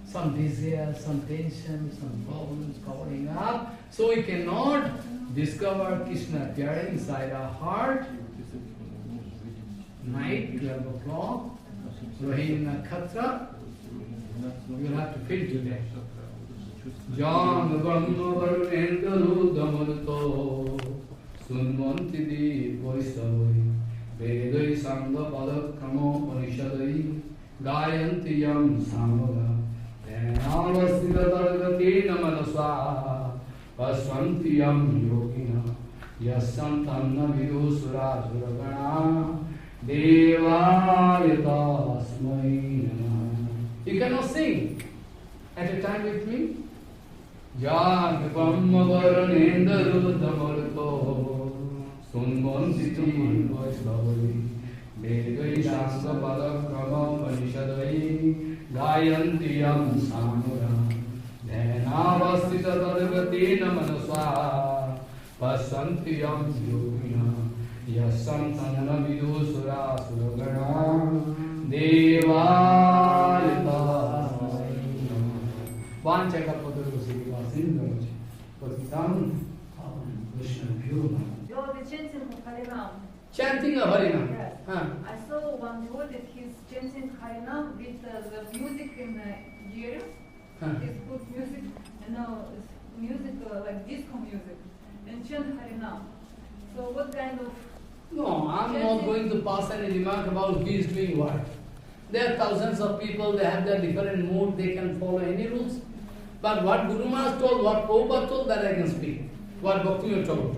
Some desire, some tension, some problems covering up. So we cannot discover Krishna appearing inside our heart. Night, 12 o'clock, Rohini Nakshatra, you will have to feel today. Jan Brahma Varunendaru Damaruto Sunmanti Di Vaisavai Vedai Sangha Padakramo Panishadai Gayanti Yam Samada Namamasthita Targati Namanasa Pasvanti Yam Yogina Yasantanna Vidusura You cannot sing at a time with me. Jagvamavaranendaruddhamarto sunvansiti vaisnavali Degai shasva padakrama panishadai Gayanti yam samura Dhenavastita tadagatina manasva Pasanti yam yogina Yasantanna vidusura suragana Devayata Vanchakapadurusika Sindhavachi Patitam Vishnu Vyoma. You're the chanting of Harinam. Chanting of Harinam. Yes. I saw one boy that he's chanting Harinam with the music in the ear. He's put music, music like disco music, and chant Harinam. So what kind of... No, I'm not going to pass any remark about who is doing what. There are thousands of people, they have their different mood, they can follow any rules. But what Guru Maharaj told, what Prabhupada told, that I can speak. What Bhakti told.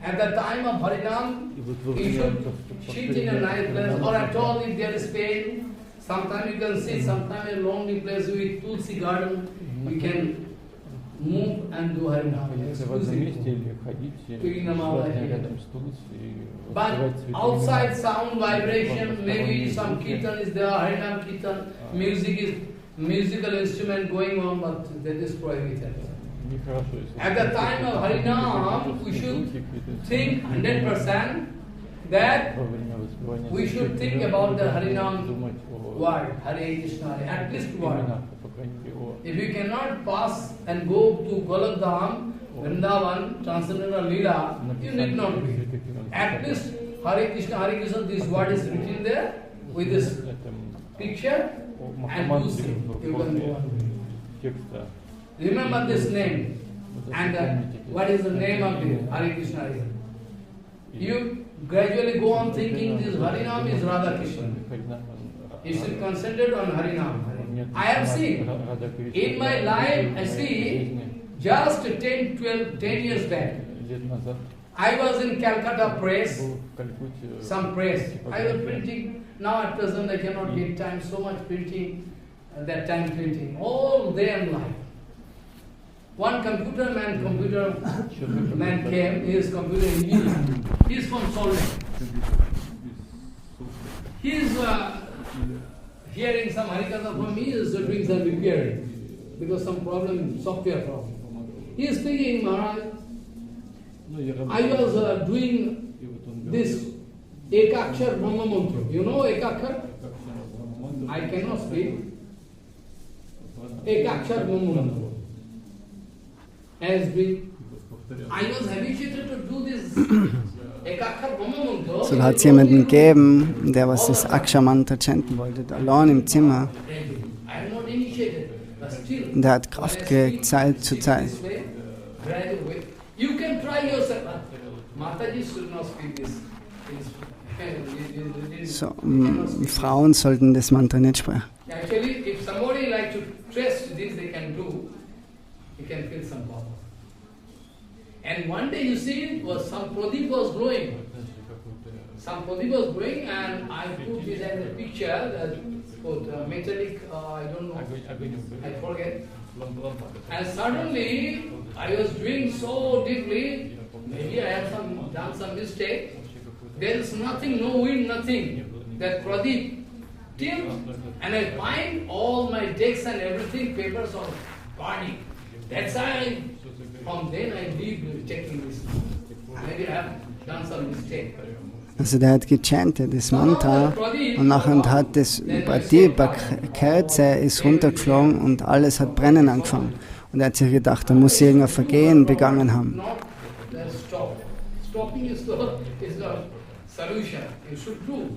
At the time of Harinam, you should sit in a nice place, or at all if there is pain. Sometimes you can sit, sometimes a lonely place with Tulsi garden, you can move and do Harinam. But outside sound, vibration, maybe some kirtan is there, Harinam kirtan, musical instrument going on, but that is prohibited. At the time of Harinam, we should think 100% that we should think about the Harinam word, Hare Krishna, at least word. If you cannot pass and go to Golokdham, Vrindavan, Transcendental Leela, you need not do it. At least Hare Krishna, this word is written there with this picture and you see. You can go on. Remember this name and what is the name of the Hare Krishna? You gradually go on thinking this Harinam is Radha Krishna. You should concentrate on Harinam. I have seen, in my life, I see, just 10 years back, I was in Calcutta press, some press. I was printing. Now at present I cannot get time, so much printing, that time printing, all day and night. One computer man came, he is computer engineer. He is from Salt Lake. He is hearing some Harikatha from me, he is doing some repairing, because some problem, software problem. He is speaking, Maharaj, I was doing this Ekakshar Brahma Mantra. You know Ekakshar? I cannot speak. Ekakshar Brahma Mantra. SBde. I was habituated to do this Ekakshar Brahma Mantra. So da hat es jemanden gegeben, der was das Aksha-Mantra chanten wollte, allein im Zimmer. Und der hat Kraft gekriegt, Zeit zu Zeit. You can try yourself. Mataji should not speak this. So, Frauen sollten das Mantra nicht sprechen. Actually, if somebody like to test this, they can do. You can feel some power. And one day you see, some pradip was glowing. Some pradip was glowing, and I put this as a picture. That metallic. I don't know. I forget. And suddenly, I was doing so deeply, maybe I have done some mistake. There is nothing, no wind, nothing. That Pradeep till, and I find all my decks and everything, papers are burning. That's why from then I leave checking this. Maybe I have done some mistake. Also der hat gechantet, das Mantra, und nachher hat das Pradip, eine Kerze ist runtergeflogen und alles hat brennen angefangen. Und er hat sich gedacht, er muss irgendein Vergehen begangen haben. Stopping is the solution. You should do.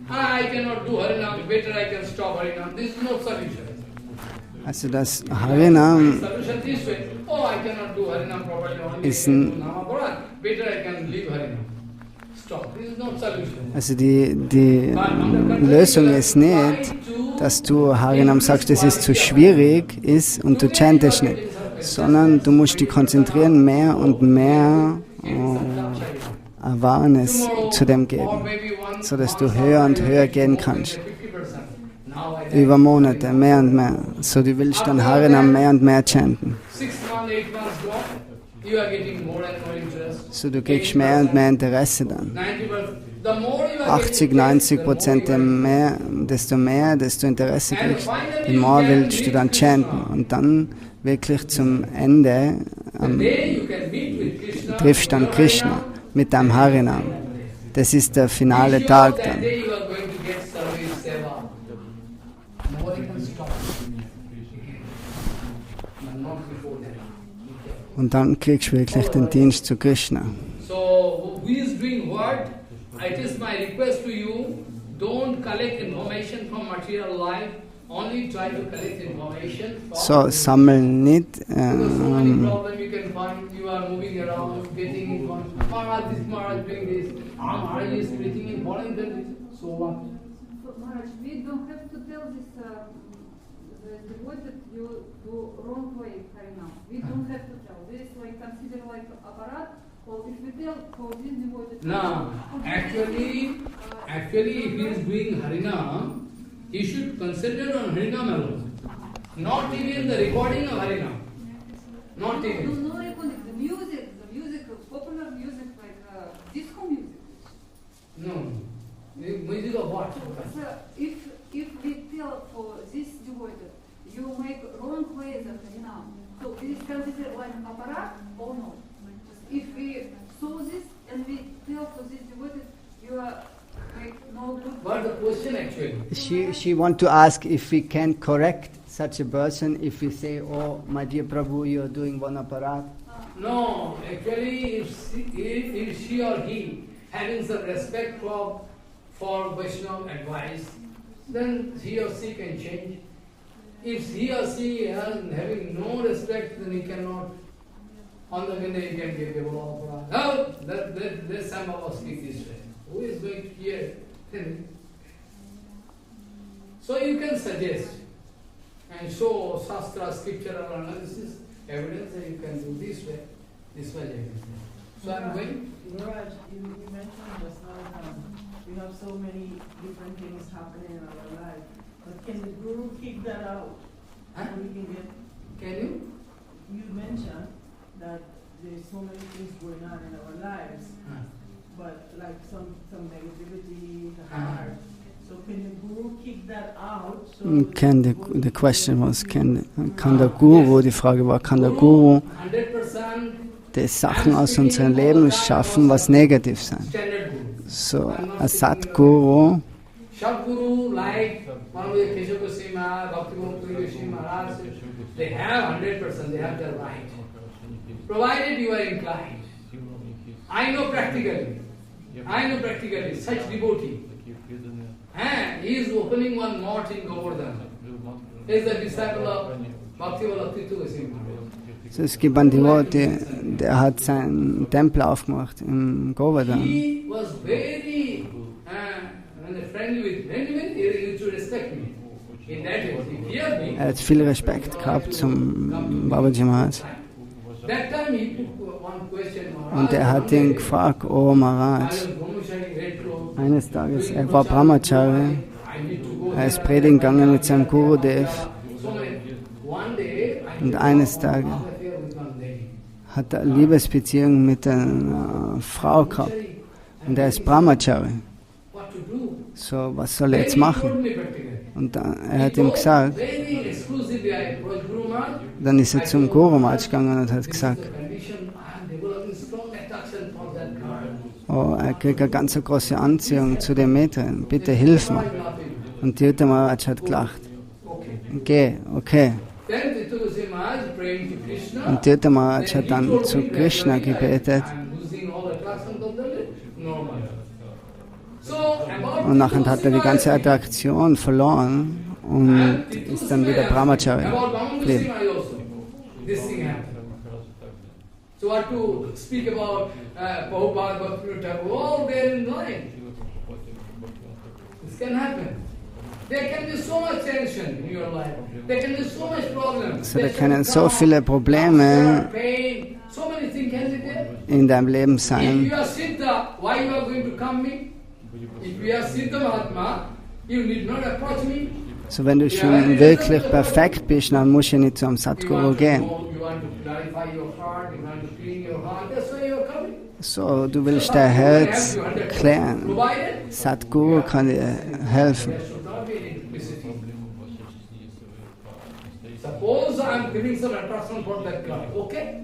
I cannot do Harinam, better I can stop Harinam. This is not solution. Also das Harinam Solution this way. Oh, I cannot do Harinam properly. Only ist I can do Namaparan. Better I can leave Harinam. Also die Lösung ist nicht, dass du Harinam sagst, es ist zu schwierig ist und du chantest nicht, sondern du musst dich konzentrieren mehr und mehr Awareness zu dem geben, sodass du höher und höher gehen kannst. Über Monate, mehr und mehr. So du willst dann Harinam mehr und mehr chanten. So du kriegst mehr und mehr Interesse dann. 80–90% desto mehr, desto Interesse kriegst, den mehr willst du dann chanten. Und dann wirklich zum Ende triffst dann Krishna mit deinem Harinam. Das ist der finale Tag dann. Und dann kriegst du wirklich den Dienst zu Krishna. So, who is doing what? It is my request to you, don't collect information from material life, only try to collect information from... So, sammeln nicht... so many problems you can find, you are moving around, getting information. Maharaj, this Maharaj doing this, Maharaj is breathing in foreign countries, so what? So, Maharaj, we don't have to tell this devoted you do wrong way Harinam. We don't have to tell. This like consider like apparat, or if we tell for this devoted. No, actually, if he is doing Harinam, he should consider on Harinam alone, not even the recording of Harinam. Not even. No, the music, popular music like disco music. No, music of what? So if we tell for this devoted, you make wrong ways of Harinam. So this is considered like apparat or not? If we saw this and we tell for this devoted, you are make no good. What the question actually? She want to ask if we can correct such a person if we say, oh, my dear Prabhu, you are doing one apparat. No, actually, if she or he having some respect for Vaishnava advice, then he or she can change. If he or she is having no respect, then he cannot. On the window he can give development. No, there's some of us speak this way. Who is going to hear? So you can suggest and show Shastra, scriptural analysis, evidence that you can do this way. This way you can do. So I'm going. Maharaj, you mentioned just now we have so many different things happening in our life. But can the Guru kick that out? Huh? So we can get. Can you? You mentioned that there's so many things going on in our lives, but like some negativity, the heart. So can the Guru kick that out? So The question was, kann der Guru, die Frage war, kann der Guru 100% die Sachen aus unserem Leben schaffen, was negativ sein? standard guru. So, ein Satguru, Sadguru, like one of the Keshav Goswami Maharaj, Bhakti Goswami Maharaj, they have 100%, they have the right. Provided you are inclined. I know practically, such devotee. And he is opening one mart in Govardhan. He is the disciple of Bhakti Goswami Maharaj. so, es gibt einen Devotee, der hat seinen Tempel aufgemacht im Govardhan. He was very friendly with me. He used to respect me. In that way, he feared me. Er hat viel Respekt gehabt zum Babaji Maharaj. That time he took one question, Maharaj. Und er hat ihn gefragt, oh Maharaj, I was brahmachari, red clothes. eines Tages, er war Brahmachari, I need to go. er ist predigen gegangen mit seinem Gurudev So one day, I und eines Tages affair with one lady. hat er eine Liebesbeziehung mit einer Frau gehabt und er ist Brahmachari. What to do? So, was soll er jetzt Then he machen? told me practically. Und er hat ihm gesagt, Very exclusively, I approached Guru Maharaj. dann ist er zum Guru Maharaj gegangen und hat gesagt, The condition, I am developing strong attraction for that girl. oh, er kriegt eine ganz große Anziehung zu dem Mädchen, bitte hilf mir. Und Tirtha Maharaj hat gelacht. Okay. Okay. Then Tirtha Goswami Maharaj praying to Krishna. Und Tirtha Maharaj hat dann zu Krishna gebetet. I'm losing all attraction of the normal. So, Und nachher hat er die ganze Attraktion verloren und ist dann wieder Brahmachari geblieben. This thing happened. So what to speak about Prabhupada, Bhakti Thakur, all there in line. This can happen. There can be so much tension in your life. There can be so much problems. So, da können so viele Probleme So many things can be there. in deinem Leben If sein. you are Siddha, why you are going to come me? If you are Siddha Mahatma, you need not approach me. So wenn du schon wirklich perfekt bist, dann musst du nicht zum You Sadguru want to gehen. know, you want to clarify your heart, you want to clean your heart, that's why you are coming. So, du willst dein Herz klären. Provided, Sadguru kann dir helfen. there should not be any duplicity. Suppose I am giving some attraction for that guy, okay?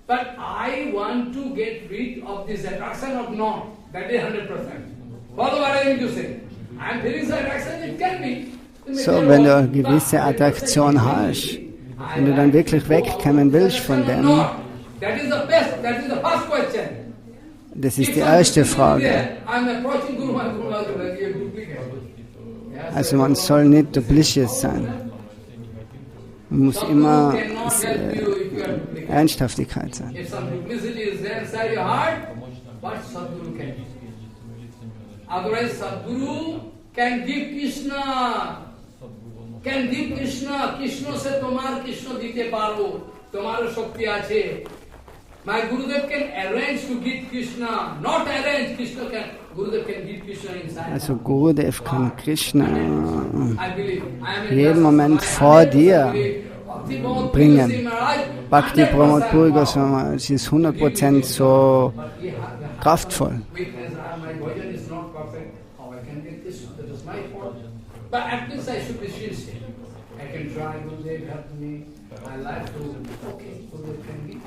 But I want to get rid of this attraction or not. That is 100%. Follow what I am going to say. I am feeling some attraction, it can be. So, wenn du eine gewisse Attraktion hast, wenn du dann wirklich wegkommen willst von dem, That is the best, that is the first question. das ist die erste Frage. I'm approaching Guru Maharaj, you duplicate. Also man soll nicht dupliziert sein. Man muss immer Ernsthaftigkeit sein. If some duplicity is there inside your heart, what Sadguru can do? Otherwise Sadguru can give Krishna. Can give Krishna. Krishna se tomar Krishna dite parbo. Tomaro shakti ache. My Gurudev can arrange to give Krishna. Not arrange, Krishna can. Gurudev can give Krishna inside. Also Gurudev kann Krishna I believe. I am in jeden Moment vor dir bringen. Bhakti Pramod Puri Goswami, es ist 100% so kraftvoll. Weakness, my bhajan is not perfect. How I can get Krishna? That is my fault. But at least I should be sincere. I can try, Gurudev help me. I like to. Okay, Gurudev can give.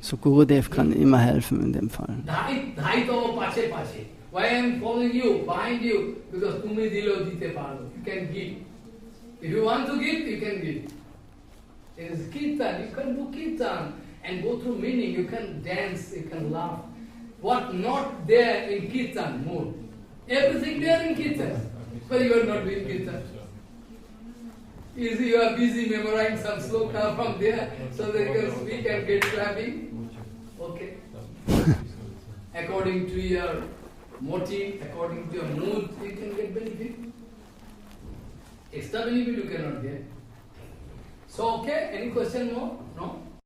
So Gurudev kann immer helfen in dem Fall. Dhai to pache pache. Why I am following you, behind you? Because tumi dilo dite parlo. You can give. If you want to give, you can give. It is kirtan. You can do kirtan and go through meaning. You can dance. You can laugh. What not there in kirtan mood? Everything there in kirtan. But you are not doing kirtan. You are busy memorizing some sloka from there, so that you can speak and get clapping. Okay. According to your motive, according to your mood, you can get benefit. Extra benefit you cannot get. So, okay, any question more? No?